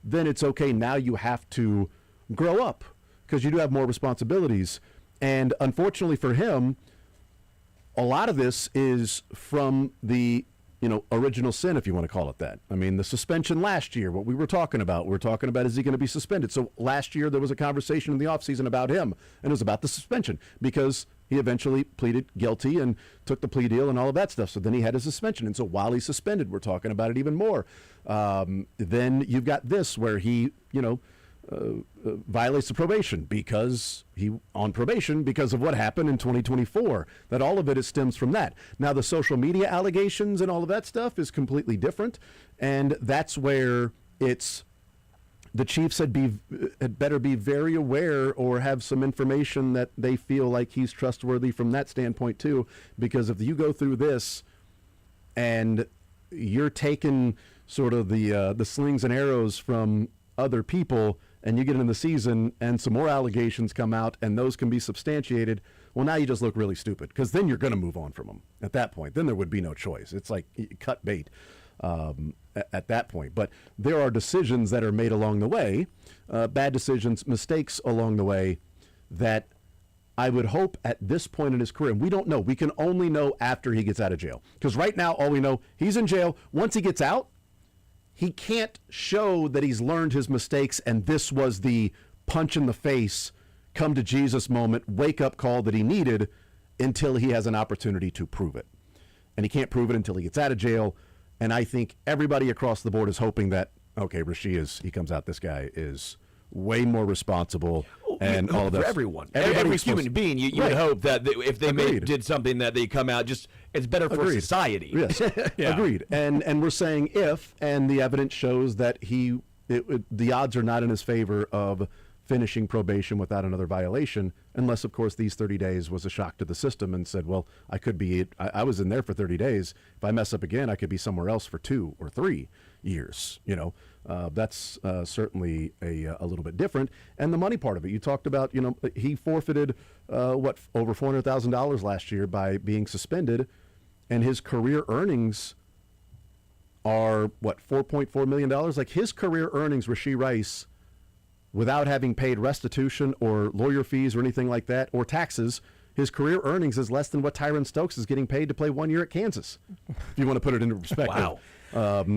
then it's okay. Now you have to grow up because you do have more responsibilities. And unfortunately for him, a lot of this is from the, original sin, if you want to call it that. I mean, the suspension last year, what we were talking about, is he going to be suspended? So last year there was a conversation in the offseason about him, and it was about the suspension because he eventually pleaded guilty and took the plea deal and all of that stuff. So then he had his suspension. And so while he's suspended, we're talking about it even more. Then you've got this where he, violates the probation because of what happened in 2024, that all of it stems from that. Now the social media allegations and all of that stuff is completely different. And that's where the Chiefs had better be very aware or have some information that they feel like he's trustworthy from that standpoint too, because if you go through this and you're taking sort of the slings and arrows from other people, and you get into the season and some more allegations come out and those can be substantiated, well, now you just look really stupid because then you're going to move on from them at that point. Then there would be no choice. It's like cut bait at that point. But there are decisions that are made along the way, bad decisions, mistakes along the way that I would hope at this point in his career, and we don't know. We can only know after he gets out of jail. Because right now, all we know, he's in jail. Once he gets out, he can't show that he's learned his mistakes and this was the punch in the face, come to Jesus moment, wake up call that he needed until he has an opportunity to prove it. And he can't prove it until he gets out of jail. And I think everybody across the board is hoping that, okay, he comes out, this guy is way more responsible and all that. For everyone. Every human being, you would hope that if they did something that they come out, it's better for society. Yes, agreed. And we're saying if, and the evidence shows that the odds are not in his favor of finishing probation without another violation, unless, of course, these 30 days was a shock to the system and said, well, I was in there for 30 days. If I mess up again, I could be somewhere else for 2 or 3 years, That's certainly a little bit different. And the money part of it, you talked about, he forfeited, over $400,000 last year by being suspended, and his career earnings are, $4.4 million? Like his career earnings, Rashee Rice, without having paid restitution or lawyer fees or anything like that, or taxes, his career earnings is less than what Tyron Stokes is getting paid to play 1 year at Kansas, if you want to put it into perspective. Wow.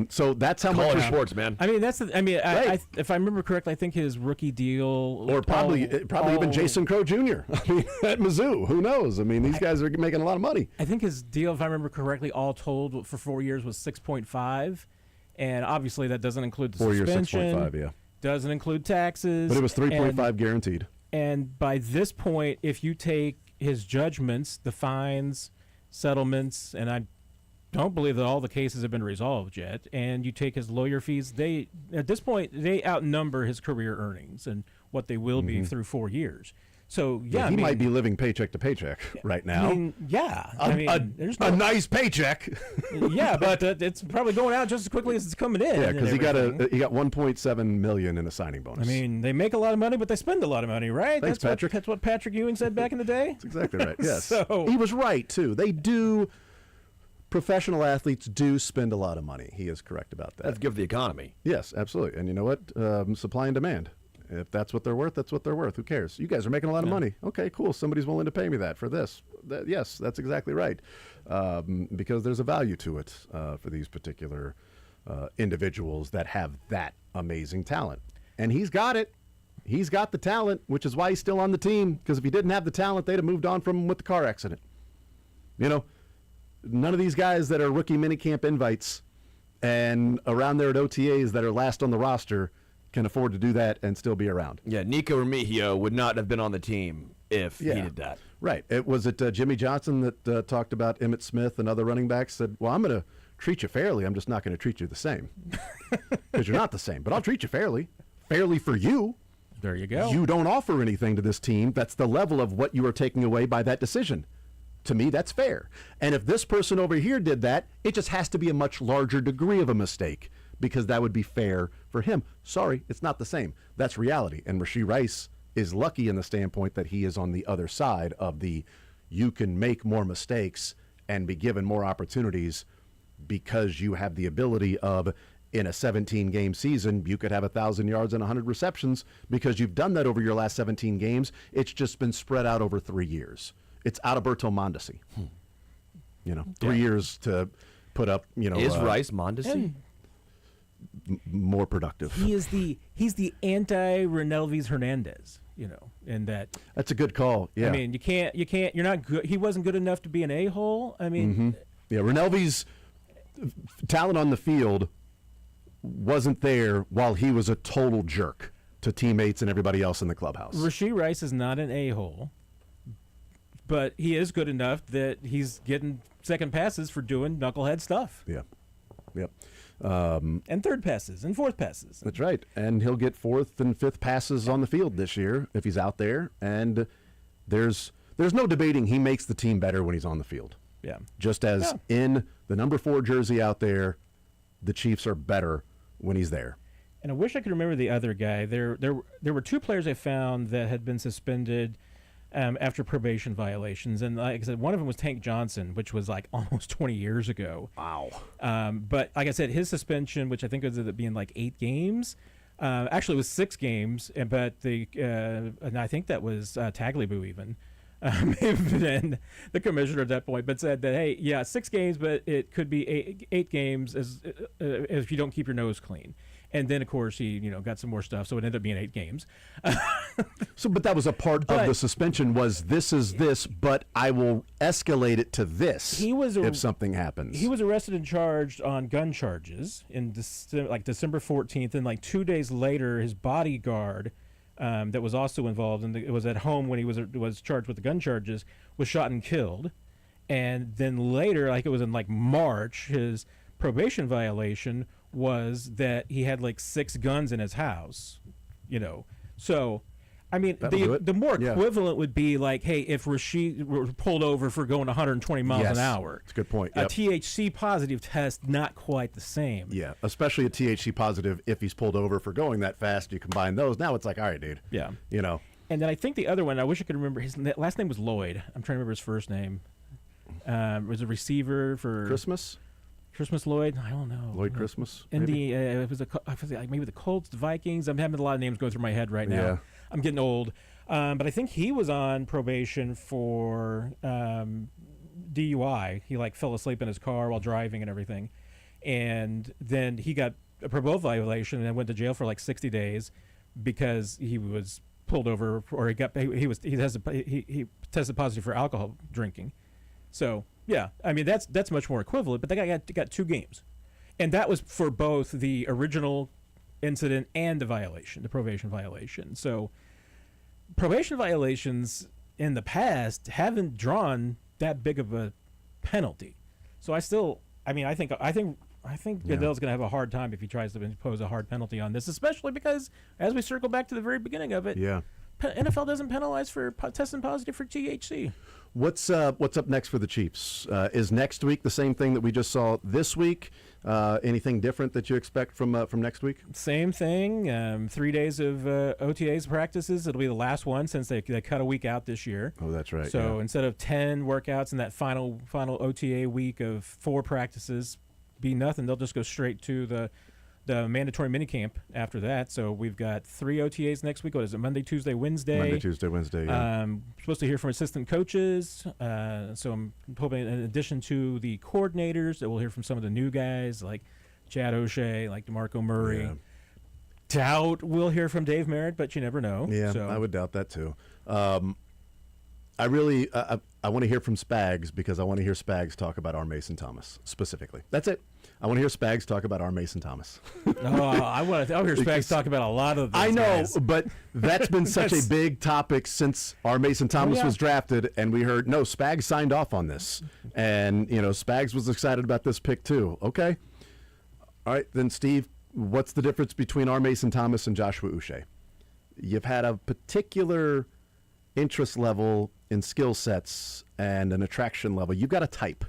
So that's how College much sports, man. I mean, if I remember correctly, I think his rookie deal, or probably even Jason Crow Jr. I mean, at Mizzou, who knows? I mean, these guys are making a lot of money. I think his deal, if I remember correctly, all told for 4 years was 6.5, and obviously that doesn't include the 4 years, suspension. 6.5, yeah. Doesn't include taxes. But it was 3.5 guaranteed. And by this point, if you take his judgments, the fines, settlements, and I don't believe that all the cases have been resolved yet, and you take his lawyer fees, at this point, they outnumber his career earnings and what they will be through 4 years. So, yeah. He might be living paycheck to paycheck right now. There's a nice paycheck. Yeah, but it's probably going out just as quickly as it's coming in. Yeah, because he got $1.7 million in a signing bonus. I mean, they make a lot of money, but they spend a lot of money, right? Thanks, Patrick. That's what Patrick Ewing said back in the day. That's exactly right. Yes, he was right too. They do professional athletes do spend a lot of money. He is correct about that. That's good for the economy. Yes, absolutely. And you know what? Supply and demand. If that's what they're worth, that's what they're worth. Who cares? You guys are making a lot of money. Okay, cool. Somebody's willing to pay me that for this. Yes, that's exactly right. Because there's a value to it for these particular individuals that have that amazing talent. And he's got it. He's got the talent, which is why he's still on the team. Because if he didn't have the talent, they'd have moved on from him with the car accident. You know, none of these guys that are rookie minicamp invites and around there at OTAs that are last on the roster can afford to do that and still be around. Yeah, Nico Remigio would not have been on the team if he did that. Right. Was it Jimmy Johnson that talked about Emmitt Smith and other running backs said, well, I'm going to treat you fairly. I'm just not going to treat you the same. Because you're not the same. But I'll treat you fairly. Fairly for you. There you go. You don't offer anything to this team. That's the level of what you are taking away by that decision. To me, that's fair. And if this person over here did that, it just has to be a much larger degree of a mistake because that would be fair for him. Sorry, it's not the same. That's reality. And Rashee Rice is lucky in the standpoint that he is on the other side of the you can make more mistakes and be given more opportunities because you have the ability of, in a 17-game season, you could have 1,000 yards and 100 receptions because you've done that over your last 17 games. It's just been spread out over 3 years. It's Adalberto Mondesi. 3 years to put up, Is Rice Mondesi? More productive. He's the anti-Renelvis Hernandez, and that's a good call. Yeah. I mean, you're not good. He wasn't good enough to be an a-hole. I mean, yeah, Renelvi's talent on the field wasn't there while he was a total jerk to teammates and everybody else in the clubhouse. Rashee Rice is not an a-hole, but he is good enough that he's getting second passes for doing knucklehead stuff. Yeah. Yep. And third passes and fourth passes. That's right. And he'll get fourth and fifth passes on the field this year if he's out there. And there's no debating he makes the team better when he's on the field. Yeah. Just as in the number 4 jersey out there, the Chiefs are better when he's there. And I wish I could remember the other guy. There were 2 players I found that had been suspended after probation violations. And like I said, one of them was Tank Johnson, which was like almost 20 years ago. Wow. But like I said, his suspension, which I think was being like 8 games, actually it was 6 games, but and I think that was Tagliabue even. Been the commissioner at that point, but said that, hey, yeah, 6 games, but it could be 8 games if you don't keep your nose clean. And then, of course, he got some more stuff, so it ended up being 8 games. But that was a part of the suspension was this is this, but I will escalate it to this if something happens. He was arrested and charged on gun charges in December 14th, and like 2 days later, his bodyguard that was also involved, and it was at home when he was charged with the gun charges, was shot and killed. And then later, like it was in like March, his probation violation was that he had like 6 guns in his house, So, I mean, the more equivalent would be like, hey, if Rashee were pulled over for going 120 miles an hour. That's a good point. A THC positive test, not quite the same. Yeah, especially a THC positive if he's pulled over for going that fast. You combine those. Now it's like, all right, dude. Yeah. And then I think the other one, I wish I could remember, his last name was Lloyd. I'm trying to remember his first name. Was a receiver for Christmas Lloyd? I don't know. Lloyd Christmas? It was maybe the Colts, the Vikings. I'm having a lot of names going through my head right now. Yeah. I'm getting old. But I think he was on probation for DUI. He fell asleep in his car while driving and everything. And then he got a parole violation and went to jail for like 60 days because he was pulled over, or he tested positive for alcohol drinking. So, yeah, I mean, that's much more equivalent, but that guy got 2 games. And that was for both the original incident and the violation, the probation violation. So, probation violations in the past haven't drawn that big of a penalty. So I think Goodell's going to have a hard time if he tries to impose a hard penalty on this, especially because, as we circle back to the very beginning of it, NFL doesn't penalize for testing positive for THC. What's up next for the Chiefs? Is next week the same thing that we just saw this week? Anything different that you expect from next week? Same thing. 3 days of OTAs practices. It'll be the last one since they cut a week out this year. Oh, that's right. So instead of 10 workouts in that final OTA week of 4 practices, be nothing. They'll just go straight to the mandatory minicamp after that. So we've got 3 OTAs next week. What is it? Monday, Tuesday, Wednesday. Monday, Tuesday, Wednesday. Yeah. Supposed to hear from assistant coaches. So I'm hoping, in addition to the coordinators, that we'll hear from some of the new guys like Chad O'Shea, like DeMarco Murray. Yeah. Doubt we'll hear from Dave Merritt, but you never know. Yeah, so. I would doubt that too. I really I want to hear from Spags because I want to hear Spags talk about our Mason Thomas specifically. That's it. I want to hear Spags talk about our Mason Thomas. I want to hear Spags talk about a lot of these I know, guys. but that's been such a big topic since our Mason Thomas was drafted, and we heard, no, Spags signed off on this. And, Spags was excited about this pick too. Okay. All right, then, Steve, what's the difference between our Mason Thomas and Joshua Uche? You've had a particular interest level in skill sets and an attraction level. You've got a type,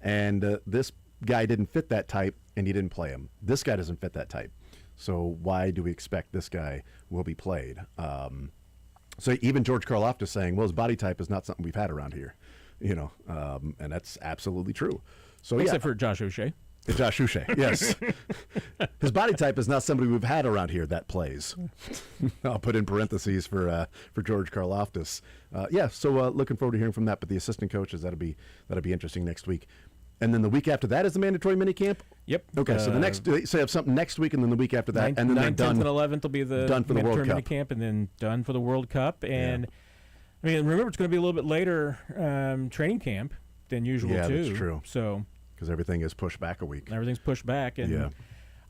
and this guy didn't fit that type, and you didn't play him. This guy doesn't fit that type. So why do we expect this guy will be played? So even George Karlaftis saying, well, his body type is not something we've had around here, and that's absolutely true. So Except for Josh O'Shea. Josh Uche, yes. His body type is not somebody we've had around here that plays. I'll put in parentheses for George Karlaftis. So looking forward to hearing from that. But the assistant coaches, that'll be interesting next week. And then the week after that is the mandatory minicamp? Yep. Okay, so the next, so you have something next week, and then the week after that, and then 9th, they're done. 10th, and 11th will be the done for the World mandatory Cup. minicamp, and then done for the World Cup. And I mean, remember, it's going to be a little bit later training camp than usual too. Yeah, that's true. So because everything is pushed back a week. Everything's pushed back, and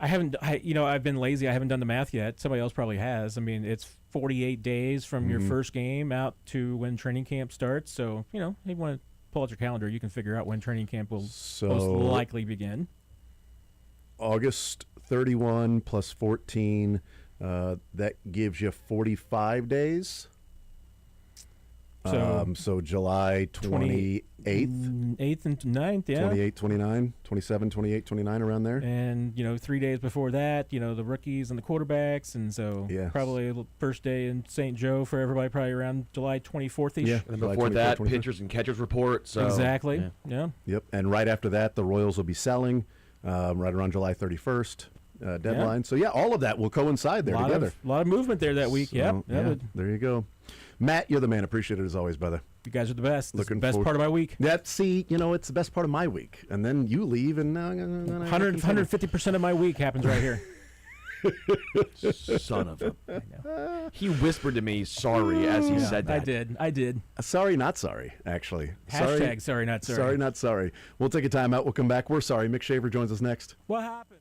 I've been lazy. I haven't done the math yet. Somebody else probably has. I mean, it's 48 days from your first game out to when training camp starts. So if you want to pull out your calendar, you can figure out when training camp will most likely begin. August 31 plus 14, that gives you 45 days. So July 28th. 8th and 9th, yeah. 28, 29, 27, 28, 29, around there. And, 3 days before that, the rookies and the quarterbacks. And so probably first day in St. Joe for everybody, probably around July 24th-ish. Yeah. And before that, pitchers and catchers report. So. Exactly, yeah. Yep. And right after that, the Royals will be selling right around July 31st. Deadline. So, all of that will coincide there together. A lot of movement there that week, so, there you go. Matt, you're the man. Appreciate it as always, brother. You guys are the best. Looking the best forward. part of my week. It's the best part of my week. And then you leave, and 150% of my week happens right here. Son of a... He whispered to me, sorry, as he said that. I did. Sorry, not sorry, actually. Hashtag sorry, not sorry. Sorry, not sorry. We'll take a timeout. We'll come back. We're sorry. Mick Shaver joins us next. What happened?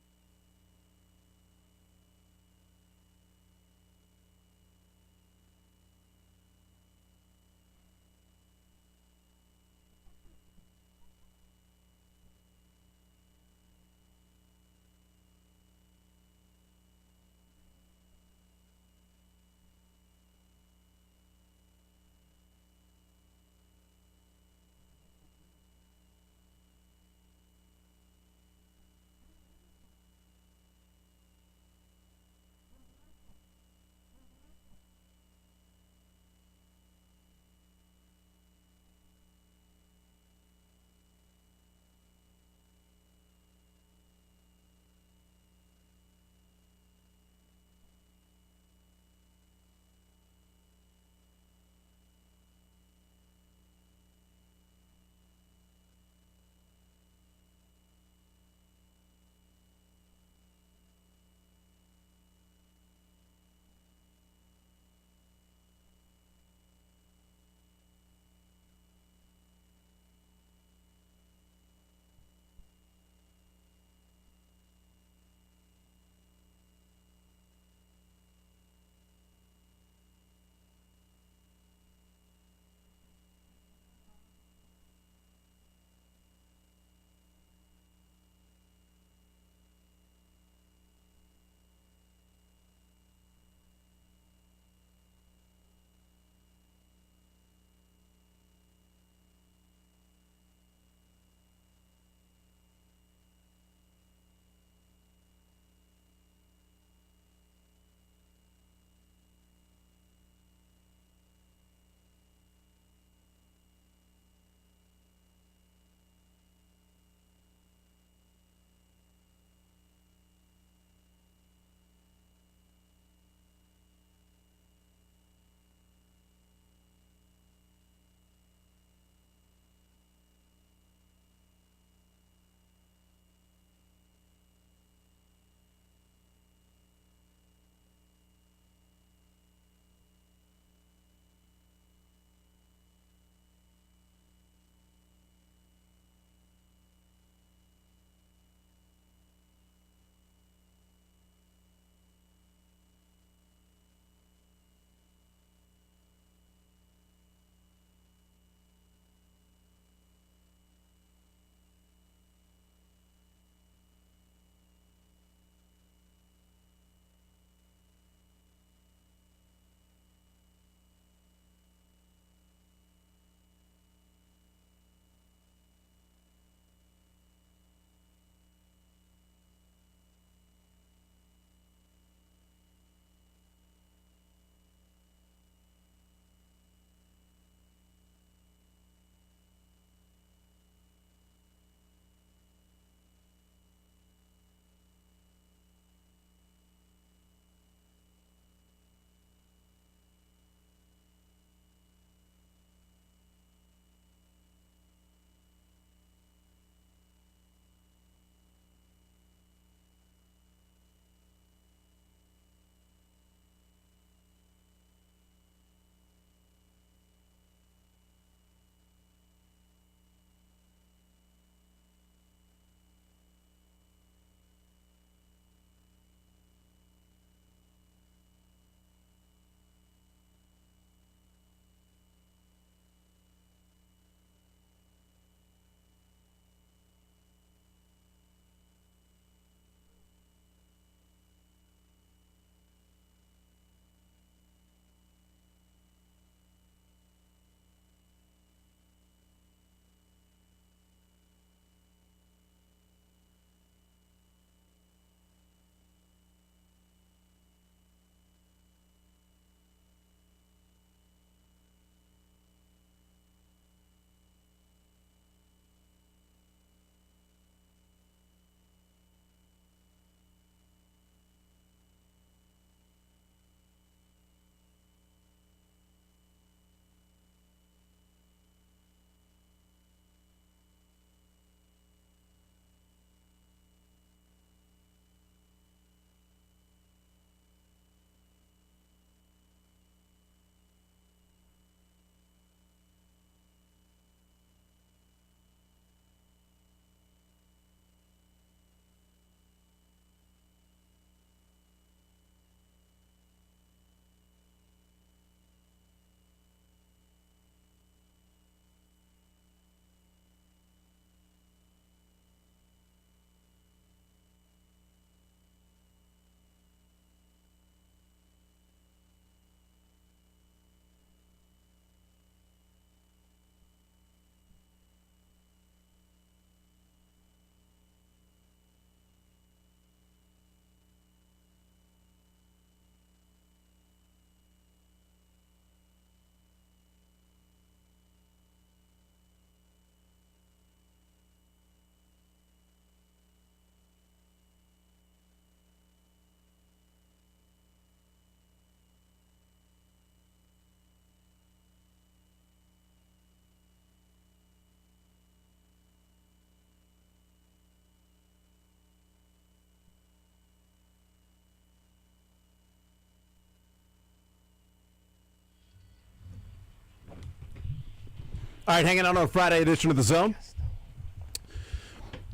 All right, hanging out on a Friday edition of The Zone.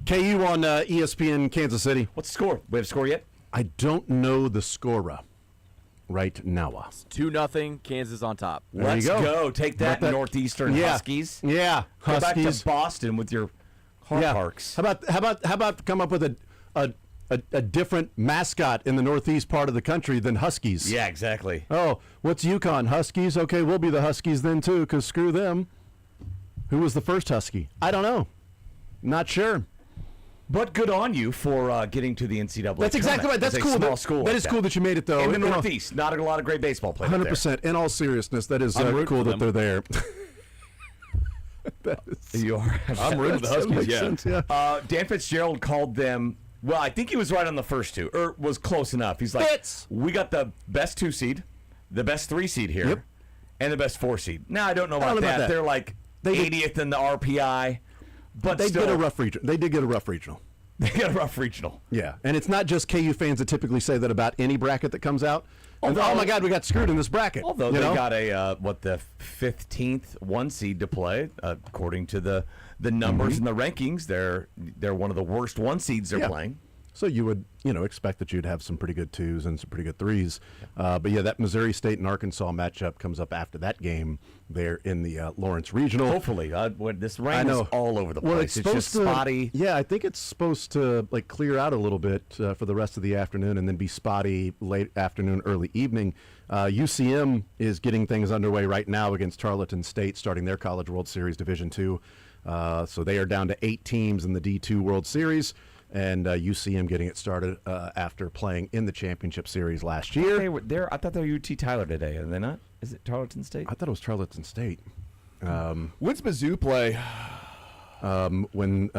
KU on ESPN Kansas City. What's the score? We have a score yet? I don't know the scorer right now. 2-0, Kansas on top. Let's go. Take that, Northeastern Huskies. Yeah, Go Huskies. back to Boston with your Parks. How about come up with a different mascot in the northeast part of the country than Huskies? Yeah, exactly. Oh, what's UConn? Huskies? Okay, we'll be the Huskies then too, because screw them. Who was the first Husky? I don't know. Not sure. But good on you for getting to the NCAA. That's exactly right. That's cool. Small school. That is cool that you made it, though. In the Northeast, not a lot of great baseball players. 100%. In all seriousness, that is cool that they're there. You are. I'm rooting for the Huskies. Yeah. Dan Fitzgerald called them. Well, I think he was right on the first two, or was close enough. He's like, we got the best 2 seed, the best 3 seed here, and the best 4 seed. Now I don't know about that. They're like 80th in the RPI, but they did a rough regional. They did get a rough regional. They got a rough regional. Yeah, and it's not just KU fans that typically say that about any bracket that comes out. Oh my God, we got screwed in this bracket. Although they got a the 15th 1 seed to play, according to the numbers and the rankings. They're one of the worst 1 seeds they're playing. So you would expect that you'd have some pretty good 2s and some pretty good 3s. But yeah, that Missouri State and Arkansas matchup comes up after that game there in the Lawrence Regional. Hopefully, this rain is all over the place. It's just spotty. Yeah, I think it's supposed to clear out a little bit for the rest of the afternoon and then be spotty late afternoon, early evening. UCM is getting things underway right now against Tarleton State, starting their College World Series Division II. So they are down to 8 teams in the D2 World Series. And UCM getting it started after playing in the championship series last year. I thought they were UT Tyler today, are they not? Is it Tarleton State? I thought it was Tarleton State. When's Mizzou play? When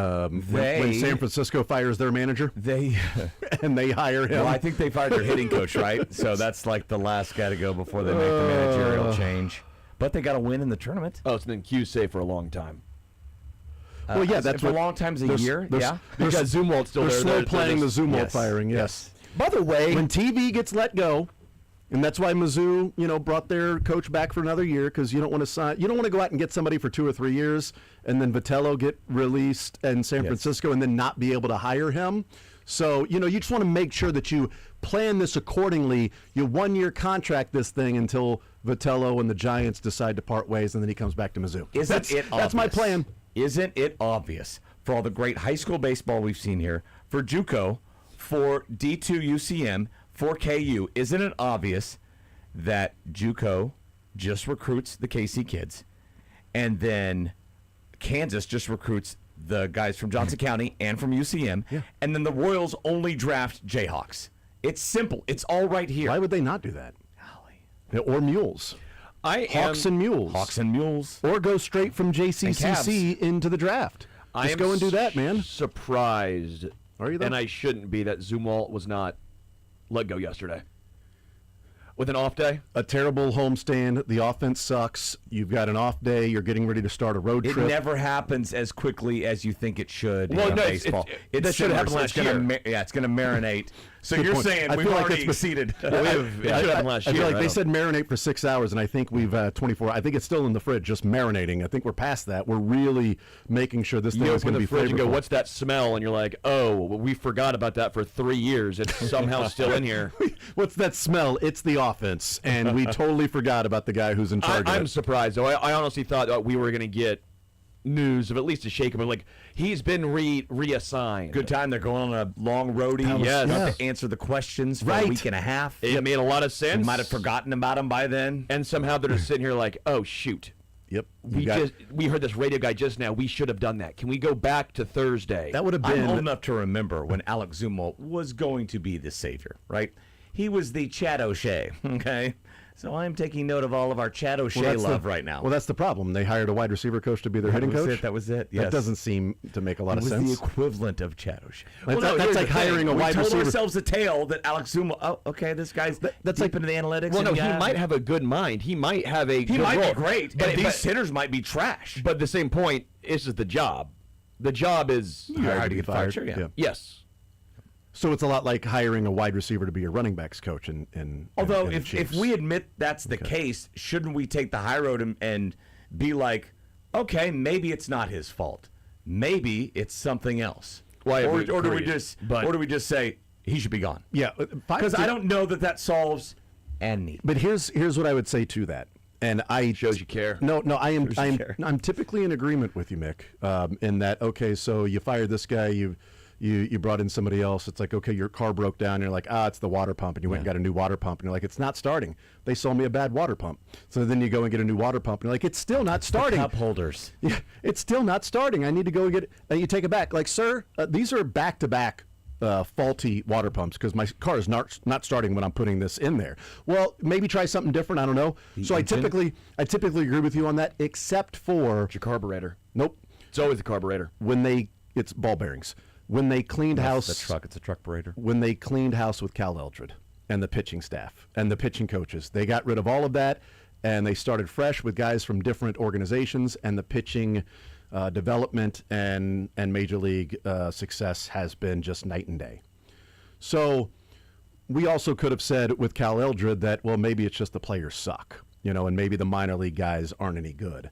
San Francisco fires their manager, and they hire him. Well, I think they fired their hitting coach, right? So that's like the last guy to go before they make the managerial change. But they got to win in the tournament. Oh, so then Q's safe for a long time. Well, yeah, that's for a long time's a year. Yeah, because Zumwalt's still there. They're slow planning the Zumwalt firing. Yes. By the way, when TV gets let go, and that's why Mizzou, brought their coach back for another year, because you don't want to sign. You don't want to go out and get somebody for 2 or 3 years, and then Vitello get released in San Francisco, and then not be able to hire him. So you just want to make sure that you plan this accordingly. You 1-year contract this thing until Vitello and the Giants decide to part ways, and then he comes back to Mizzou. That's my plan. Isn't it obvious for all the great high school baseball we've seen here, for JUCO, for D2 UCM, for KU, isn't it obvious that JUCO just recruits the KC kids, and then Kansas just recruits the guys from Johnson County and from UCM, and then the Royals only draft Jayhawks? It's simple. It's all right here. Why would they not do that? Or Mules. Hawks and Mules. Or go straight from JCCC into the draft. Just go and do that, man. Surprised. Are you though? And I shouldn't be that Zumwalt was not let go yesterday. With an off day? A terrible homestand. The offense sucks. You've got an off day. You're getting ready to start a road trip. It never happens as quickly as you think it should in no, baseball. That should have happened last year. It's going to marinate. So you're saying we've already exceeded. It should have happened last year. I feel like they said marinate for 6 hours, and I think we've 24. I think it's still in the fridge, just marinating. I think we're past that. We're really making sure this thing is going to be flavorful. You go, what's that smell? And you're like, oh, we forgot about that for 3 years. It's somehow still in here. What's that smell? It's the offense, and we totally forgot about the guy who's in charge of it. I'm surprised, though. I honestly thought we were going to get news of at least a shake him. Like, he's been reassigned. Good time. They're going on a long roadie. To answer the questions for a week and a half. It made a lot of sense. We might have forgotten about him by then. And somehow they're just sitting here like, oh, shoot. Yep. We heard this radio guy just now. We should have done that. Can we go back to Thursday? That would have been. I'm old enough to remember when Alex Zumwalt was going to be the savior, right? He was the Chad O'Shea, okay? So I'm taking note of all of our Chad O'Shea love right now. Well, that's the problem. They hired a wide receiver coach to be their hitting coach. That was it. Yes. That doesn't seem to make a lot of sense. It was the equivalent of Chad O'Shea. That's like hiring a wide receiver. We told ourselves a tale that Alex Zumwalt. Oh, okay, this guy's that's deep into the analytics. Well, no, he might have a good mind. He might have a. He might role. be great, but these hitters might be trash. But at the same point, it's just the job. The job is hired to get fired. Sure, yeah. Yes. So it's a lot like hiring a wide receiver to be your running backs coach. Although if we admit that's the case, shouldn't we take the high road and be like, okay, maybe it's not his fault. Maybe it's something else. Well, or do we just say he should be gone? Yeah, because I don't know that solves any. But here's what I would say to that, and I shows you care. No, I'm typically in agreement with you, Mick, in that. Okay, so you fired this guy, you brought in somebody else. It's like, okay, your car broke down. And you're like, it's the water pump, and you went and got a new water pump, and you're like, it's not starting. They sold me a bad water pump. So then you go and get a new water pump, and you're like, it's still not starting. The cup holders. Yeah, it's still not starting. I need to go and get it. And you take it back. Like, sir, these are back-to-back faulty water pumps because my car is not starting when I'm putting this in there. Well, maybe try something different. I don't know. So I typically agree with you on that, except for it's your carburetor. Nope, it's always the carburetor. It's ball bearings. When they cleaned house, it's a truck operator. When they cleaned house with Cal Eldred and the pitching staff and the pitching coaches, they got rid of all of that and they started fresh with guys from different organizations, and the pitching development and major league success has been just night and day. So we also could have said with Cal Eldred that, well, maybe it's just the players suck, and maybe the minor league guys aren't any good.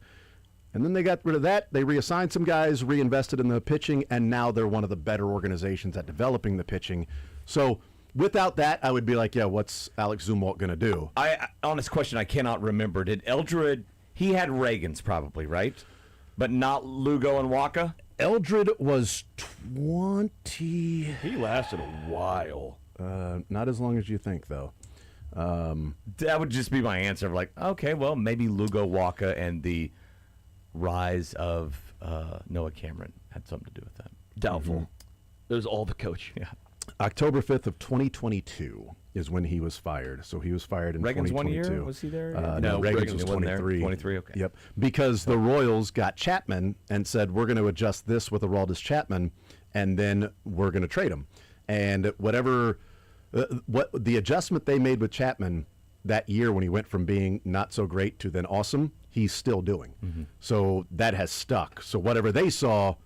And then they got rid of that. They reassigned some guys, reinvested in the pitching, and now they're one of the better organizations at developing the pitching. So without that, I would be like, yeah, what's Alex Zumwalt going to do? Honest question, I cannot remember. Did Eldred, he had Reagan's probably, right? But not Lugo and Waka? Eldred was 20. He lasted a while. Not as long as you think, though. That would just be my answer. Like, okay, well, maybe Lugo, Waka, and the rise of Noah Cameron had something to do with that. Doubtful. Mm-hmm. It was all the coach. Yeah. October 5th of 2022 is when he was fired. So he was fired in Reagan's 2022. 1 year? Was he there? No, Reagan's was 23. 23, okay. Yep. Because the Royals got Chapman and said, we're going to adjust this with Aroldis Chapman, and then we're going to trade him. And whatever what the adjustment they made with Chapman that year when he went from being not so great to then awesome, he's still doing. Mm-hmm. So that has stuck. So whatever they saw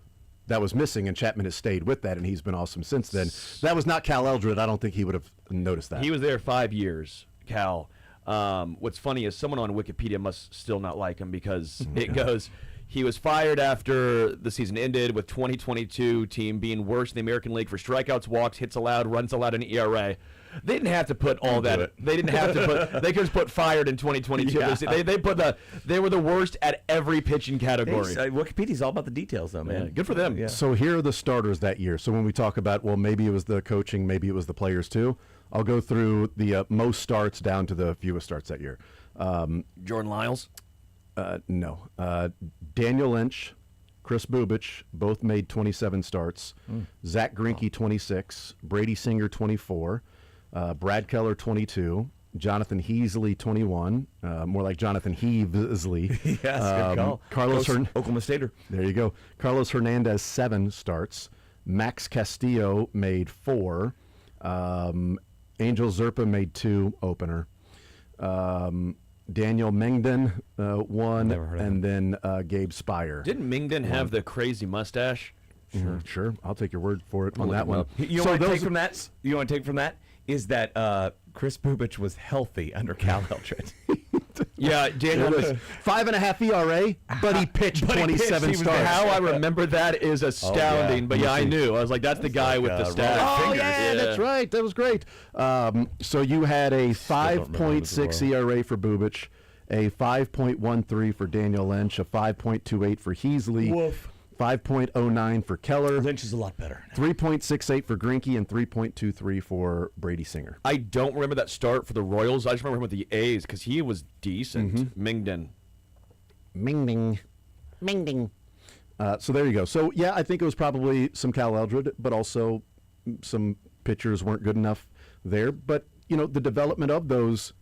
that was missing, and Chapman has stayed with that, and he's been awesome since then. That was not Cal Eldred. I don't think he would have noticed that. He was there 5 years, Cal. What's funny is someone on Wikipedia must still not like him because it goes, he was fired after the season ended with 2022 team being worse in the American League for strikeouts, walks, hits allowed, runs allowed, and ERA. They didn't have to put all that. They didn't have to put. They could just put fired in 2022. Yeah. They put They were the worst at every pitching category. Wikipedia's all about the details, though, man. Yeah, good for them. Yeah. So here are the starters that year. So when we talk about, well, maybe it was the coaching, maybe it was the players too. I'll go through the most starts down to the fewest starts that year. Jordan Lyles. No. Daniel Lynch, Chris Bubich, both made 27 starts. Zach Greinke, 26. Brady Singer, 24. Brad Keller, 22. Jonathan Heasley, 21. More like Jonathan Heasley. Yes, good call. Oklahoma Stater. There you go. Carlos Hernandez, 7 starts. Max Castillo made 4. Angel Zerpa made 2, opener. Daniel Mengden, 1, and then Gabe Spire. Didn't Mengden have the crazy mustache? Sure. I'll take your word for it on that one. You know what I take from that? You want to take from that is that Chris Bubich was healthy under Cal Eldred. Yeah, Daniel was 5.5 ERA, but he pitched 27 starts. How I remember that is astounding. But yeah, I knew. I was like, that's the guy with the staff. Oh, yeah, that's right. That was great. So you had a 5.6 ERA for Bubich, a 5.13 for Daniel Lynch, a 5.28 for Heasley. Woof. 5.09 for Keller. Lynch is a lot better. 3.68 for Greinke and 3.23 for Brady Singer. I don't remember that start for the Royals. I just remember him with the A's because he was decent. Mengden. So there you go. So, yeah, I think it was probably some Cal Eldred, but also some pitchers weren't good enough there. But, the development of those,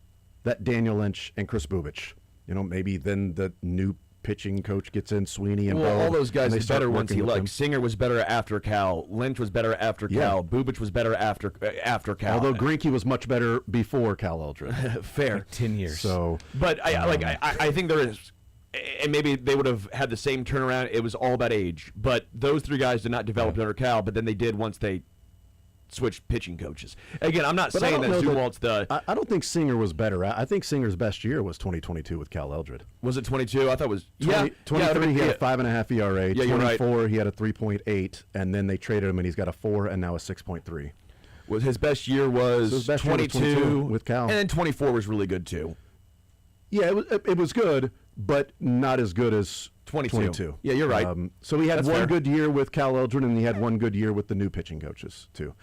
that Daniel Lynch and Chris Bubich, maybe then the new pitching coach gets in, Sweeney and all those guys are better once he left. Them. Singer was better after Cal. Lynch was better after Cal. Bubich was better after Cal. Although Greinke was much better before Cal Eldred. Fair. Like 10 years. So, but I think there is, and maybe they would have had the same turnaround. It was all about age. But those three guys did not develop under Cal, but then they did once they switch pitching coaches. Again, I'm not But I saying don't that know Zumwalt's the. I don't think Singer was better. I think Singer's best year was 2022 with Cal Eldred. Was it 22? I thought it was 23. He had a 5.5 ERA. Yeah, you're right. 24, he had a 3.8, and then they traded him, and he's got a 4 and now a 6.3. Was his best year was, So his best 22, year was 22 with Cal, and then 24 was really good too. Yeah, it was good, but not as good as 22. Yeah, you're right. So he had That's one fair. good year with Cal Eldred, and he had one good year with the new pitching coaches too.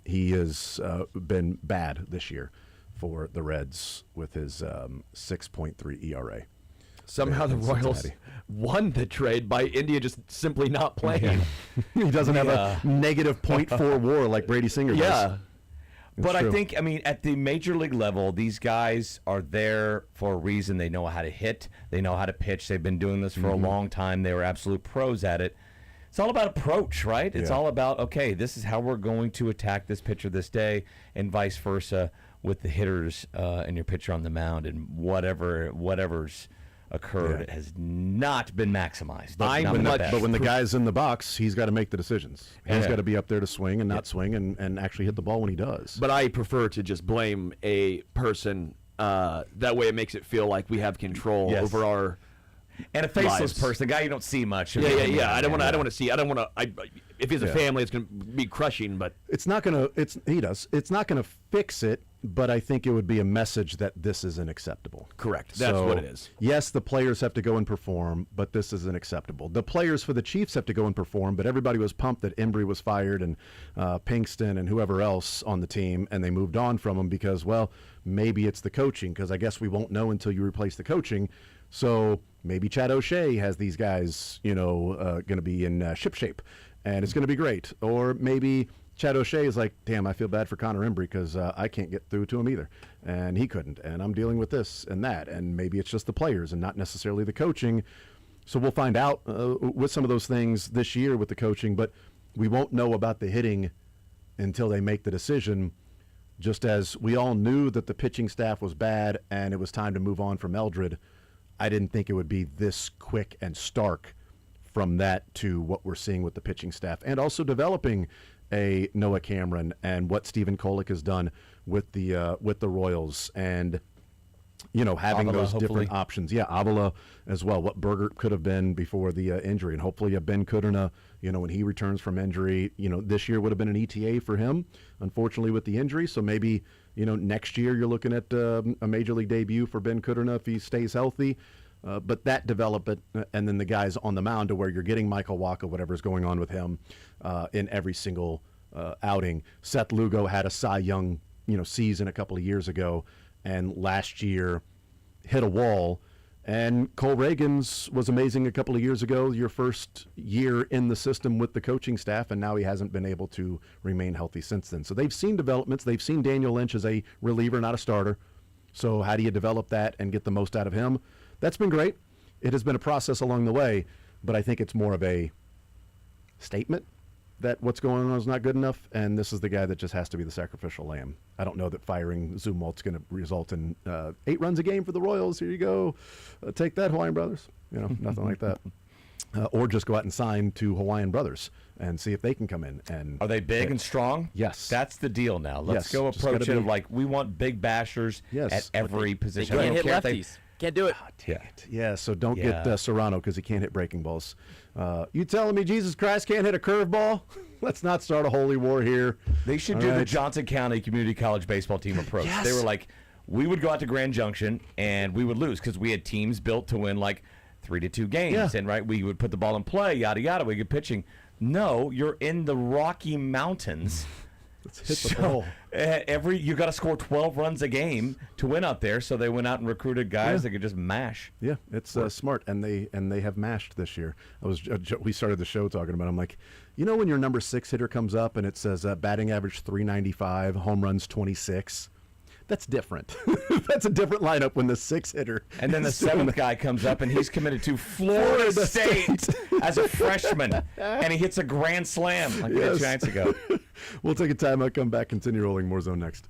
He has been bad this year for the Reds with his 6.3 ERA. Somehow the Royals won the trade by India just simply not playing. He doesn't have a negative .4 WAR like Brady Singer does. Yeah. But true. I think, at the major league level, these guys are there for a reason. They know how to hit. They know how to pitch. They've been doing this for a long time. They were absolute pros at it. It's all about approach, right? It's all about, okay, this is how we're going to attack this pitcher this day, and vice versa with the hitters and your pitcher on the mound, and whatever's occurred has not been maximized. But when the guy's in the box, he's got to make the decisions. He's got to be up there to swing and not swing and actually hit the ball when he does. But I prefer to just blame a person. That way it makes it feel like we have control over our and a faceless lives. person, a guy you don't see much. Yeah. I don't want to see. I don't want to. If he's a family, it's going to be crushing. But it's not going to. It's not going to fix it. But I think it would be a message that this isn't acceptable. Correct. That's what it is. Yes, the players have to go and perform, but this isn't acceptable. The players for the Chiefs have to go and perform, but everybody was pumped that Embry was fired and Pinkston and whoever else on the team, and they moved on from them because, well, maybe it's the coaching, because I guess we won't know until you replace the coaching. So maybe Chad O'Shea has these guys, going to be in ship shape, and it's going to be great. Or maybe Chad O'Shea is like, damn, I feel bad for Connor Embry because I can't get through to him either. And he couldn't. And I'm dealing with this and that. And maybe it's just the players and not necessarily the coaching. So we'll find out with some of those things this year with the coaching. But we won't know about the hitting until they make the decision. Just as we all knew that the pitching staff was bad and it was time to move on from Eldred, I didn't think it would be this quick and stark from that to what we're seeing with the pitching staff. And also developing a Noah Cameron and what Stephen Kolek has done with the Royals, and having Avila, those hopefully. different options. Yeah, Avila as well. What Bergert could have been before the injury, and hopefully a Ben Kudrna, when he returns from injury, this year would have been an ETA for him. Unfortunately, with the injury, so maybe next year you're looking at a major league debut for Ben Kudrna if he stays healthy. But that development, and then the guys on the mound to where you're getting Michael Wacha, whatever's going on with him, in every single outing. Seth Lugo had a Cy Young, season a couple of years ago, and last year hit a wall. And Cole Reagans was amazing a couple of years ago, your first year in the system with the coaching staff, and now he hasn't been able to remain healthy since then. So they've seen developments. They've seen Daniel Lynch as a reliever, not a starter. So how do you develop that and get the most out of him? That's been great. It has been a process along the way, but I think it's more of a statement that what's going on is not good enough, and this is the guy that just has to be the sacrificial lamb. I don't know that firing Zumwalt's going to result in 8 runs a game for the Royals. Here you go. Take that, Hawaiian Brothers. Nothing like that. Or just go out and sign to Hawaiian Brothers and see if they can come in. And are they big and strong? Yes. That's the deal now. Let's go Just approach gotta it of like we want big bashers at every position. They I can't don't hit care if lefties. Can't do it. Yeah, so don't get Serrano because he can't hit breaking balls. You telling me Jesus Christ can't hit a curveball? Let's not start a holy war here. They should do the Johnson County Community College baseball team approach. Yes. They were like, we would go out to Grand Junction and we would lose because we had teams built to win like 3-2 games. And we would put the ball in play, yada, yada. We get pitching. No, you're in the Rocky Mountains. Let's hit the ball. You got to score 12 runs a game to win out there. So they went out and recruited guys that could just mash. Yeah, it's smart, and they have mashed this year. We started the show talking about. I'm like, when your number 6 hitter comes up and it says batting average 395, home runs 26. That's different. That's a different lineup when the 6 hitter. And then the 7th guy comes up and he's committed to Florida State as a freshman, and he hits a grand slam like 2 nights ago. We'll take a time out, come back, continue rolling. More Zone next.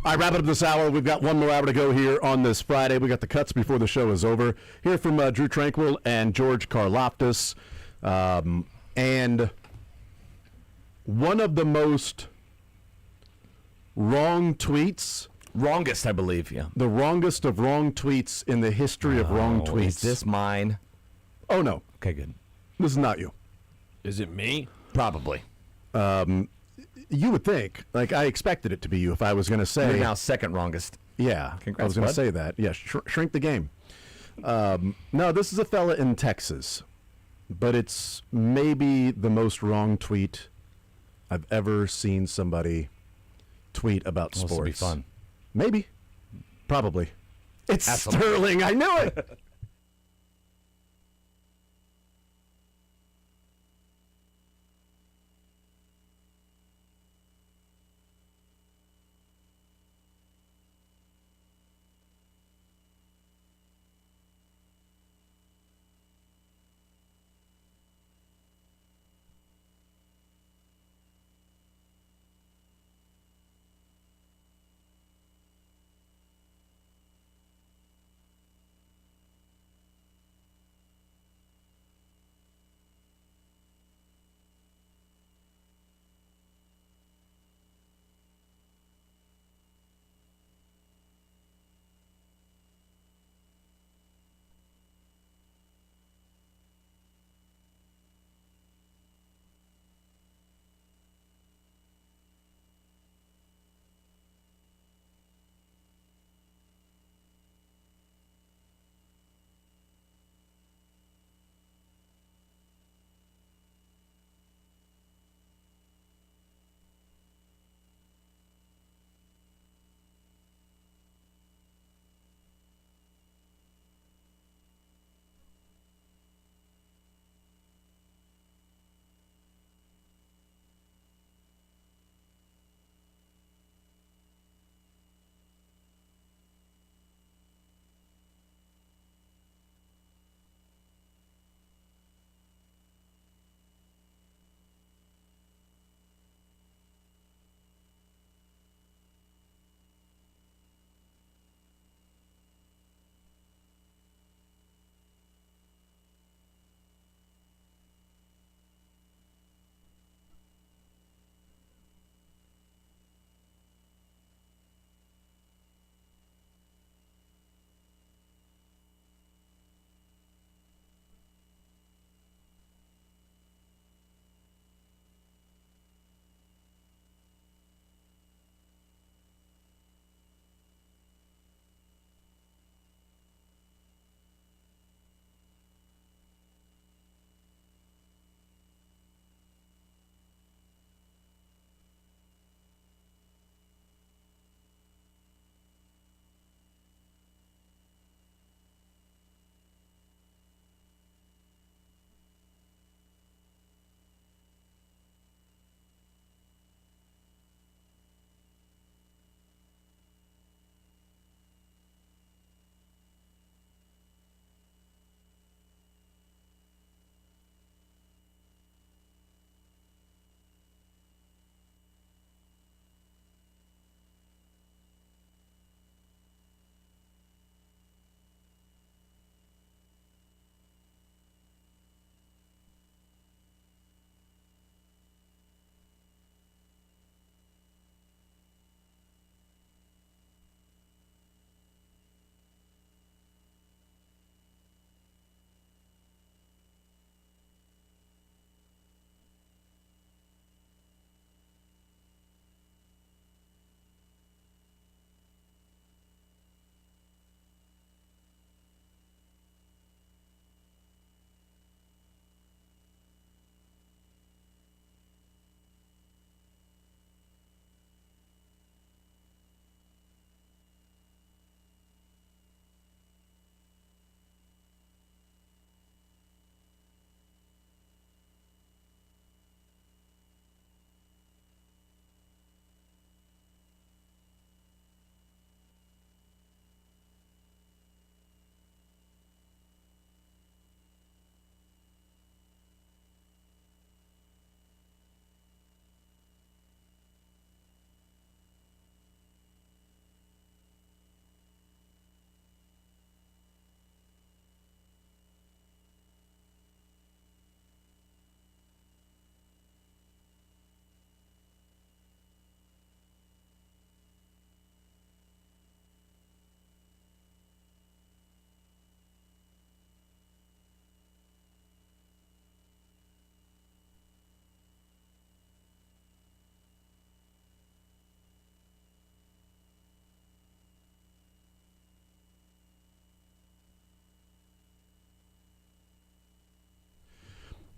All right, wrap it up this hour. We've got one more hour to go here on this Friday. We got the cuts before the show is over. Hear from Drew Tranquil and George Karlaftis. And one of the most wrong tweets. Wrongest, I believe, yeah. The wrongest of wrong tweets in the history of wrong tweets. Is this mine? Oh, no. Okay, good. This is not you. Is it me? Probably. You would think. Like, I expected it to be you if I was going to say. You're now second wrongest. Yeah. Congrats, I was going to bud. say that. Yeah, shrink the game. No, this is a fella in Texas. But it's maybe the most wrong tweet I've ever seen somebody tweet about sports. This will be fun. Maybe. Probably. It's Absolutely. Sterling. I knew it.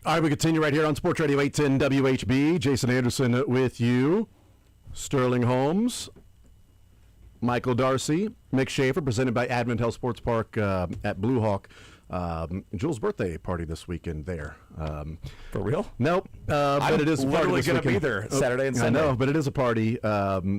All right, we continue right here on Sports Radio 810 WHB. Jason Anderson with you. Sterling Holmes, Michael Darcy, Mick Schaefer, presented by Advent Health Sports Park at Blue Hawk. Jules' birthday party this weekend there. For real? Nope. But it is a party literally this going to be weekend. there Saturday and Sunday. I know, but it is a party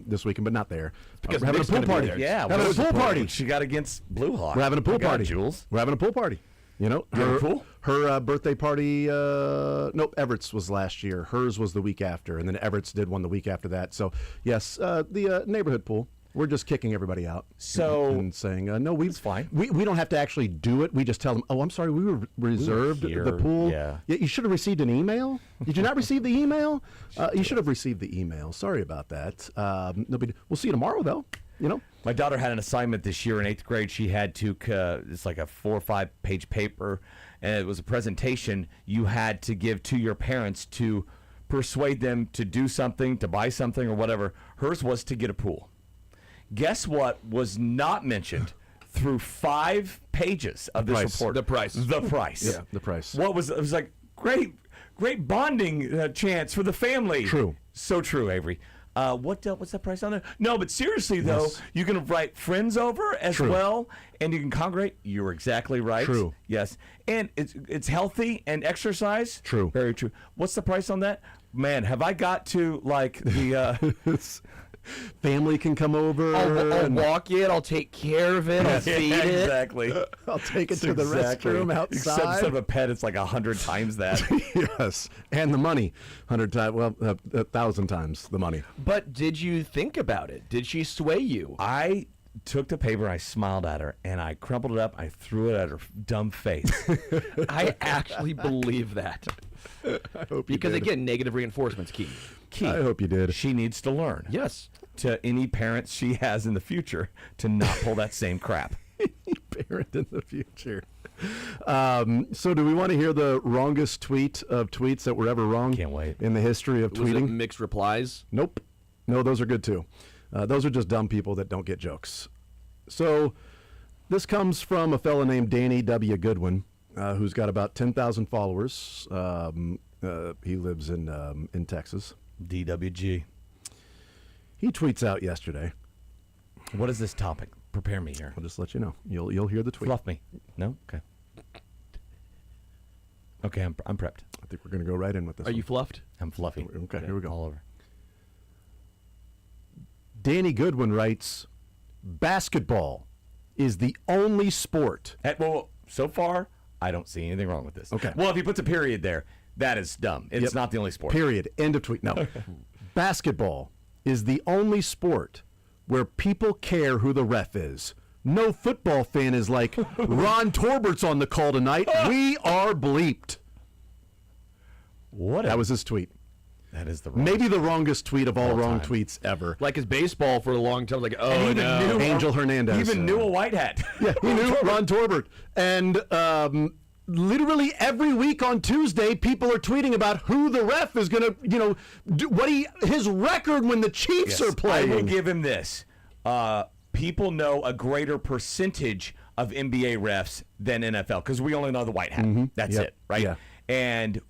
this weekend, but not there. Because we're having a Mick's pool gonna be party. there. Yeah, having a pool party. She got against Blue Hawk. We're having a pool My God, party. Jules. We're having a pool party. You know, Her pool? Her birthday party. Nope, Everett's was last year. Hers was the week after, and then Everett's did one the week after that. So yes, the neighborhood pool. We're just kicking everybody out. So and saying no, it's fine. We don't have to actually do it. We just tell them, oh, I'm sorry, we were reserved here. the pool. Yeah. You should have received an email. Did you not receive the email? You should have received the email. Sorry about that. We'll see you tomorrow, though. You know. My daughter had an assignment this year in 8th grade. She had to, it's like a 4 or 5 page paper, and it was a presentation you had to give to your parents to persuade them to do something, to buy something or whatever. Hers was to get a pool. Guess what was not mentioned through 5 pages of this report? The price. The price. Yeah, the price. What was it? Was like great bonding chance for the family. True. So true, Avery. What's that price on there? No, but seriously though, you can invite friends over as well, and you can congregate. You're exactly right. True. Yes, and it's healthy and exercise. True. Very true. What's the price on that? Man, have I got to like the family can come over. I'll walk it. I'll take care of it. I'll feed it. Exactly. I'll take it to the restroom outside. Except instead of a pet, it's like 100 times that. Yes, and the money, 100 times. Well, 1,000 times the money. But did you think about it? Did she sway you? I took the paper, I smiled at her, and I crumpled it up. I threw it at her dumb face. I actually believe that. I hope you Because did. again, negative reinforcement's key. I hope you did. She needs to learn. Yes. To any parents she has in the future to not pull that same crap. Parent in the future. So do we want to hear the wrongest tweet of tweets that were ever wrong? Can't wait. In the history of Was it tweeting? mixed replies? Nope. No, those are good too. Those are just dumb people that don't get jokes. So this comes from a fellow named Danny W. Goodwin, who's got about 10,000 followers. He lives in Texas. DWG. He tweets out yesterday. What is this topic? Prepare me here. I'll just let you know. You'll hear the tweet. Fluff me. No? Okay. Okay, I'm prepped. I think we're going to go right in with this. Are you fluffed? I'm fluffy. Okay, here we go. All over. Danny Goodwin writes, basketball is the only sport. Well, so far, I don't see anything wrong with this. Okay. Well, if he puts a period there, that is dumb. It's not the only sport. Period. End of tweet. No. Basketball is the only sport where people care who the ref is. No football fan is like, Ron Torbert's on the call tonight. We are bleeped. What? That was his tweet. That is the wrong. Maybe the wrongest tweet of all wrong time. tweets ever. Like his baseball for a long time. Like, oh, And even no. knew- Angel Hernandez. He even knew a white hat. Yeah, he knew Ron Torbert. And literally every week on Tuesday, people are tweeting about who the ref is going to, do his record when the Chiefs are playing. I will give him this. People know a greater percentage of NBA refs than NFL because we only know the white hat. That's Yep. it, right? Yeah. And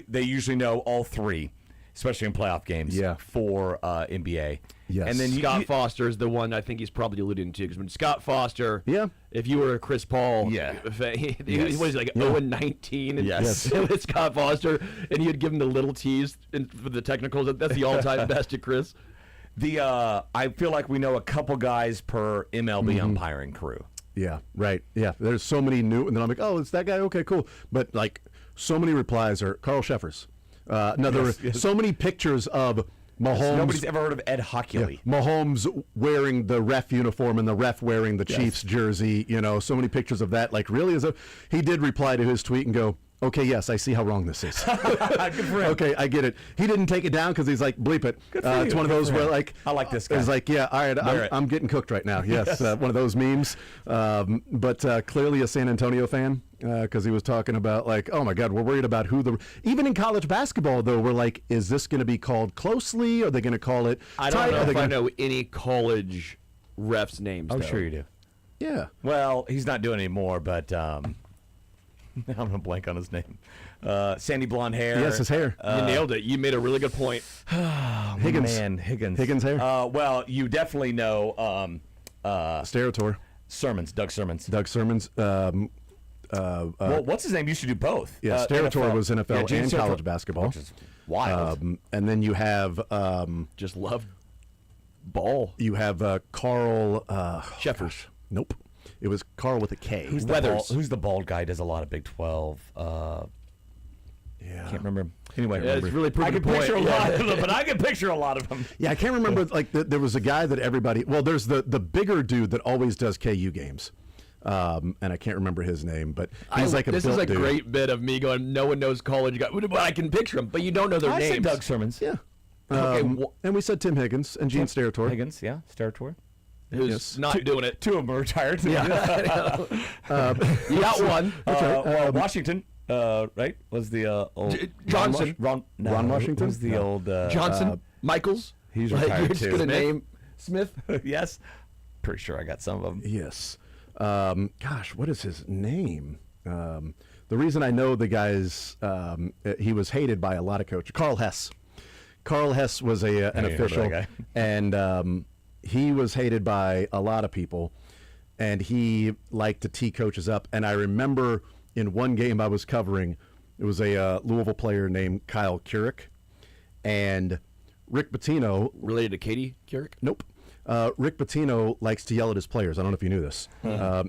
they usually know all 3, especially in playoff games. Yeah. For NBA. Yes. And then Scott Foster is the one I think he's probably alluding to. Because when Scott Foster, Yeah. if you were a Chris Paul, Yeah. what Yes. is he, like 0-19? And Yes. with Scott Foster, and you'd give him the little tease for the technicals. That's the all-time best at Chris. I feel like we know a couple guys per MLB umpiring crew. Yeah, right. Yeah, there's so many new, and then I'm like, oh, it's that guy. Okay, cool. But like, so many replies are Carl Sheffers. So many pictures of Mahomes. Nobody's ever heard of Ed Hockley. Mahomes wearing the ref uniform and the ref wearing the Chiefs jersey. So many pictures of that. Like, really, he did reply to his tweet and go, okay, yes, I see how wrong this is. Good for him. Okay, I get it. He didn't take it down because he's like, bleep it. It's one of those where like, I like this guy. It's like, yeah, all right, I'm getting cooked right now. Yes, one of those memes. But clearly a San Antonio fan because he was talking about like, oh my God, we're worried about even in college basketball though, we're like, is this going to be called closely? Are they going to call it I don't know if I know any college refs' names. Oh, though. sure you do. Yeah. Well, he's not doing it anymore, but I'm going to blank on his name. Sandy blonde hair. Yes, his hair. You nailed it. You made a really good point. Higgins. Man, Higgins. Higgins hair. Well, you definitely know Steratore. Doug Sermons. Doug Sermons. Well, what's his name? You should do both. Yeah, Steratore was NFL Gene and Steratore, college basketball. which is wild. And then you have Just love ball. you have Carl Sheffers. Nope. It was Carl with a K. Who's the bald guy? Does a lot of Big 12. Yeah. Can't remember. Anyway, Yeah, it's really I proving can the point. picture a lot of them, but I can picture a lot of them. Yeah, I can't remember. Like there was a guy that everybody. Well, there's the bigger dude that always does KU games, and I can't remember his name, but he's like a This built is a dude. great bit of me going, no one knows college guys. Well, I can picture them, but you don't know their I names. said Doug Sermons. Yeah. Okay, and we said Tim Higgins and Gene Steratore. Higgins, yeah, Steratore. Who's Yes. not doing it. Two of them are retired. You got one. Well, Washington, right? Was the old Johnson. Ron Washington? Was the old Johnson. Michaels. He's Like, retired you're just too. gonna Smith? name Smith. Yes, pretty sure I got some of them. Yes. Gosh, what is his name? The reason I know the guy's he was hated by a lot of coaches. Carl Hess. Carl Hess was an heard of that official, guy. and he was hated by a lot of people, and he liked to tee coaches up. And I remember in one game I was covering, it was a Louisville player named Kyle Couric, and Rick Pitino. Related to Katie Couric? Nope. Rick Pitino likes to yell at his players. I don't know if you knew this.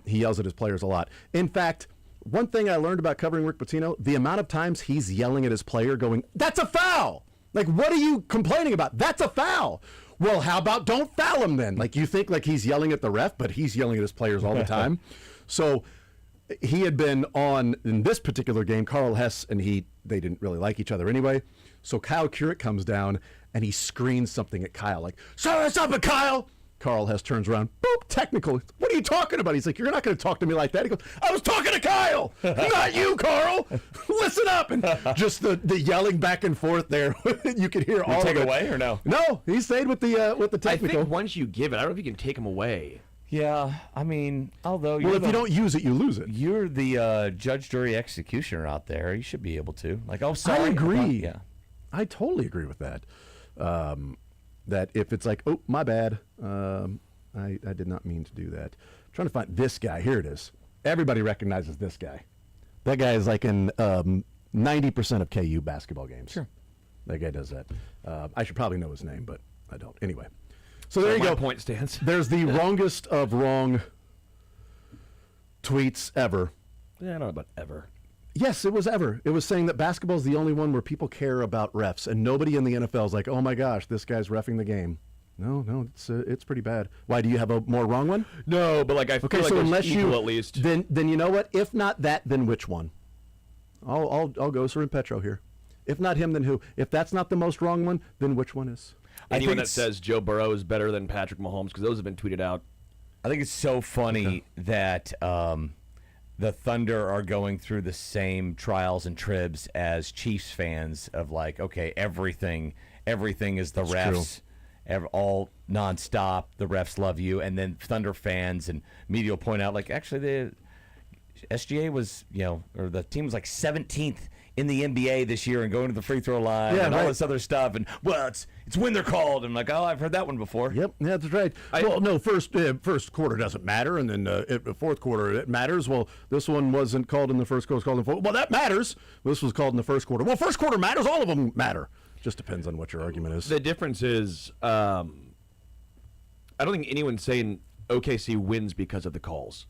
He yells at his players a lot. In fact, one thing I learned about covering Rick Pitino, the amount of times he's yelling at his player going, "That's a foul!" Like, what are you complaining about? That's a foul. Well, how about don't foul him then? Like, you think like he's yelling at the ref, but he's yelling at his players all the time. So he had been on, in this particular game, Carl Hess and they didn't really like each other anyway. So Kyle Couric comes down and he screens something at Kyle, like, "Sorry, what's up, Kyle?" Carl Hess turns around, boop, technical. "What are you talking about?" He's like, "You're not going to talk to me like that." He goes, "I was talking to Kyle, not you, Carl. Listen up." And just the yelling back and forth there. You could hear all of it. Take it away or no? No, he stayed with the I technical. think once you give it, I don't know if you can take them away. Yeah, I mean, although Well, if you don't use it, you lose it. You're the judge, jury, executioner out there. You should be able to. Like, oh, sorry. I agree. Yeah. I totally agree with that. That if it's like, "Oh, my bad, I did not mean to do that." I'm trying to find this guy. Here it is. Everybody recognizes this guy. That guy is like in 90% of KU basketball games. Sure. That guy does that. I should probably know his name, but I don't. Anyway. So there you my go. point stands. There's the wrongest of wrong tweets ever. Yeah, I don't know about ever. Yes, it was ever. It was saying that basketball is the only one where people care about refs, and nobody in the NFL is like, "Oh my gosh, this guy's reffing the game." No, it's pretty bad. Why, do you have a more wrong one? No, but like I feel Okay, like so there's unless equal you at least. then you know what? If not that, then which one? I'll go Sir and Petro here. If not him, then who? If that's not the most wrong one, then which one is? Anyone that says Joe Burrow is better than Patrick Mahomes, because those have been tweeted out. I think it's so funny that the Thunder are going through the same trials and tribs as Chiefs fans of like, okay, everything is the refs, all nonstop. The refs love you, and then Thunder fans and media will point out like, actually, the SGA was, or the team was like 17th in the NBA this year and going to the free throw line and all this other stuff. And, well, it's when they're called. And I'm like, oh, I've heard that one before. Yep, that's right. Well, no, first quarter doesn't matter, and then fourth quarter it matters. Well, this one wasn't called in the first quarter, it was called in the fourth. Well, that matters. This was called in the first quarter. Well, first quarter matters. All of them matter. Just depends on what your argument is. The difference is, I don't think anyone's saying OKC wins because of the calls.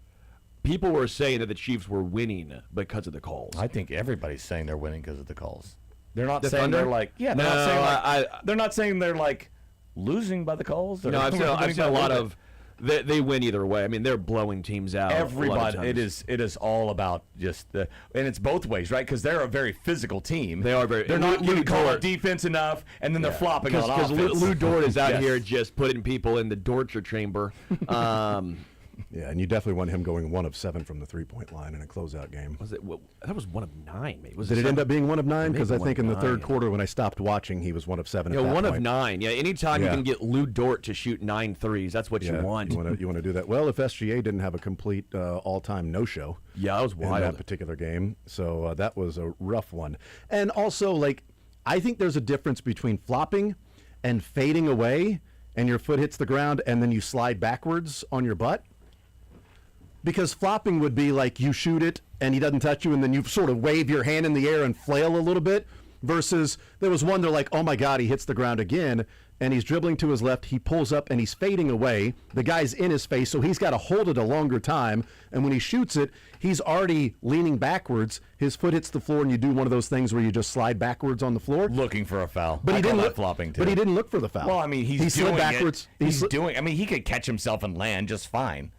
People were saying that the Chiefs were winning because of the calls. I think everybody's saying they're winning because of the calls. They're not The saying Thunder? they're like, yeah, they're not saying like, they're not saying they're like losing by the calls. No, I've seen a lot of they win either way. I mean, they're blowing teams out. Everybody, it is all about just and it's both ways, right? Because they're a very physical team. They are very. They're not Lou getting called Dort. defense enough, and then they're flopping on Because offense. Lou Dort is out Yes. here just putting people in the torture chamber. Yeah, and you definitely want him going 1 of 7 from the three-point line in a closeout game. Was it? That was 1 of 9. Maybe. Did it end up being 1 of 9? Because I think in the third quarter when I stopped watching, he was 1 of 7. Yeah, at that 1 point. of 9. Yeah, anytime you can get Lou Dort to shoot 9 threes, that's what you want. You want to do that. Well, if SGA didn't have a complete all-time no-show, yeah, that was wild in that particular game, so that was a rough one. And also, like, I think there's a difference between flopping and fading away, and your foot hits the ground, and then you slide backwards on your butt. Because flopping would be like you shoot it and he doesn't touch you, and then you sort of wave your hand in the air and flail a little bit. Versus there was one, they're like, oh my God, he hits the ground again, and he's dribbling to his left, he pulls up and he's fading away. The guy's in his face, so he's got to hold it a longer time. And when he shoots it, he's already leaning backwards. His foot hits the floor, and you do one of those things where you just slide backwards on the floor. Looking for a foul. But he didn't look flopping too. But he didn't look for the foul. Well, I mean, he slid doing backwards. I mean, he could catch himself and land just fine.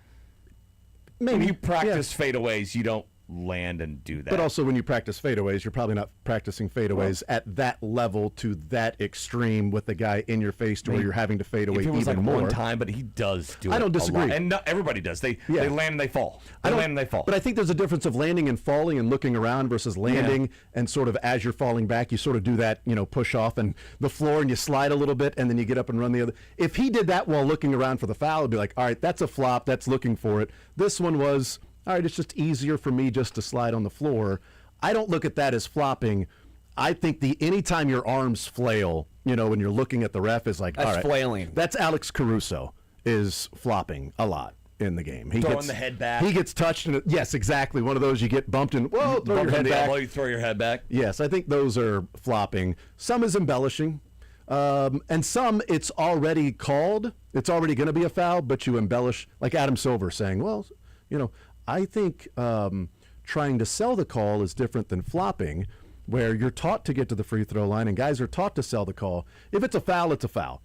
Maybe. When you practice fadeaways, you don't land and do that. But also when you practice fadeaways, you're probably not practicing fadeaways at that level to that extreme with the guy in your face to where you're having to fade away if it was even like more. one time, but he does do it. I don't disagree. A lot. And not everybody does. They land and they fall. They land and they fall. But I think there's a difference of landing and falling and looking around versus landing and sort of as you're falling back, you sort of do that, push off and the floor and you slide a little bit and then you get up and run the other. If he did that while looking around for the foul, it'd be like, all right, that's a flop. That's looking for it. This one was, all right, it's just easier for me just to slide on the floor. I don't look at that as flopping. I think anytime your arms flail, when you're looking at the ref is like, that's all right, flailing. That's Alex Caruso is flopping a lot in the game. He Throwing gets the head back. He gets touched. Yes, exactly. One of those you get bumped and, whoa, throw your head back. Elbow, you throw your head back. Yes, I think those are flopping. Some is embellishing. And some it's already called. It's already going to be a foul, but you embellish, like Adam Silver saying, well, I think trying to sell the call is different than flopping, where you're taught to get to the free throw line and guys are taught to sell the call. If it's a foul, it's a foul.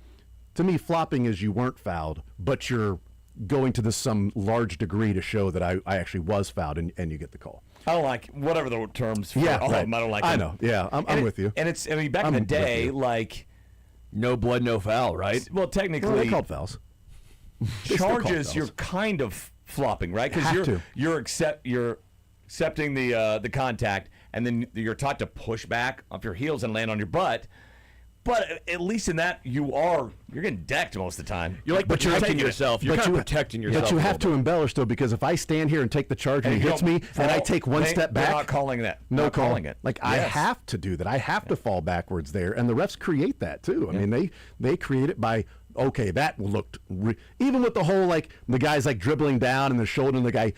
To me, flopping is you weren't fouled, but you're going to some large degree to show that I actually was fouled and you get the call. I don't like whatever the terms for all of them. I don't like them. I know. Yeah, I'm with you. And it's, back in the day, like, no blood, no foul, right? Well, technically, they called fouls. Charges, you're kind of flopping, right? Because you're accepting the contact, and then you're taught to push back off your heels and land on your butt. But at least in that, you're getting decked most of the time. You're like protecting yourself. You're kind of protecting yourself. But you have to embellish, though, because if I stand here and take the charge and he hits me and I take one step back. They're not calling that. No calling it. Like, I have to do that. I have to fall backwards there. And the refs create that, too. I mean, they create it by, okay, that looked... even with the whole, like, the guy's, like, dribbling down and the shoulder and the guy,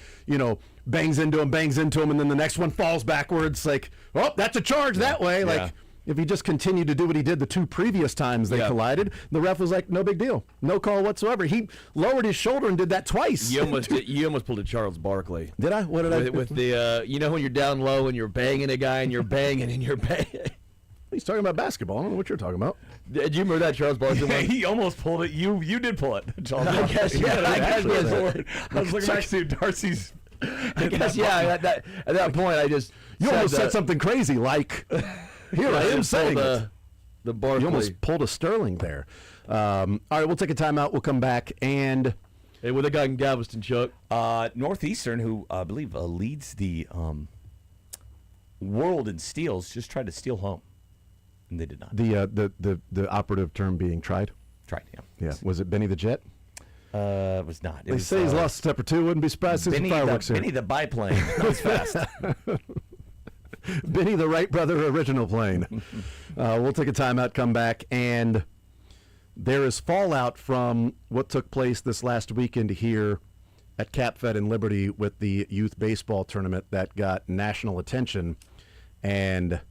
bangs into him, and then the next one falls backwards. Like, oh, that's a charge that way. Like... If he just continued to do what he did the 2 previous times they collided, the ref was like, no big deal. No call whatsoever. He lowered his shoulder and did that twice. You almost pulled a Charles Barkley. Did I? What did I? With the, when you're down low and you're banging a guy and you're banging and you're banging. He's talking about basketball. I don't know what you're talking about. Did you remember that Charles Barkley one? He almost pulled it. You did pull it, Charles I guess, I was looking back to Darcy's... I guess, at that point, I just... You almost said something crazy like... Here I am saying the Barkley. You almost pulled a Sterling there. All right, we'll take a timeout. We'll come back and... Hey, what they got in Galveston, Chuck? Northeastern, who I believe leads the world in steals, just tried to steal home, and they did not. The operative term being tried? Tried, yeah. Yeah. Was it Benny the Jet? It was not. They say he's lost a step or two. Wouldn't be surprised to see some fireworks here. Benny the biplane. That was fast. Benny the Wright brother original plane. We'll take a timeout, come back, and there is fallout from what took place this last weekend here at Cap Fed in Liberty with the youth baseball tournament that got national attention. And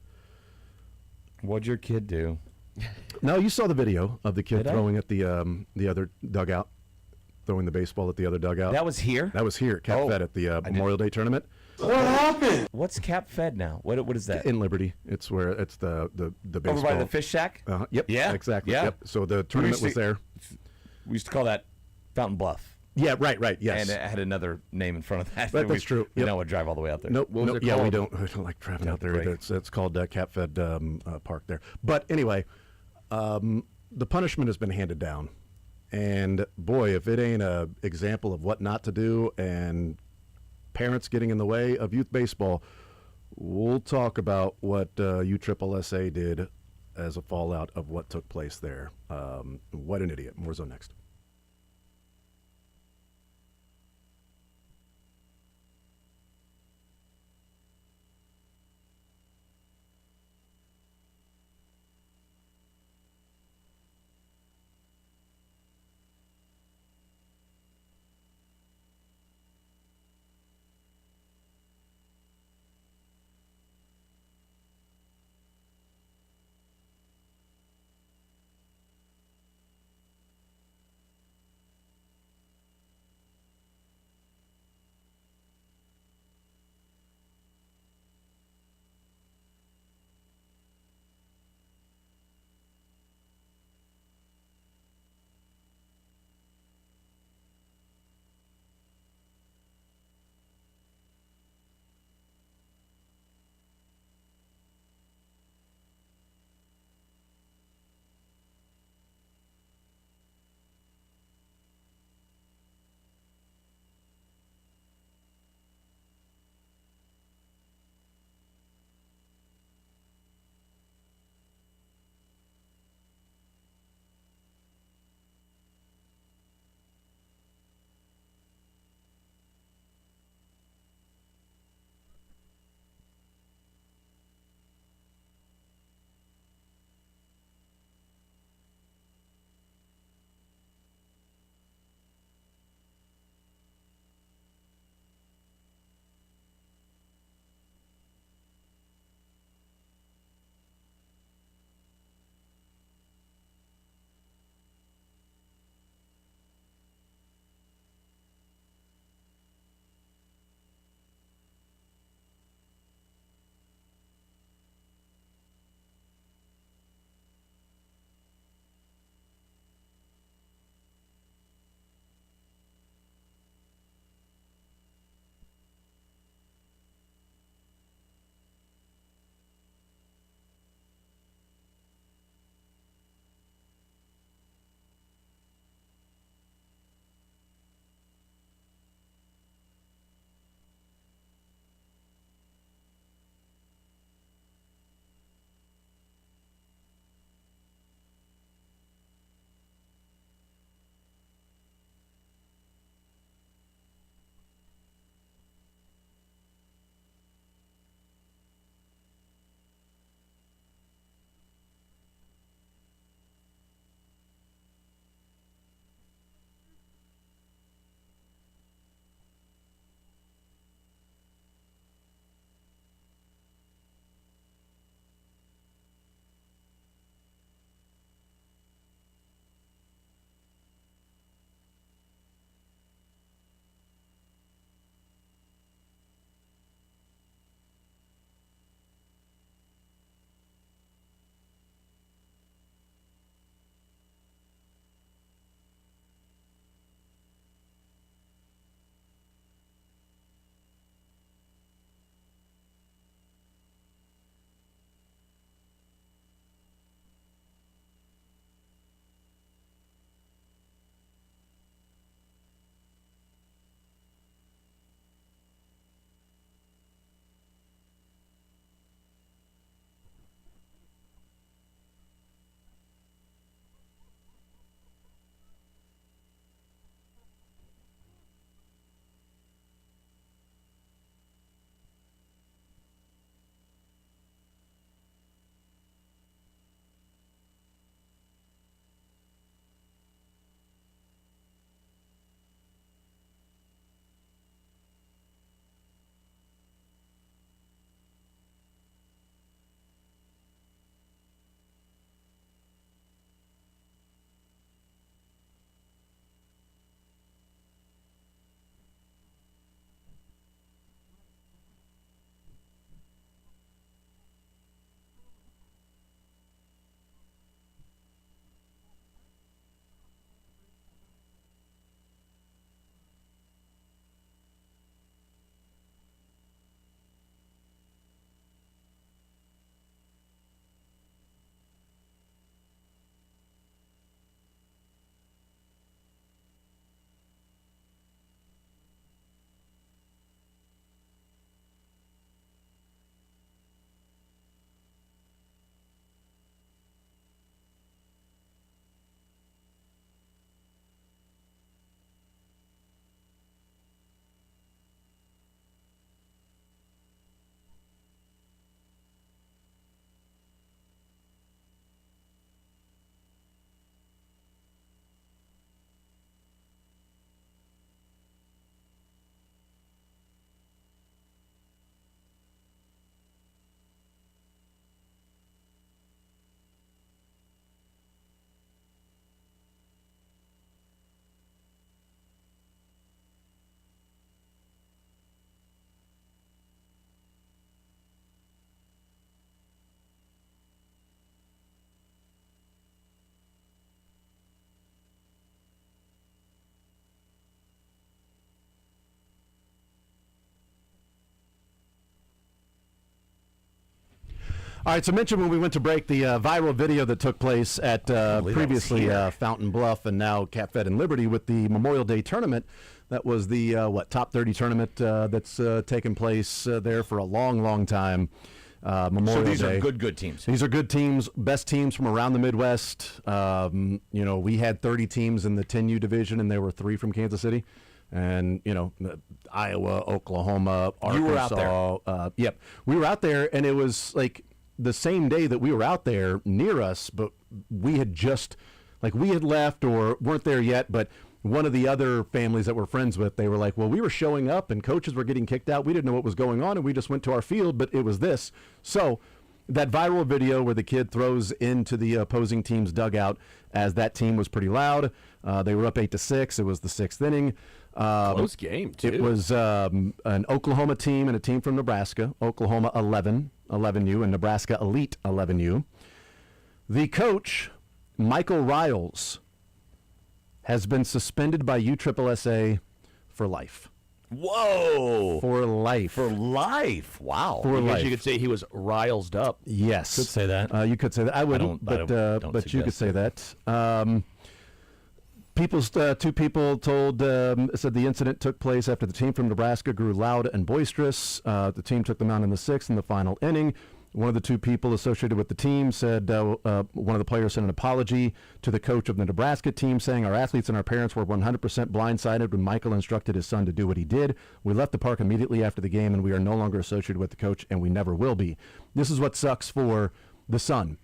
what'd your kid do? No, you saw the video of the kid throwing at the other dugout, throwing the baseball at the other dugout. That was here? That was here at Cap Fed at the Memorial Day tournament. What happened? What's Cap Fed now? What is that? In Liberty. It's where it's the baseball. Over by the fish shack? Yep. Yeah. Exactly. Yeah. Yep. So the tournament was there. We used to call that Fountain Bluff. Yeah, right, yes. And it had another name in front of that. That's true. You know, would drive all the way out there. Nope. Yeah, we don't like driving out there. It's called Cap Fed Park there. But anyway, the punishment has been handed down, And boy, if it ain't a example of what not to do and parents getting in the way of youth baseball, we'll talk about what USSSA did as a fallout of what took place there. What an idiot. More Zone next. All right, so mentioned when we went to break the viral video that took place at previously Fountain Bluff and now Cat Fed and Liberty with the Memorial Day tournament. That was the, top 30 tournament that's taken place there for a long, long time. Memorial So these Day. are good teams. These are good teams, best teams from around the Midwest. We had 30 teams in the 10U division, and there were 3 from Kansas City. And, Iowa, Oklahoma, Arkansas. You were out there. Yep. We were out there, and it was like the same day that we were out there near us, but we had just, we had left or weren't there yet, but one of the other families that we're friends with, they were like, well, we were showing up and coaches were getting kicked out. We didn't know what was going on, and we just went to our field, but it was this. So that viral video where the kid throws into the opposing team's dugout as that team was pretty loud. They were up 8-6. It was the 6th inning. Close game, too. It was an Oklahoma team and a team from Nebraska. Oklahoma 11U, and Nebraska Elite 11U. The coach, Michael Riles, has been suspended by USSSA for life. Whoa! For life. For life. Wow. For I guess life. you could say he was riled up. Yes. Could say that. You could say that. I wouldn't, I don't but you could suggest say that. Two people said the incident took place after the team from Nebraska grew loud and boisterous. The team took them out in the 6th in the final inning. One of the 2 people associated with the team said one of the players sent an apology to the coach of the Nebraska team, saying our athletes and our parents were 100% blindsided when Michael instructed his son to do what he did. We left the park immediately after the game, and we are no longer associated with the coach, and we never will be. This is what sucks for the son,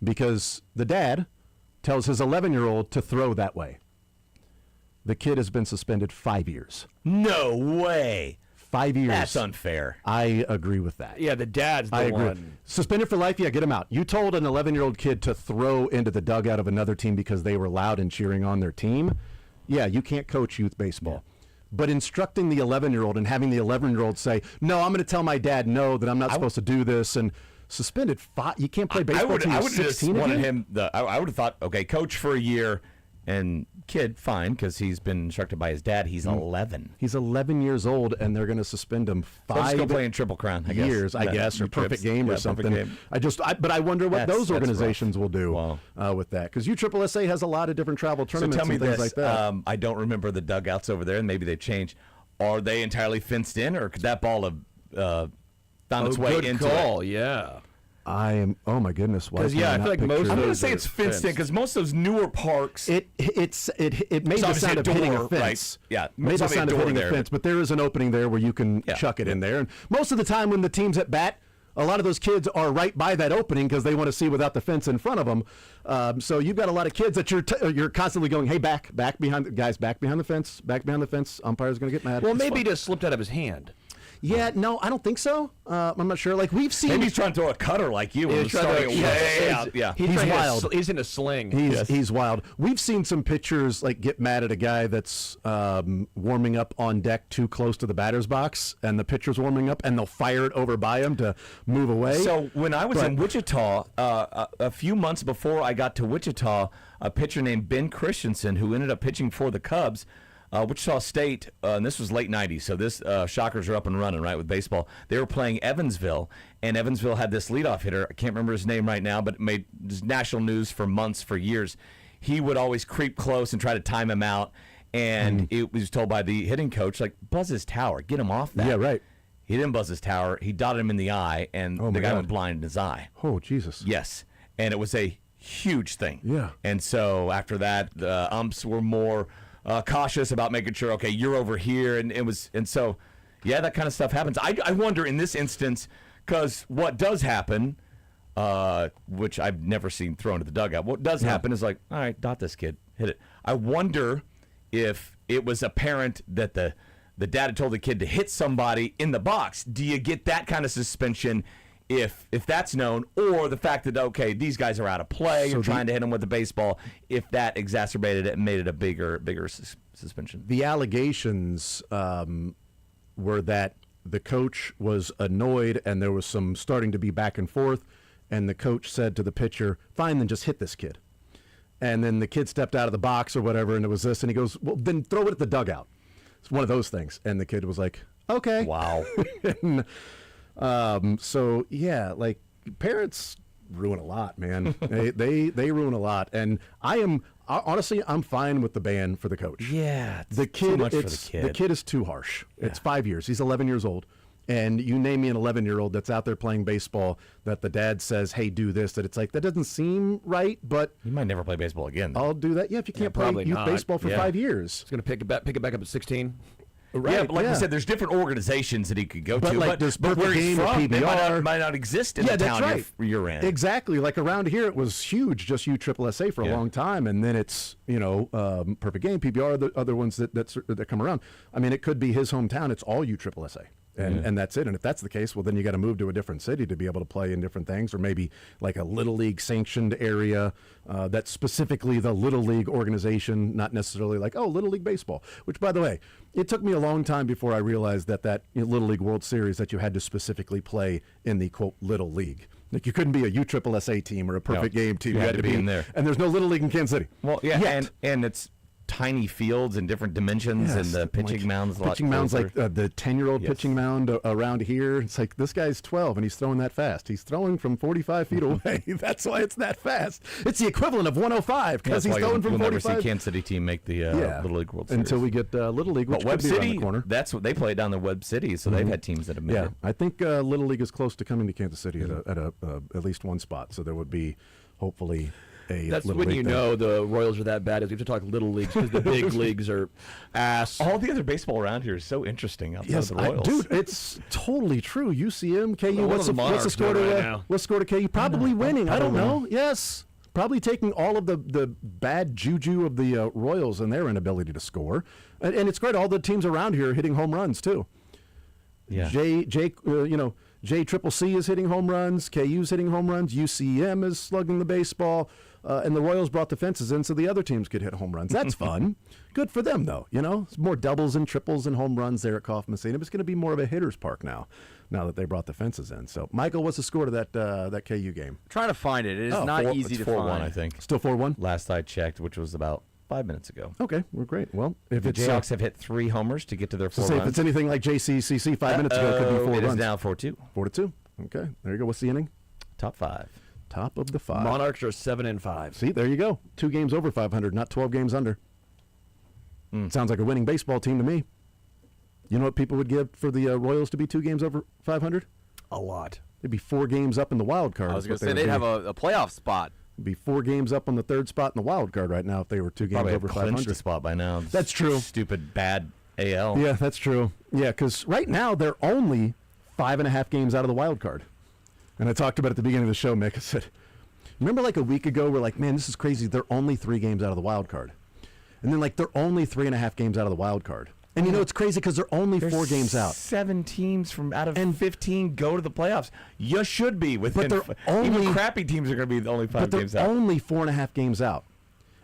because the dad tells his 11-year-old to throw that way. The kid has been suspended 5 years. No way. 5 years. That's unfair. I agree with that. Yeah, the dad's the one. Suspended for life, yeah, get him out. You told an 11-year-old kid to throw into the dugout of another team because they were loud and cheering on their team. Yeah, you can't coach youth baseball. Yeah. But instructing the 11-year-old and having the 11-year-old say, no, I'm going to tell my dad no, that I'm not supposed to do this, and suspended 5, you can't play baseball until you're 16 again? I would have thought, okay, coach for a year, and kid, fine, because he's been instructed by his dad. He's 11. He's 11 years old, and they're going to suspend him 5 Let's go play in Triple Crown, I guess. Years, I guess, or perfect game or something. Game. But I wonder what those organizations will do with that, because USSSA has a lot of different travel tournaments and things like that. I don't remember the dugouts over there, and maybe they've changed. Are they entirely fenced in, or could that ball have found its way into call, it? Yeah. Oh my goodness! Because I feel like most. I'm going to say it's fenced in because most of those newer parks. It made the sound of hitting a fence. Right? Yeah, made the sound of hitting a fence, but there is an opening there where you can chuck it in there. And most of the time when the team's at bat, a lot of those kids are right by that opening because they want to see without the fence in front of them. So you've got a lot of kids that you're constantly going, hey, back behind the fence. Umpire's going to get mad. Well, maybe he just slipped out of his hand. Yeah, no, I don't think so. I'm not sure. Like we've seen, maybe he's trying to throw a cutter like you. He's wild. He's in a sling. He's wild. We've seen some pitchers get mad at a guy that's warming up on deck too close to the batter's box, and the pitcher's warming up, and they'll fire it over by him to move away. So when I was in Wichita, a few months before I got to Wichita, a pitcher named Ben Christensen, who ended up pitching for the Cubs. Wichita State, and this was late 90s, so this Shockers are up and running, right, with baseball. They were playing Evansville, and Evansville had this leadoff hitter. I can't remember his name right now, but it made national news for months, for years. He would always creep close and try to time him out, and it was told by the hitting coach, buzz his tower, get him off that. Yeah, right. He didn't buzz his tower. He dotted him in the eye, and the guy went blind in his eye. Oh, Jesus. Yes, and it was a huge thing. Yeah. And so after that, the umps were more cautious about making sure, okay, you're over here, and so that kind of stuff happens. I wonder in this instance, because what does happen, which I've never seen thrown to the dugout, what does happen is all right, dot this kid, hit it. I wonder if it was apparent that the dad had told the kid to hit somebody in the box. Do you get that kind of suspension if that's known, or the fact that, okay, these guys are out of play, you're trying to hit them with the baseball, if that exacerbated it and made it a bigger suspension? The allegations were that the coach was annoyed and there was some starting to be back and forth, and the coach said to the pitcher, fine, then just hit this kid. And then the kid stepped out of the box or whatever, and it was this, and he goes, well, then throw it at the dugout. It's one of those things. And the kid was like, okay. Wow. So, yeah, parents ruin a lot, man. they ruin a lot, and honestly, I'm fine with the ban for the coach. Yeah, it's the kid. too much for the the kid. The kid is too harsh. Yeah. It's 5 years. He's 11 years old. And you name me an 11-year-old that's out there playing baseball that the dad says, hey, do this, that it's like, that doesn't seem right, but... You might never play baseball again. I'll do that. Yeah, if you can't play youth baseball for 5 years. He's going to pick it back up at 16. Right, yeah, but like we said, there's different organizations that he could go to. Like but where he's game from, PBR might not exist in the town you're in. Exactly. Like around here, it was huge, just USSSA for a long time, and then it's Perfect Game, PBR, the other ones that come around. I mean, it could be his hometown. It's all USSSA. And that's it. And if that's the case, well, then you got to move to a different city to be able to play in different things, or maybe like a Little League sanctioned area that's specifically the Little League organization, not necessarily like, Little League baseball, which, by the way, it took me a long time before I realized that Little League World Series that you had to specifically play in the, quote, Little League. Like you couldn't be a USSSA team or a Perfect Game team. You had to be in there. And there's no Little League in Kansas City. Well, yeah, and it's tiny fields and different dimensions, and the pitching mounds. Pitching mounds like the 10-year-old pitching mound around here. It's like this guy's 12 and he's throwing that fast. He's throwing from 45 feet away. That's why it's that fast. It's the equivalent of 105 because he's throwing from 45. You'll never see Kansas City team make the Little League World Series until we get Little League, which Webb could be City, around the corner. That's what they play down the Webb City, so they've had teams that have made it. I think Little League is close to coming to Kansas City at least one spot. So there would be hopefully. That's when you know the Royals are that bad. Is we have to talk Little Leagues because the big leagues are ass. All the other baseball around here is so interesting outside of the Royals. Dude, it's totally true. UCM, KU. What's the score to KU? Probably winning. I don't know. Yes. Probably taking all of the bad juju of the Royals and their inability to score. And it's great. All the teams around here are hitting home runs, too. Yeah. JCCC is hitting home runs. KU's hitting home runs. UCM is slugging the baseball. And the Royals brought the fences in so the other teams could hit home runs. That's fun. Good for them, though. It's more doubles and triples and home runs there at Kauffman Stadium. It's going to be more of a hitter's park now that they brought the fences in. So, Michael, what's the score to that KU game? Trying to find it. It is not easy to find. 4-1, I think. Still 4-1? Last I checked, which was about 5 minutes ago. Okay, we're great. Well, if the it's Jayhawks have hit 3 homers to get to their 4 runs. If it's anything like JCCC 5 minutes ago, it could be 4 runs. It is now 4-2. 4-2. Okay, there you go. What's the inning? Top 5. Top of the 5. Monarchs are 7-5. See, there you go. 2 games over 500, not 12 games under. Sounds like a winning baseball team to me. You know what people would give for the Royals to be 2 games over 500? A lot. It'd be 4 games up in the wild card. I was going to say they'd have a playoff spot. It'd be 4 games up on the 3rd spot in the wild card right now if they were 2 games over 500. A spot by now. That's true. Stupid bad AL. Yeah, that's true. Yeah, because right now they're only 5.5 games out of the wild card. And I talked about it at the beginning of the show, Mick. I said, remember like a week ago, we're like, man, this is crazy. They're only 3 games out of the wild card. And then they're only 3.5 games out of the wild card. And it's crazy because they're only 4 games out. 7 teams out of 15 go to the playoffs. You should be within. But even crappy teams are going to be only 5 games out. But they're only 4.5 games out.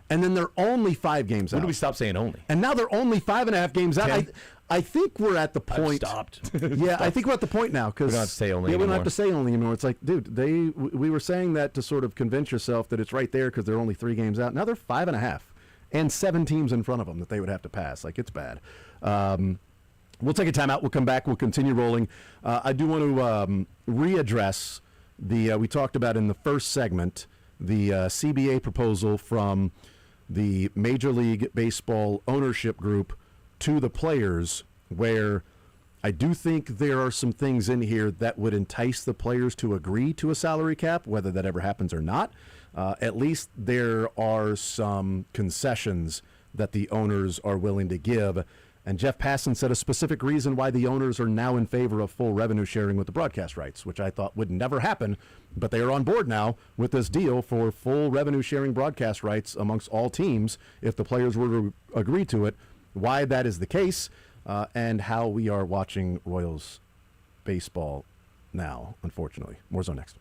And then they're only 5 games out. When do we stop saying only? And now they're only 5.5 games out. I think we're at the point. I've stopped. Yeah, I think we're at the point now because we don't have to say only. Yeah, we don't anymore. have to say only anymore. It's like, dude, we were saying that to sort of convince yourself that it's right there because they're only 3 games out. Now they're 5.5, and 7 teams in front of them that they would have to pass. Like it's bad. We'll take a timeout. We'll come back. We'll continue rolling. I do want to readdress we talked about in the first segment the CBA proposal from the Major League Baseball ownership group to the players, where I do think there are some things in here that would entice the players to agree to a salary cap, whether that ever happens or not. At least there are some concessions that the owners are willing to give. And Jeff Passan said a specific reason why the owners are now in favor of full revenue sharing with the broadcast rights, which I thought would never happen, but they are on board now with this deal for full revenue sharing broadcast rights amongst all teams if the players were to agree to it. Why that is the case, and how we are watching Royals baseball now, unfortunately. More Zone next.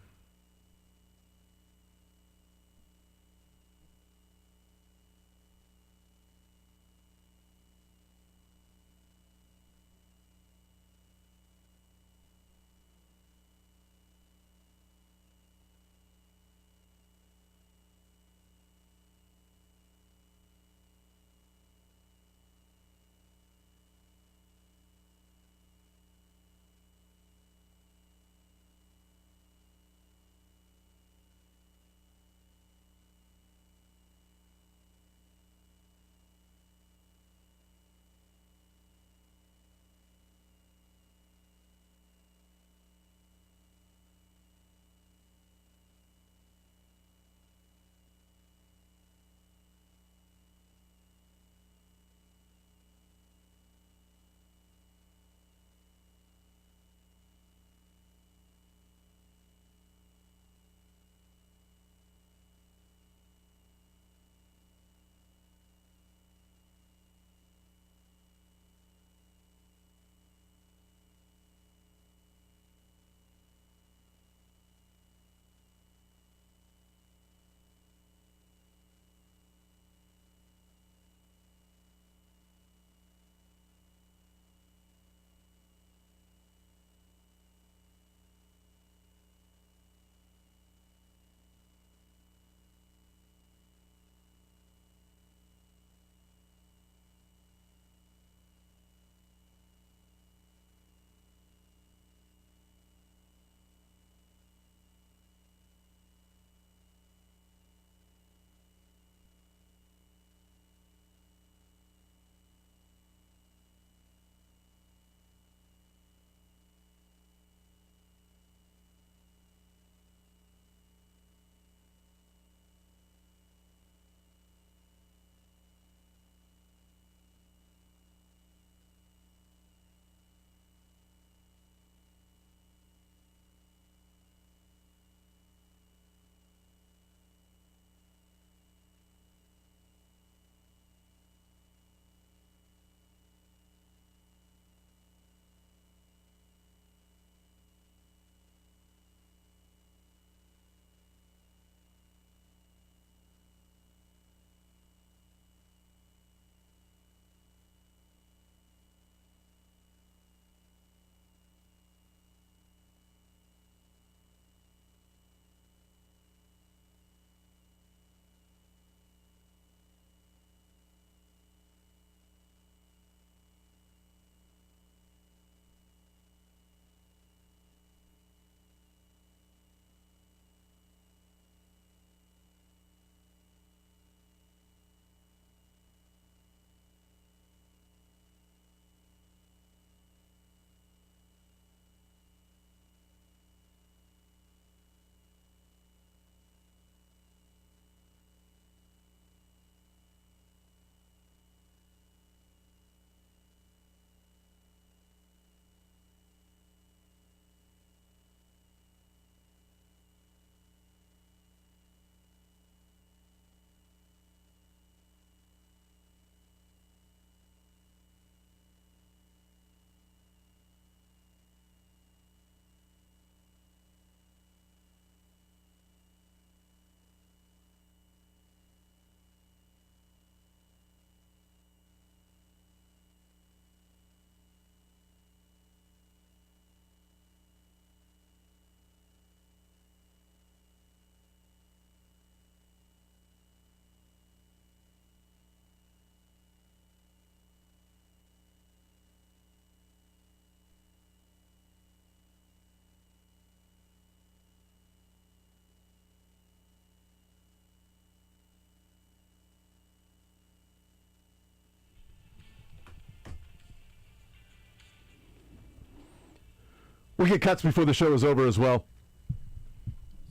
We'll get cuts before the show is over as well.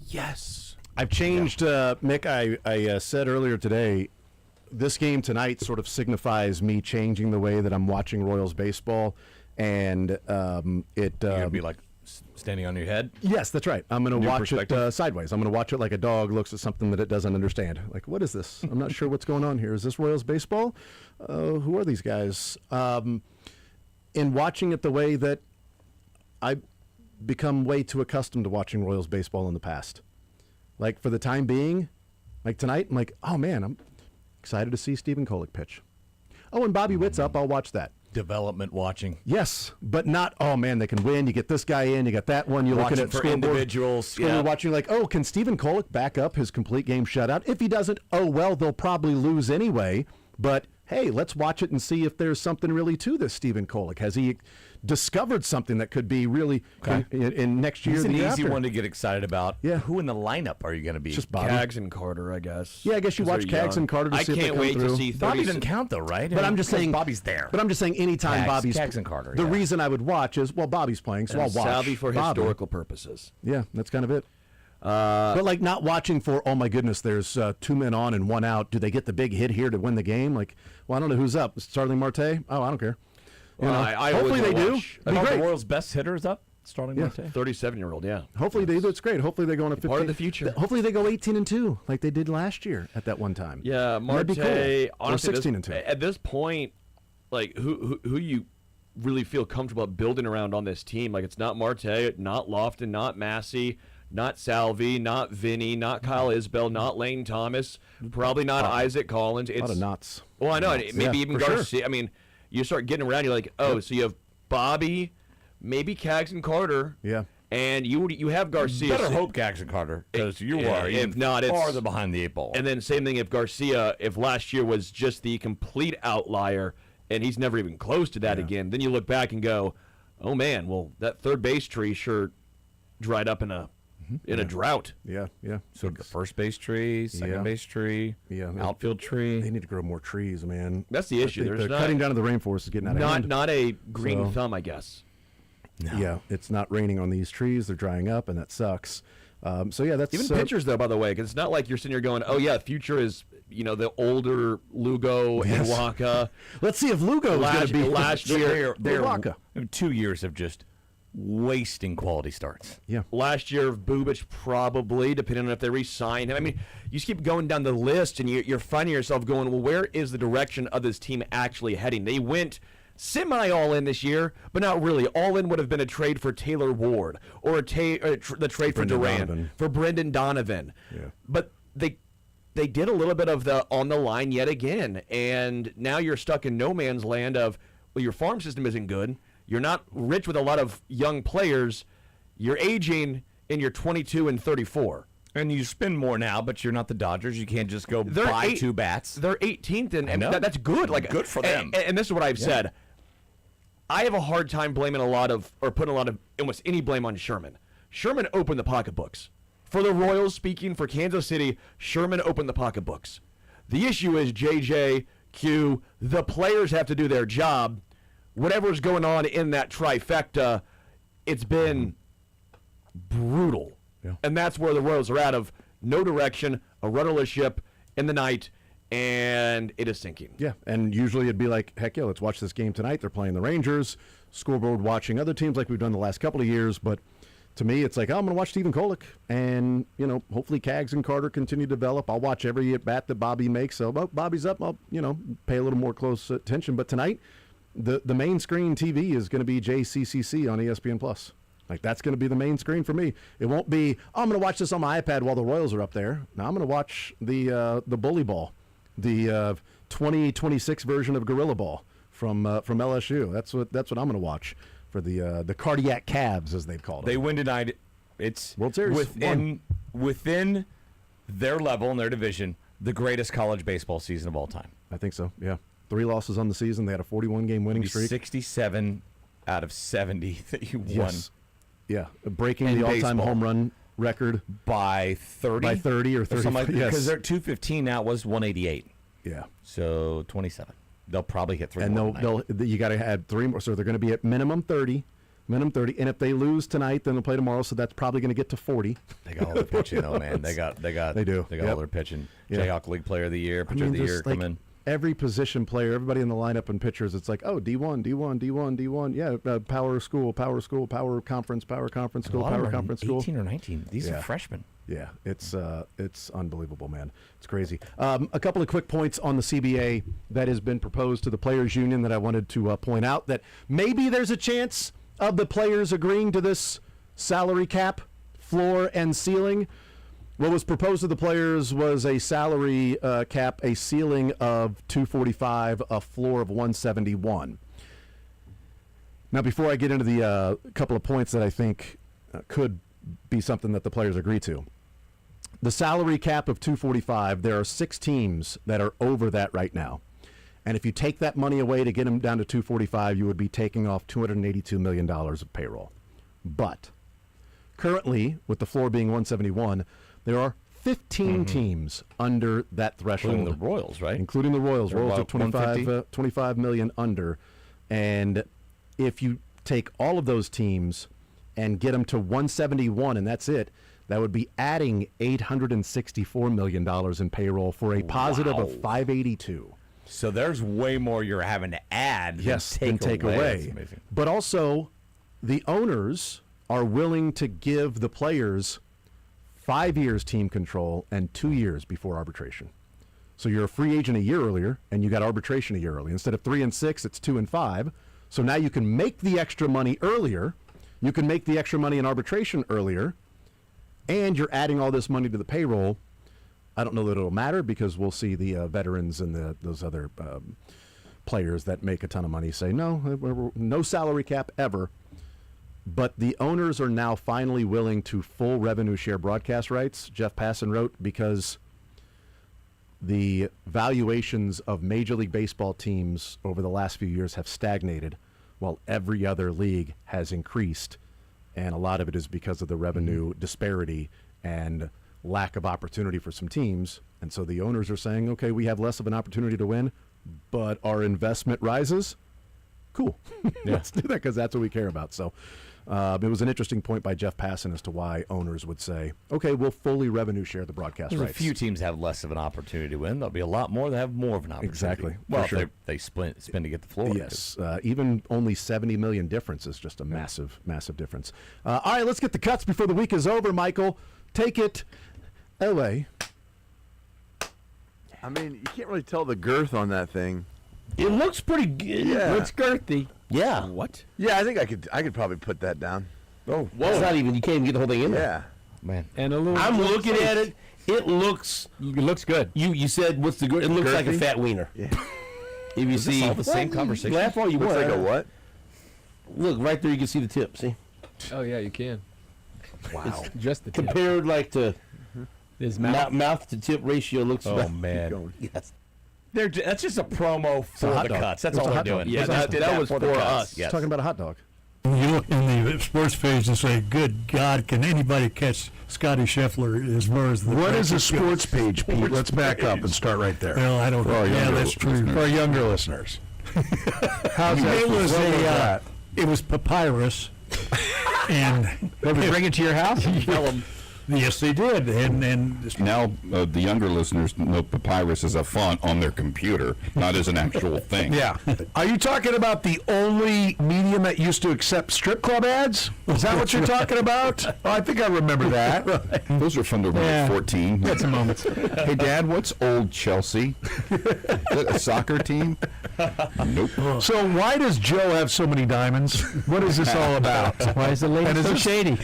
Yes. I've changed, Mick. I said earlier today, this game tonight sort of signifies me changing the way that I'm watching Royals baseball, and You're gonna be like standing on your head. Yes, that's right. I'm going to New watch it perspective? sideways. I'm going to watch it like a dog looks at something that it doesn't understand. Like, what is this? I'm not sure what's going on here. Is this Royals baseball? Who are these guys? In watching it the way that I've become way too accustomed to watching Royals baseball in the past. Like, for the time being, like tonight, I'm like, oh, man, I'm excited to see Stephen Kolek pitch. Oh, and Bobby Witt's up. I'll watch that. Development watching. Yes, but not, oh, man, they can win. You get this guy in, you got that one. You're looking Watching at for scoreboard. individuals. And Yeah. you're watching like, oh, can Stephen Kolek back up his complete game shutout? If he doesn't, oh, well, they'll probably lose anyway. But, hey, let's watch it and see if there's something really to this Stephen Kolek. Has he discovered something that could be really in next year? He's an the year easy after? one to get excited about. Yeah. Who in the lineup are you going to be? Just Bobby. Cags and Carter, I guess. Yeah, I guess you 'Cause watch they're Cags young. and Carter to I see if they can't come wait through. to see 30. Bobby doesn't count though, right? But I'm just saying Bobby's there. But I'm just saying anytime Bobby's Cags and Carter. the yeah. reason I would watch is, well, Bobby's playing, so I'll watch. Savvy for Bobby. historical purposes. Yeah, that's kind of it. But like not watching for, oh my goodness, there's 2 men on and 1 out. Do they get the big hit here to win the game? Like, well, I don't know who's up. Starling Marte? Oh, I don't care. You know, I hopefully always they do. watch. It'd be the great. world's best hitter is up. Starting Yeah. Marte. 37-year-old, yeah. Hopefully they do. It's great. Hopefully they go on a 15. Part of the future. Hopefully they go 18-2 like they did last year at that one time. Yeah, That'd Marte, be cool. honestly, or 16-2. at this point, like, who you really feel comfortable building around on this team? Like, it's not Marte, not Lofton, not Massey, not Salvi, not Vinny, not Kyle Isbell, not Lane Thomas, probably not Isaac Collins. It's A lot of knots. Well, I know. Maybe Yeah, even for sure. Garcia. I mean, you start getting around, you're like, oh, so you have Bobby, maybe Cags and Carter. Yeah. And you have Garcia. Better hope Jackson Carter, because you are if not, it's farther behind the 8 ball. And then same thing if Garcia, if last year was just the complete outlier and he's never even close to that again, then you look back and go, oh man, well that third base tree sure dried up in a drought. Yeah, yeah. So the first base tree, second Yeah. base tree, Yeah. outfield tree. They need to grow more trees, man. That's the issue. I think There's the not- cutting down of the rainforest is getting out of hand. Not a green So- thumb, I guess. No. Yeah, it's not raining on these trees. They're drying up, and that sucks. So yeah, that's Even pitchers, though, by the way, because it's not like you're sitting here going, "Oh yeah, future is the older Lugo and Yes. Waka." Let's see if Lugo is going to be last year. They're Waka. 2 years of just wasting quality starts. Yeah. Last year, Bubich probably, depending on if they re-sign him. I mean, you just keep going down the list, and you're finding yourself going, "Well, where is the direction of this team actually heading?" They went semi all in this year, but not really. All in would have been a trade for Taylor Ward or the trade for Brendan Duran, Donovan. for Brendan Donovan. Yeah. But they did a little bit of the on the line yet again, and now you're stuck in no man's land of, well, your farm system isn't good. You're not rich with a lot of young players. You're aging, and you're 22 and 34. And you spend more now, but you're not the Dodgers. You can't just go buy 2 bats. They're 18th, and know. that's good. Like Good for them. And this is what I've said. I have a hard time blaming putting a lot of almost any blame on Sherman. Sherman opened the pocketbooks. For the Royals, speaking for Kansas City, Sherman opened the pocketbooks. The issue is JJ, Q, the players have to do their job. Whatever's going on in that trifecta, it's been brutal. Yeah. And that's where the Royals are out of no direction, a rudderless ship in the night, and it is sinking. Yeah, and usually it'd be like, heck yeah, let's watch this game tonight. They're playing the Rangers. Scoreboard watching other teams like we've done the last couple of years. But to me, it's like, oh, I'm going to watch Stephen Kolek. And, hopefully Cags and Carter continue to develop. I'll watch every at-bat that Bobby makes. So, Bobby's up. I'll, pay a little more close attention. But tonight, the main screen TV is going to be JCCC on ESPN+. Like, that's going to be the main screen for me. It won't be, oh, I'm going to watch this on my iPad while the Royals are up there. No, I'm going to watch the bully ball. The 2026 version of Gorilla Ball from LSU. That's what I'm going to watch for the cardiac Cavs, as they've called it. They win tonight. It's World Series within their level and their division, the greatest college baseball season of all time. I think so. Yeah, 3 losses on the season. They had a 41-game winning streak. 67 out of 70 that you won. Yes. Yeah, breaking In the all-time baseball. home run record by 30. By 30 or 30. Something like, yes. because they're 215 now. It was 188. Yeah. So 27. They'll probably hit 3 And more tonight. you got to add 3 more. So they're going to be at minimum 30, Minimum 30. And if they lose tonight, then they'll play tomorrow, so that's probably going to get to 40. They got all their pitching, though, man. They do. They got all their pitching. Yeah. Jayhawk League Player of the Year, Pitcher of the Year coming. Every position player, everybody in the lineup and pitchers, it's like, D1. Yeah, power conference, school, power conference school. 18 or 19. These are freshmen. Yeah, it's unbelievable, man. It's crazy. A couple of quick points on the CBA that has been proposed to the Players Union that I wanted to point out, that maybe there's a chance of the players agreeing to this salary cap, floor and ceiling. What was proposed to the players was a salary cap, a ceiling of $245, a floor of $171. Now, before I get into the couple of points that I think could be something that the players agree to, the salary cap of $245, there are 6 teams that are over that right now. And if you take that money away to get them down to $245, you would be taking off $282 million of payroll. But currently, with the floor being $171, there are 15 teams under that threshold. Including the Royals, right? Including the Royals. They're Royals are about 25 million under. And if you take all of those teams and get them to 171, and that's it, that would be adding $864 million in payroll for a positive of 582. So there's way more you're having to add than take away. That's amazing. But also, the owners are willing to give the players 5 years team control and 2 years before arbitration. So you're a free agent a year earlier, and you got arbitration a year early. Instead of 3 and 6, it's 2 and 5. So now you can make the extra money earlier. You can make the extra money in arbitration earlier, and you're adding all this money to the payroll. I don't know that it'll matter because we'll see the veterans and those other players that make a ton of money say, no salary cap ever. But the owners are now finally willing to full revenue share broadcast rights, Jeff Passan wrote, because the valuations of Major League Baseball teams over the last few years have stagnated while every other league has increased. And a lot of it is because of the revenue disparity and lack of opportunity for some teams. And so the owners are saying, okay, we have less of an opportunity to win, but our investment rises. Cool. Let's do that because that's what we care about. So it was an interesting point by Jeff Passan as to why owners would say, okay, we'll fully revenue share the broadcast rights. A few teams have less of an opportunity to win. There'll be a lot more that have more of an opportunity. Exactly. Well, sure. they spin to get the floor. Yes. Even only 70 million difference is just a massive, massive difference. All right, let's get the cuts before the week is over, Michael. Take it away. I mean, you can't really tell the girth on that thing. It looks pretty good. Yeah. It looks girthy. Yeah. What? Yeah, I think I could probably put that down. Oh, whoa. It's not even, you can't even get the whole thing in there. Yeah. Man. And a little. I'm looking at it. It looks good. You said what's the good? It looks like a fat wiener. Yeah. If you see all the same conversation. Laugh all you Looks want. like a what? Look right there. You can see the tip. See? Oh yeah, you can. Wow. Just the tip. Compared like to his mouth to tip ratio looks. Oh about, man. Yes. That's just a promo for the cuts. That's all they're doing. Yeah, that was for us. Yes. Talking about a hot dog. You look in the sports page and say, good God, can anybody catch Scotty Scheffler as far as the... What is a sports page, Pete? Let's back up and start right there. Well, I don't know. Yeah, that's true. For our younger listeners. How's that? It was papyrus. And Did we bring it to your house? Tell them. Yes, they did. And now the younger listeners know papyrus is a font on their computer, not as an actual thing. Yeah. Are you talking about the only medium that used to accept strip club ads? Is that what you're talking about? Oh, I think I remember that. Right. Those are from the 14. That's a moment. Hey, Dad, what's Old Chelsea? Is that a soccer team? Nope. So why does Joe have so many diamonds? What is this all about? Why is the lady so shady?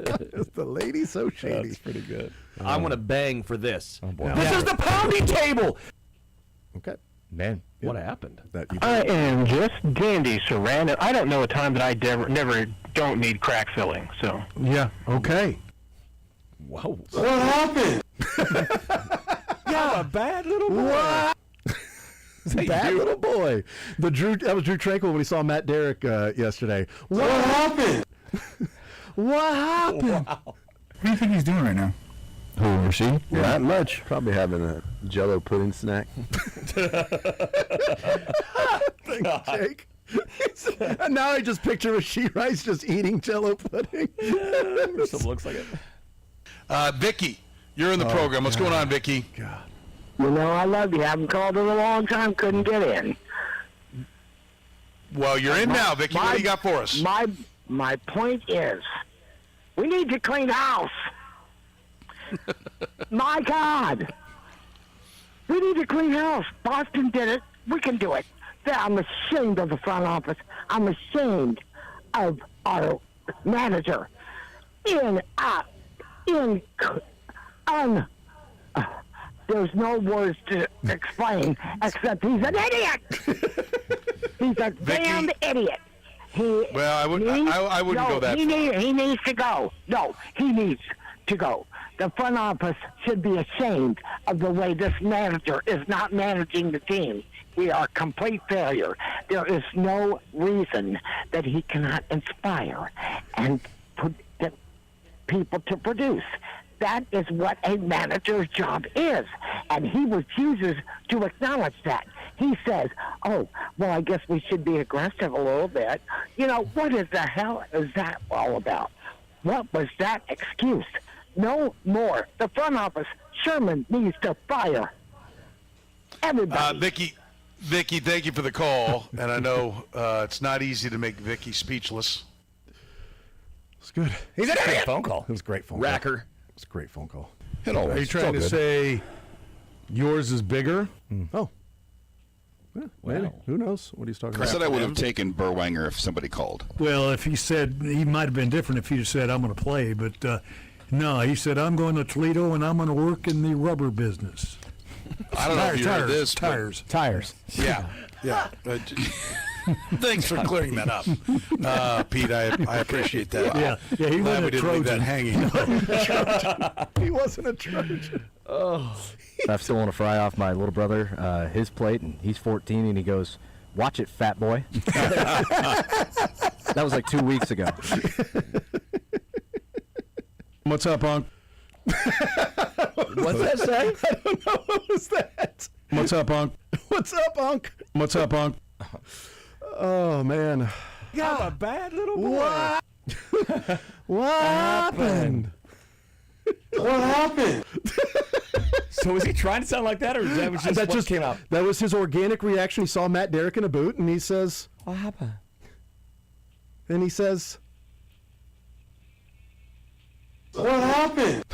Is the lady so shady? That's pretty good. I want to bang for this. Oh boy. This is the pounding table. Okay. Man. What happened? I am just dandy, Saran, and I don't know a time that I never don't need crack filling. So yeah, okay. Whoa! What happened? Yeah, a bad little boy. What? Bad little boy. That was Drew Tranquil when he saw Matt Derrick yesterday. What happened? What happened? What do you think he's doing right now? Who, Rasheed? Yeah. Not much. Probably having a Jell-O pudding snack. Thanks, Jake. And now I just picture Rasheed Rice just eating Jell-O pudding. Something looks like it. Vicky, you're in the program. What's going on, Vicky? God. You know I love you. Haven't called in a long time. Couldn't get in. Well, you're in now, Vicky. What do you got for us? My point is, we need to clean house. My God. We need to clean house. Boston did it. We can do it. I'm ashamed of the front office. I'm ashamed of our manager. There's no words to explain except he's an idiot. He's a damn idiot. I wouldn't go that far. He needs to go. No, he needs to go. The front office should be ashamed of the way this manager is not managing the team. We are a complete failure. There is no reason that he cannot inspire and put people to produce. That is what a manager's job is. And he refuses to acknowledge that. He says, oh, well, I guess we should be aggressive a little bit. You know, what is the hell is that all about? What was that excuse? No more. The front office, Sherman needs to fire everybody. Vicky, thank you for the call. And I know it's not easy to make Vicky speechless. It's good. He's an idiot. Phone call. It was a great phone Racker. call. It's a great phone call. Are you trying to say yours is bigger? Oh. Yeah, maybe. Who knows what he's talking I about? said I would have taken Berwanger if somebody called. Well, if he said, he might have been different if he said, I'm going to play, but no, he said, I'm going to Toledo and I'm going to work in the rubber business. I don't know if you heard this. Tires. Yeah. Thanks for clearing that up, Pete. I appreciate that. Yeah, he Glad wasn't we a didn't leave that Trojan. hanging. He wasn't a Trojan. Oh. I still want to fry off my little brother, his plate, and he's 14, and he goes, watch it, fat boy. That was like 2 weeks ago. What's up, Unc? What's that say? I don't know. What was that? What's up, Unc? What's up, Unc? What's up, Unc? Oh, man. I'm a bad little boy. What happened? What happened? So was he trying to sound like that, or is that just what came out? That was his organic reaction. He saw Matt Derrick in a boot, and he says, What happened? And he says, What happened?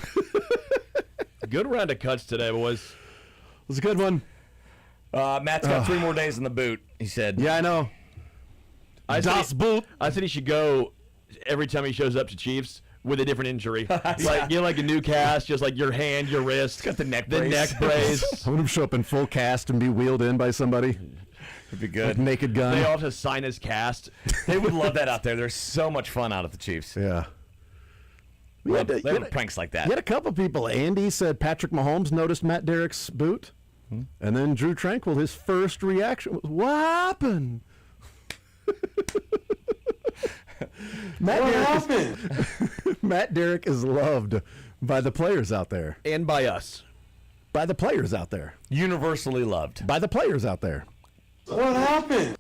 Good round of cuts today, boys. It was a good one. Matt's got 3 more days in the boot, he said. Yeah, I know. I said he should go every time he shows up to Chiefs with a different injury. Like, you know, like a new cast, just like your hand, your wrist. Got the neck brace. I want him to show up in full cast and be wheeled in by somebody. It'd be good. Like Naked Gun. They all have to sign his cast. They would love that out there. There's so much fun out at the Chiefs. Yeah. They love pranks like that. You had a couple people. Andy said Patrick Mahomes noticed Matt Derrick's boot. And then Drew Tranquil, his first reaction was, what happened? Matt Derrick is loved by the players out there. And by us. By the players out there. Universally loved. By the players out there. What happened?